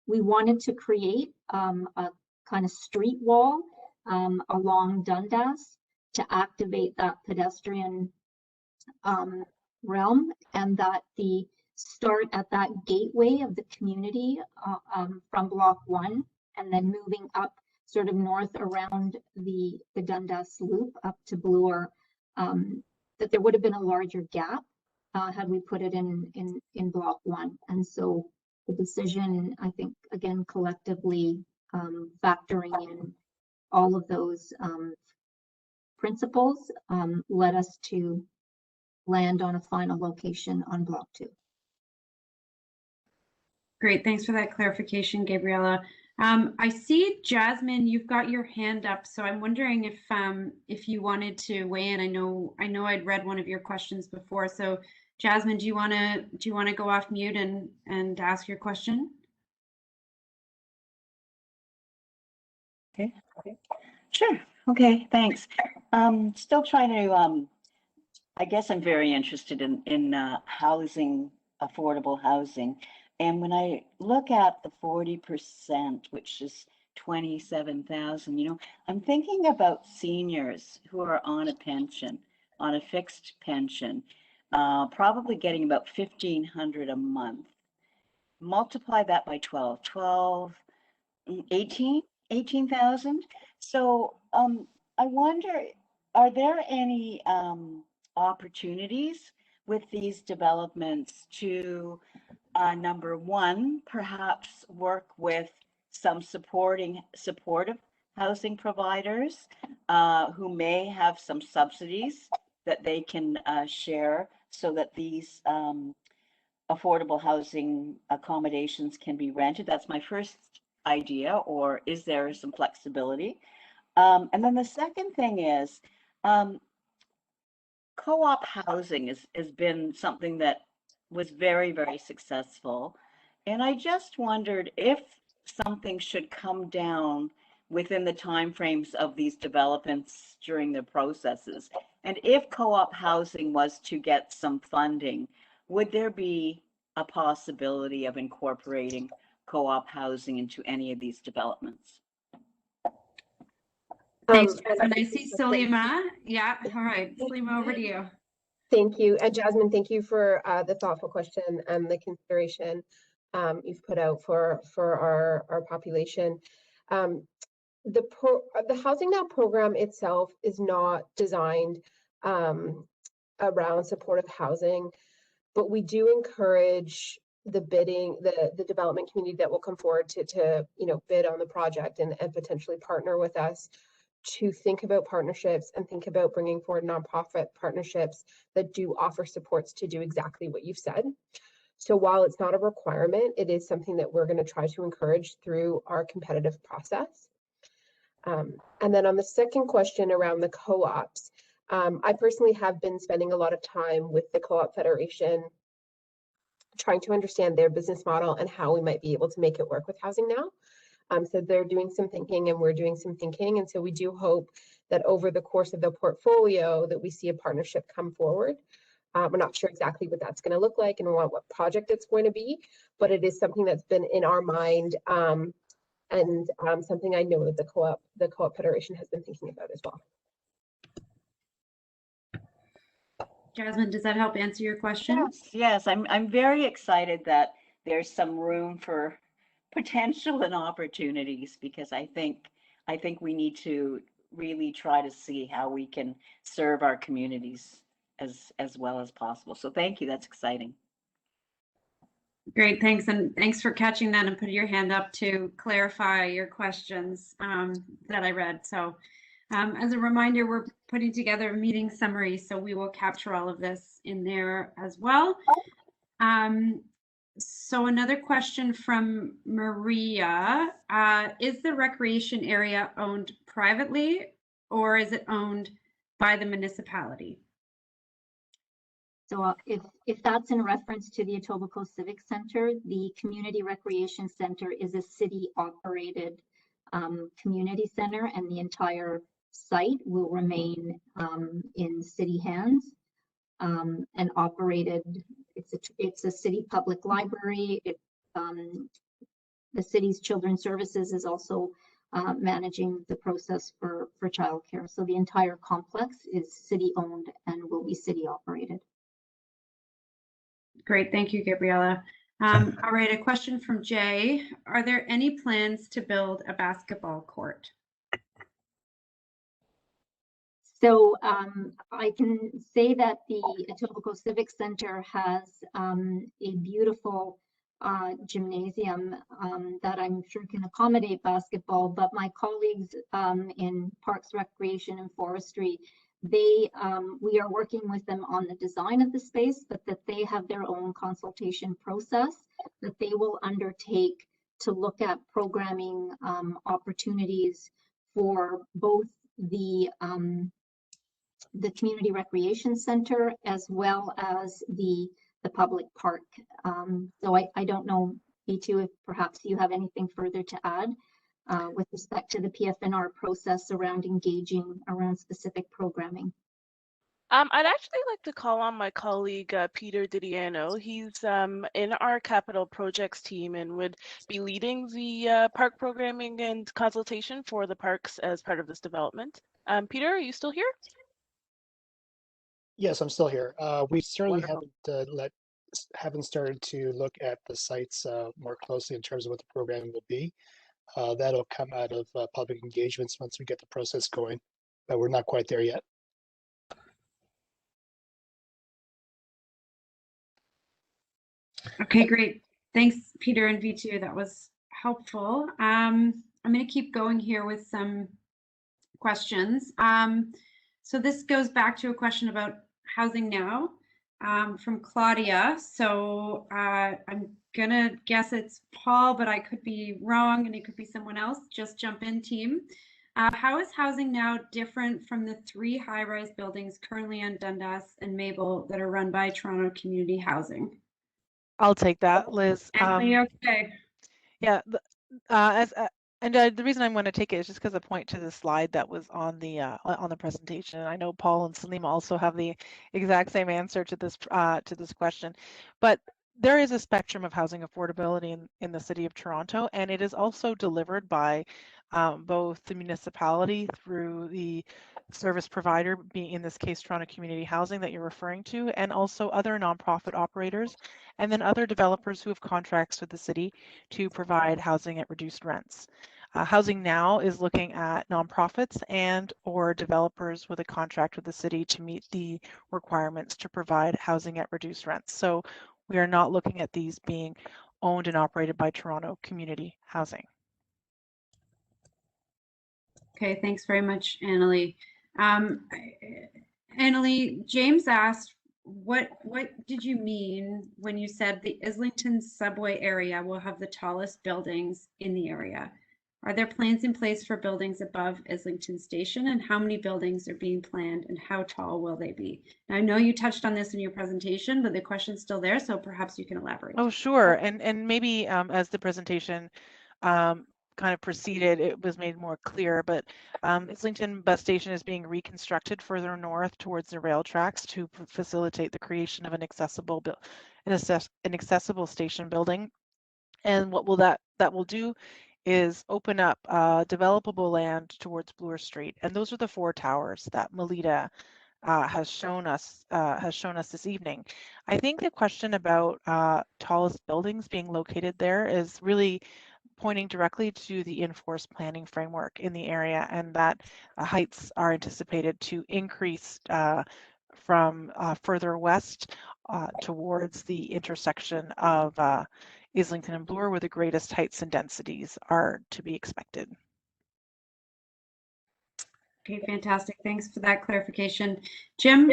we wanted to create a kind of street wall along Dundas to activate that pedestrian realm, and that the start at that gateway of the community from Block 1 and then moving up sort of north around the Dundas Loop up to Bloor, that there would have been a larger gap had we put it in Block 1. And so the decision, I think, again, collectively factoring in all of those principles led us to land on a final location on Block 2. Great, thanks for that clarification, Gabriella. I see, Jasmine, you've got your hand up, so I'm wondering if you wanted to weigh in. I know I'd read one of your questions before, so Jasmine, do you want to go off mute and ask your question? Okay. Sure. Okay, thanks. Still trying to, I guess I'm very interested in housing, affordable housing. And when I look at the 40%, which is 27,000, you know, I'm thinking about seniors who are on a pension, on a fixed pension, probably getting about 1,500 a month. Multiply that by 12, 18,000. So I wonder, are there any opportunities with these developments to, number one, perhaps work with some supportive housing providers who may have some subsidies that they can share so that these affordable housing accommodations can be rented? That's my first idea. Or is there some flexibility? And then the second thing is co-op housing has been something that was very, very successful. And I just wondered if something should come down within the timeframes of these developments during the processes. And if co-op housing was to get some funding, would there be a possibility of incorporating co-op housing into any of these developments? Thanks, Jasmine. I see Salima. Yeah, all right. Salima, over to you. Thank you. And Jasmine, thank you for the thoughtful question and the consideration you've put out for our population. The Housing Now program itself is not designed around supportive housing, but we do encourage the development community that will come forward to bid on the project and potentially partner with us to think about partnerships and think about bringing forward nonprofit partnerships that do offer supports to do exactly what you've said. So while it's not a requirement, it is something that we're going to try to encourage through our competitive process. And then on the second question around the co-ops, I personally have been spending a lot of time with the Co-op Federation trying to understand their business model and how we might be able to make it work with Housing Now. So they're doing some thinking and we're doing some thinking. And so we do hope that over the course of the portfolio that we see a partnership come forward. We're not sure exactly what that's going to look like and what project it's going to be, but it is something that's been in our mind and something I know that the Co-op Federation has been thinking about as well. Jasmine, does that help answer your question? Yes. I'm very excited that there's some room for potential and opportunities, because I think we need to really try to see how we can serve our communities as well as possible. So thank you. That's exciting. Great, thanks. And thanks for catching that and putting your hand up to clarify your questions that I read. So as a reminder, we're putting together a meeting summary, so we will capture all of this in there as well. So another question from Maria, is the recreation area owned privately or is it owned by the municipality? So if that's in reference to the Etobicoke Civic Center, the Community Recreation Center is a city-operated community center, and the entire site will remain in city hands and operated. It's a city public library. The city's Children's Services is also managing the process for childcare. So the entire complex is city-owned and will be city-operated. Great, thank you, Gabriella. All right, a question from Jay. Are there any plans to build a basketball court? So I can say that the Etobicoke Civic Center has a beautiful gymnasium that I'm sure can accommodate basketball, but my colleagues in Parks, Recreation and Forestry, we are working with them on the design of the space, but that they have their own consultation process that they will undertake to look at programming opportunities for both the community recreation center as well as the public park. So I don't know, B2, if perhaps you have anything further to add with respect to the PFNR process around engaging around specific programming. I'd actually like to call on my colleague, Peter Didiano. He's in our capital projects team and would be leading the park programming and consultation for the parks as part of this development. Peter, are you still here? Yes, I'm still here. We certainly Wonderful. haven't started to look at the sites more closely in terms of what the programming will be. That'll come out of public engagements once we get the process going, but we're not quite there yet. Okay, great. Thanks, Peter and V2. That was helpful. I'm going to keep going here with some questions. So this goes back to a question about housing now from Claudia. So I'm going to guess it's Paul, but I could be wrong and it could be someone else. Just jump in, team. How is housing now different from the 3 high-rise buildings currently on Dundas and Maple that are run by Toronto Community Housing? I'll take that, Liz. Okay. Yeah, the reason I'm going to take it is just because I point to the slide that was on the presentation. And I know Paul and Salim also have the exact same answer to this question, but there is a spectrum of housing affordability in the city of Toronto, and it is also delivered by both the municipality through the service provider, being in this case Toronto Community Housing that you're referring to, and also other nonprofit operators, and then other developers who have contracts with the city to provide housing at reduced rents. Housing Now is looking at nonprofits and or developers with a contract with the city to meet the requirements to provide housing at reduced rents. So we are not looking at these being owned and operated by Toronto Community Housing. Okay, thanks very much, Annalie. Annalie, James asked, what did you mean when you said the Islington subway area will have the tallest buildings in the area? Are there plans in place for buildings above Islington Station, and how many buildings are being planned and how tall will they be? Now, I know you touched on this in your presentation, but the question's still there, so perhaps you can elaborate. Oh, sure. And maybe as the presentation kind of proceeded, it was made more clear, but Islington Bus Station is being reconstructed further north towards the rail tracks to facilitate the creation of an accessible station building. And what will that will do is open up developable land towards Bloor Street, and those are the 4 towers that Melita has shown us this evening. I think the question about tallest buildings being located there is really pointing directly to the enforced planning framework in the area, and that heights are anticipated to increase from further west towards the intersection of Islington and Bloor, where the greatest heights and densities are to be expected. Okay, fantastic. Thanks for that clarification. Jim,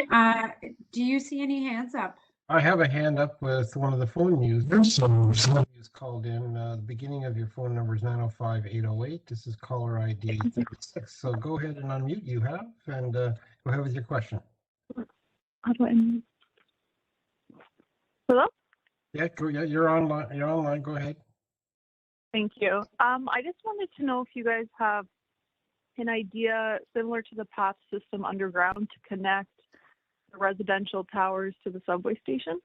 do you see any hands up? I have a hand up with one of the phone users. So someone who's called in. The beginning of your phone number is 905-808. This is caller ID 36. So go ahead and unmute. You have, and go ahead with your question. How do I unmute? Hello? Yeah, you're online. You're online. Go ahead. Thank you. I just wanted to know if you guys have an idea similar to the path system underground to connect the residential towers to the subway station.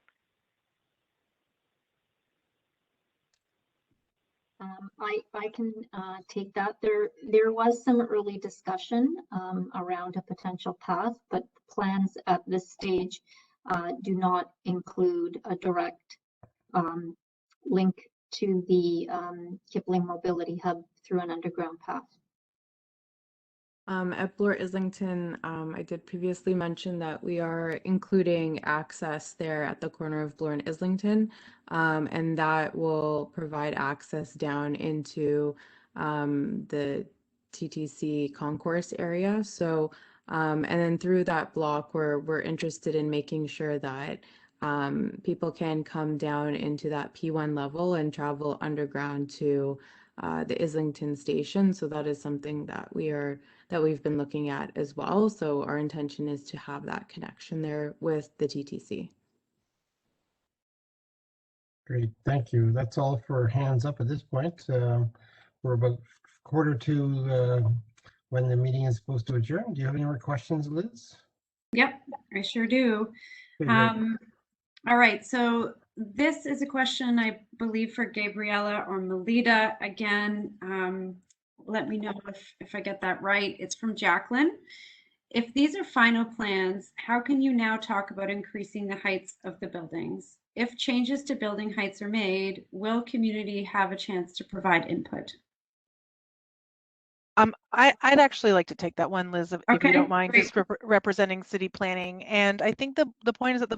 I can take that. There was some early discussion around a potential path, but plans at this stage do not include a direct link to the Kipling Mobility Hub through an underground path. At Bloor Islington, I did previously mention that we are including access there at the corner of Bloor and Islington, and that will provide access down into the TTC concourse area. So, and then through that block, we're interested in making sure that people can come down into that P1 level and travel underground to the Islington station. So that is something that we've been looking at as well. So our intention is to have that connection there with the TTC. Great, thank you. That's all for hands up at this point. We're about quarter to when the meeting is supposed to adjourn. Do you have any more questions, Liz? Yep, I sure do. Okay, great. All right, so this is a question, I believe, for Gabriella or Melita. Again, let me know if I get that right. It's from Jacqueline. If these are final plans, how can you now talk about increasing the heights of the buildings? If changes to building heights are made, will community have a chance to provide input? I'd actually like to take that one, Liz, if you don't mind, great. just representing city planning. And I think the point is that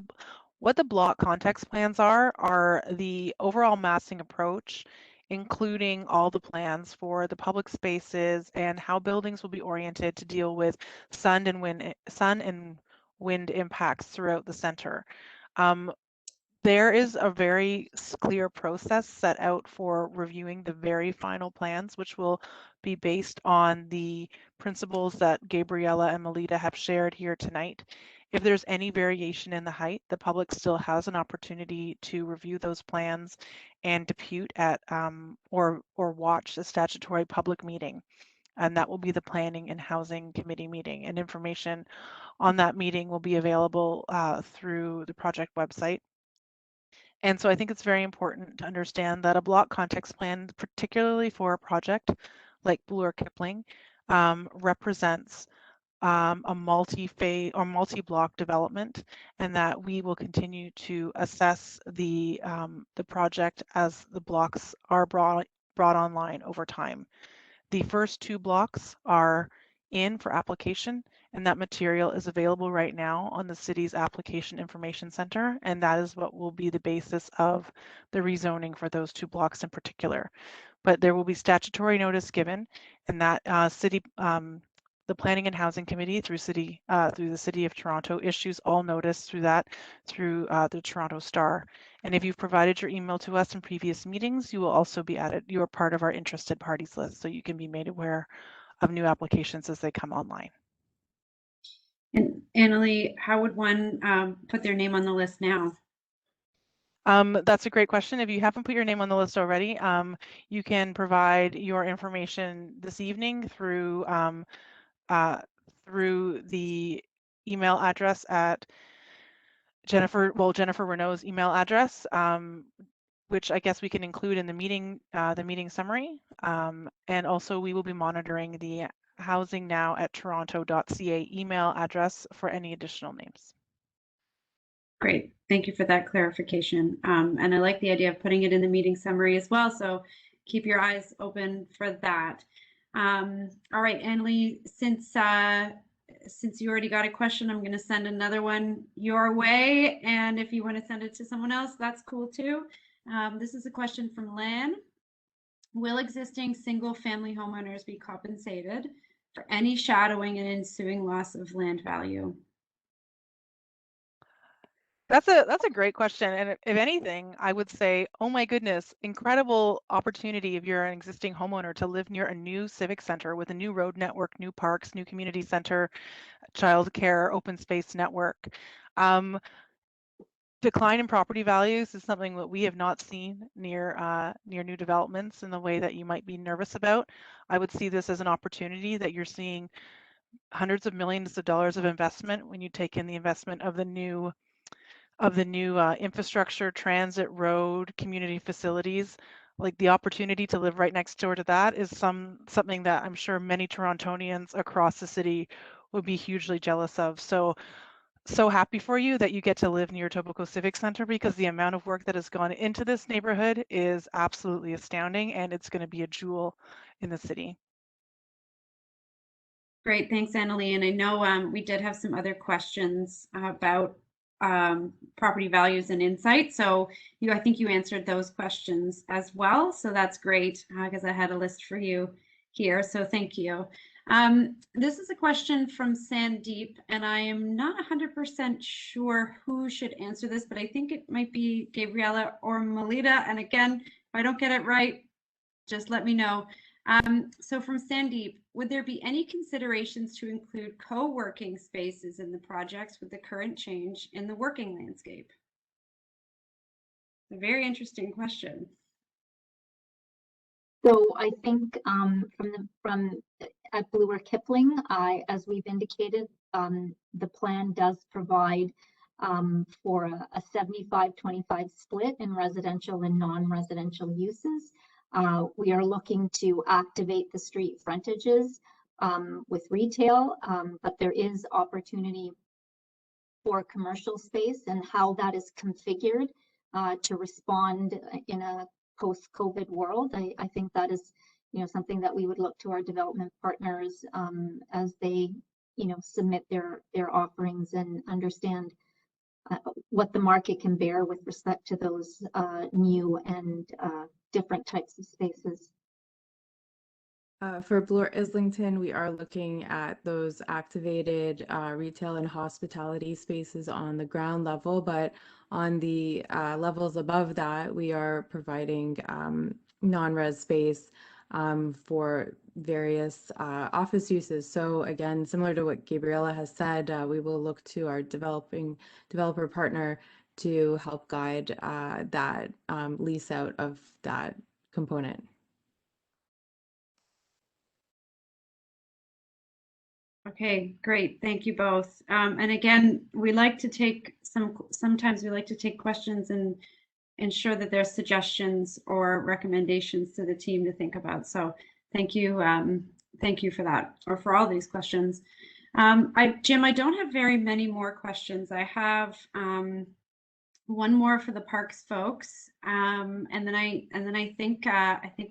what the block context plans are the overall massing approach, including all the plans for the public spaces and how buildings will be oriented to deal with sun and wind impacts throughout the center. There is a very clear process set out for reviewing the very final plans, which will be based on the principles that Gabriella and Melita have shared here tonight. If there's any variation in the height, the public still has an opportunity to review those plans and depute at or watch a statutory public meeting. And that will be the Planning and Housing Committee meeting. And information on that meeting will be available through the project website. And so I think it's very important to understand that a block context plan, particularly for a project like Bloor Kipling, represents a multi-phase or multi-block development, and that we will continue to assess the project as the blocks are brought online over time. The first 2 blocks are in for application, and that material is available right now on the city's Application Information Center, and that is what will be the basis of the rezoning for those 2 blocks in particular. But there will be statutory notice given, and that the Planning and Housing Committee through the City of Toronto issues all notice through the Toronto Star. And if you've provided your email to us in previous meetings, you will also be added. You are part of our interested parties list, so you can be made aware of new applications as they come online. And Annalie, how would one put their name on the list now? That's a great question. If you haven't put your name on the list already, you can provide your information this evening through the email address at Jennifer Renault's email address, which I guess we can include in the meeting summary. And also we will be monitoring the housingnow@toronto.ca email address for any additional names. Great, thank you for that clarification. And I like the idea of putting it in the meeting summary as well, so keep your eyes open for that. All right, Annalie, since you already got a question, I'm going to send another one your way, and if you want to send it to someone else, that's cool too. This is a question from Lan. Will existing single-family homeowners be compensated for any shadowing and ensuing loss of land value? That's a great question, and if anything, I would say, oh my goodness, incredible opportunity if you're an existing homeowner to live near a new civic center with a new road network, new parks, new community center, childcare, open space network. Decline in property values is something that we have not seen near new developments in the way that you might be nervous about. I would see this as an opportunity that you're seeing hundreds of millions of dollars of investment when you take in the investment of the new infrastructure, transit, road, community facilities. Like the opportunity to live right next door to that is something that I'm sure many Torontonians across the city would be hugely jealous of. So happy for you that you get to live near Etobicoke Civic Center, because the amount of work that has gone into this neighborhood is absolutely astounding, and it's going to be a jewel in the city. Great, thanks, Annalie. And I know we did have some other questions about property values and insight. So I think you answered those questions as well. So that's great, because I had a list for you here. So thank you. This is a question from Sandeep, and I am not 100% sure who should answer this, but I think it might be Gabriella or Melita. And again, if I don't get it right, just let me know. So from Sandeep, would there be any considerations to include co-working spaces in the projects with the current change in the working landscape? A very interesting question. So I think from at Bloor Kipling, as we've indicated, the plan does provide for a 75-25 split in residential and non-residential uses. We are looking to activate the street frontages with retail, but there is opportunity for commercial space, and how that is configured to respond in a post-COVID world. I think that is, something that we would look to our development partners as they, submit their offerings and understand what the market can bear with respect to those new and different types of spaces. For Bloor Islington, we are looking at those activated retail and hospitality spaces on the ground level, but on the levels above that, we are providing non-res space for various office uses. So again, similar to what Gabriella has said, we will look to our developer partner to help guide that lease out of that component. Okay, great. Thank you both. And again, we like to take sometimes we like to take questions and ensure that there's suggestions or recommendations to the team to think about. So thank you for that, or for all these questions. Jim, I don't have very many more questions. I have one more for the parks folks, and then I think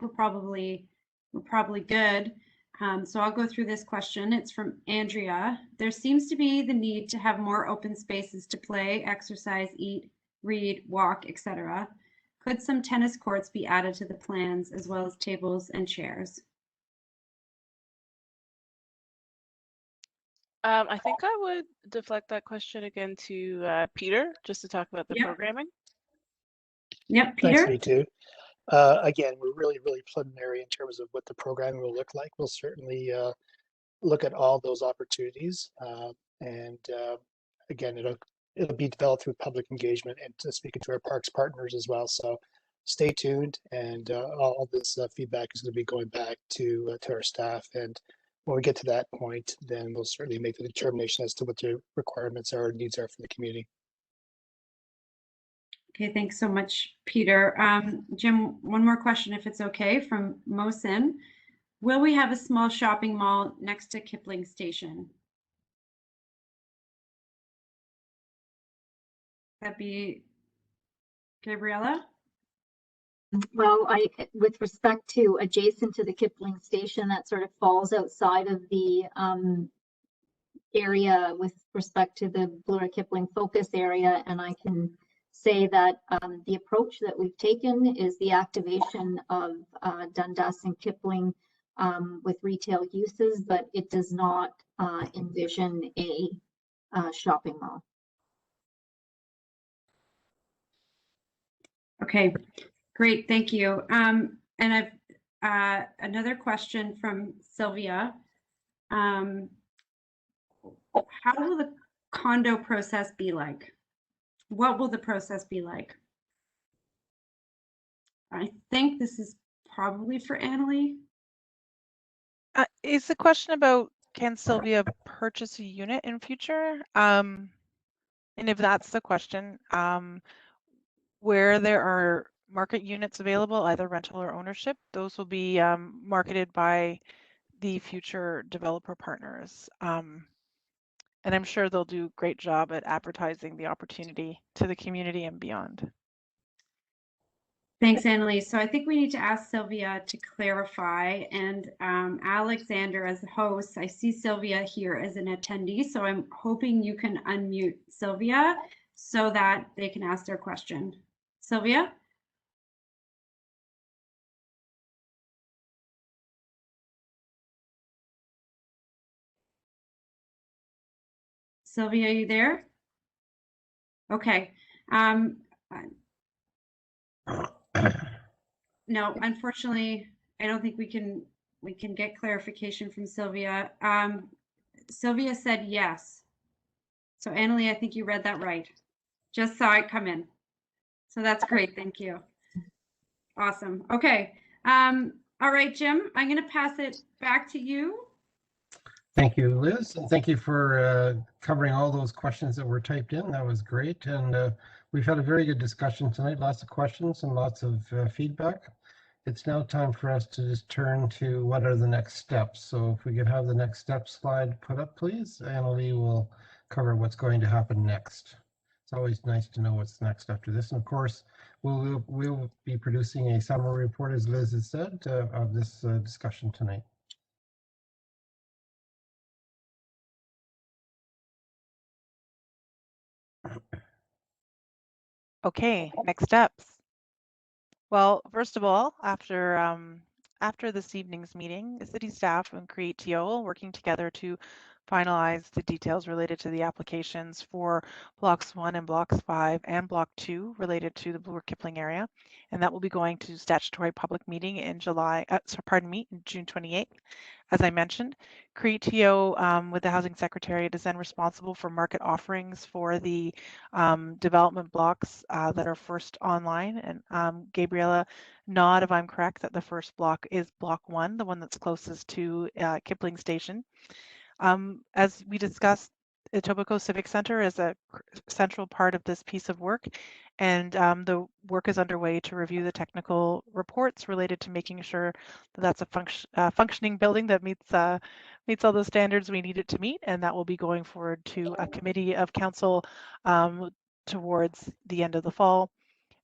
we're probably good. So I'll go through this question. It's from Andrea. There seems to be the need to have more open spaces to play, exercise, eat, read, walk, etc. Could some tennis courts be added to the plans, as well as tables and chairs? I think I would deflect that question again to Peter, just to talk about the programming. Yep, Peter. Thanks, me too. Again, we're really preliminary in terms of what the programming will look like. We'll certainly look at all those opportunities, and again, it'll be developed through public engagement and speaking to our parks partners as well. So stay tuned, and all this feedback is going to be going back to our staff. And when we get to that point, then we'll certainly make the determination as to what the requirements are and needs are for the community. Okay, thanks so much, Peter. Jim, one more question, if it's okay, from Mohsin. Will we have a small shopping mall next to Kipling Station? That'd be Gabriella? Well, with respect to adjacent to the Kipling Station, that sort of falls outside of the area with respect to the Bloor Kipling focus area, and I can say that the approach that we've taken is the activation of Dundas and Kipling with retail uses, but it does not envision a shopping mall. Okay, great, thank you. And I've another question from Sylvia. How will the condo process be like? What will the process be like? I think this is probably for Annalie. Is the question about, can Sylvia purchase a unit in future? And if that's the question, where there are market units available, either rental or ownership, those will be marketed by the future developer partners. And I'm sure they'll do a great job at advertising the opportunity to the community and beyond. Thanks, Annalie. So I think we need to ask Sylvia to clarify, and Alexander as the host. I see Sylvia here as an attendee, so I'm hoping you can unmute Sylvia so that they can ask their question. Sylvia? Sylvia, are you there? Okay. No, unfortunately, I don't think we can get clarification from Sylvia. Sylvia said yes. So Annalie, I think you read that right. Just saw it come in. So that's great. Thank you. Awesome. Okay. All right, Jim, I'm going to pass it back to you. Thank you, Liz, and thank you for covering all those questions that were typed in. That was great, and we've had a very good discussion tonight. Lots of questions and lots of feedback. It's now time for us to just turn to what are the next steps. So if we could have the next step slide put up, please. Annalie will cover what's going to happen next. It's always nice to know what's next after this. And of course, we'll be producing a summary report, as Liz has said, of this discussion tonight. Okay, next steps. Well, first of all, after this evening's meeting, the city staff and Create TO working together to finalize the details related to the applications for blocks 1 and blocks 5 and block 2 related to the Bloor Kipling area, and that will be going to statutory public meeting in June 28th. As I mentioned, Create TO with the Housing Secretariat is then responsible for market offerings for the development blocks that are first online. And Gabriella, nod if I'm correct that the first block is block 1, the one that's closest to Kipling Station. As we discussed, Etobicoke Civic Center is a central part of this piece of work, and the work is underway to review the technical reports related to making sure that that's a functioning building that meets all the standards we need it to meet, and that will be going forward to a committee of council towards the end of the fall.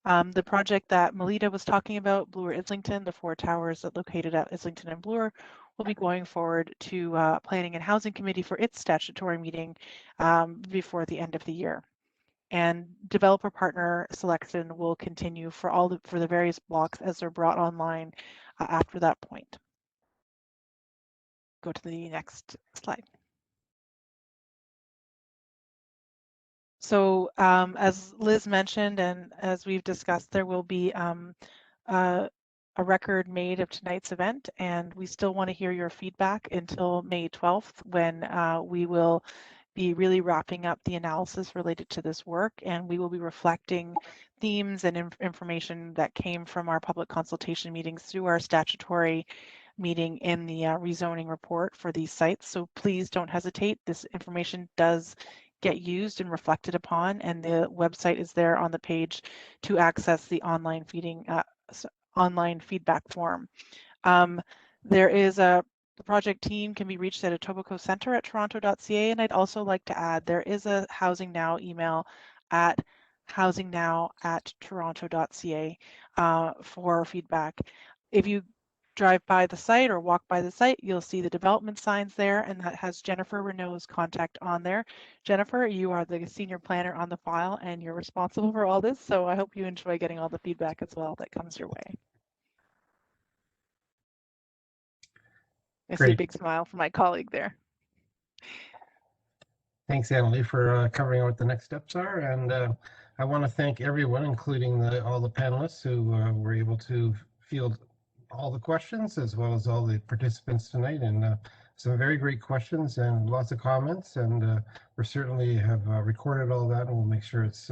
The project that Melita was talking about, Bloor Islington, the 4 towers that located at Islington and Bloor, will be going forward to Planning and Housing Committee for its statutory meeting before the end of the year. And developer partner selection will continue for the various blocks as they're brought online after that point. Go to the next slide. So as Liz mentioned, and as we've discussed, there will be a record made of tonight's event, and we still want to hear your feedback until May 12th, when we will be really wrapping up the analysis related to this work, and we will be reflecting themes and information that came from our public consultation meetings through our statutory meeting in the rezoning report for these sites. So please don't hesitate. This information does get used and reflected upon, and the website is there on the page to access the online feedback form. There is the project team can be reached at Etobicoke Center at toronto.ca, and I'd also like to add there is a Housing Now email at housingnow@toronto.ca for feedback. If you drive by the site or walk by the site, you'll see the development signs there, and that has Jennifer Renault's contact on there. Jennifer, you are the senior planner on the file, and you're responsible for all this, so I hope you enjoy getting all the feedback as well that comes your way. I see a big smile from my colleague there. Thanks, Annalie, for covering what the next steps are. And I want to thank everyone, including all the panelists who were able to field all the questions, as well as all the participants tonight. And some very great questions and lots of comments. And we certainly have recorded all that, and we'll make sure it's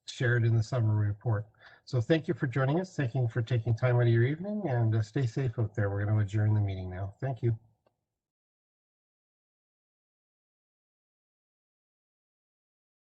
shared in the summary report. So thank you for joining us. Thank you for taking time out of your evening, and stay safe out there. We're going to adjourn the meeting now. Thank you.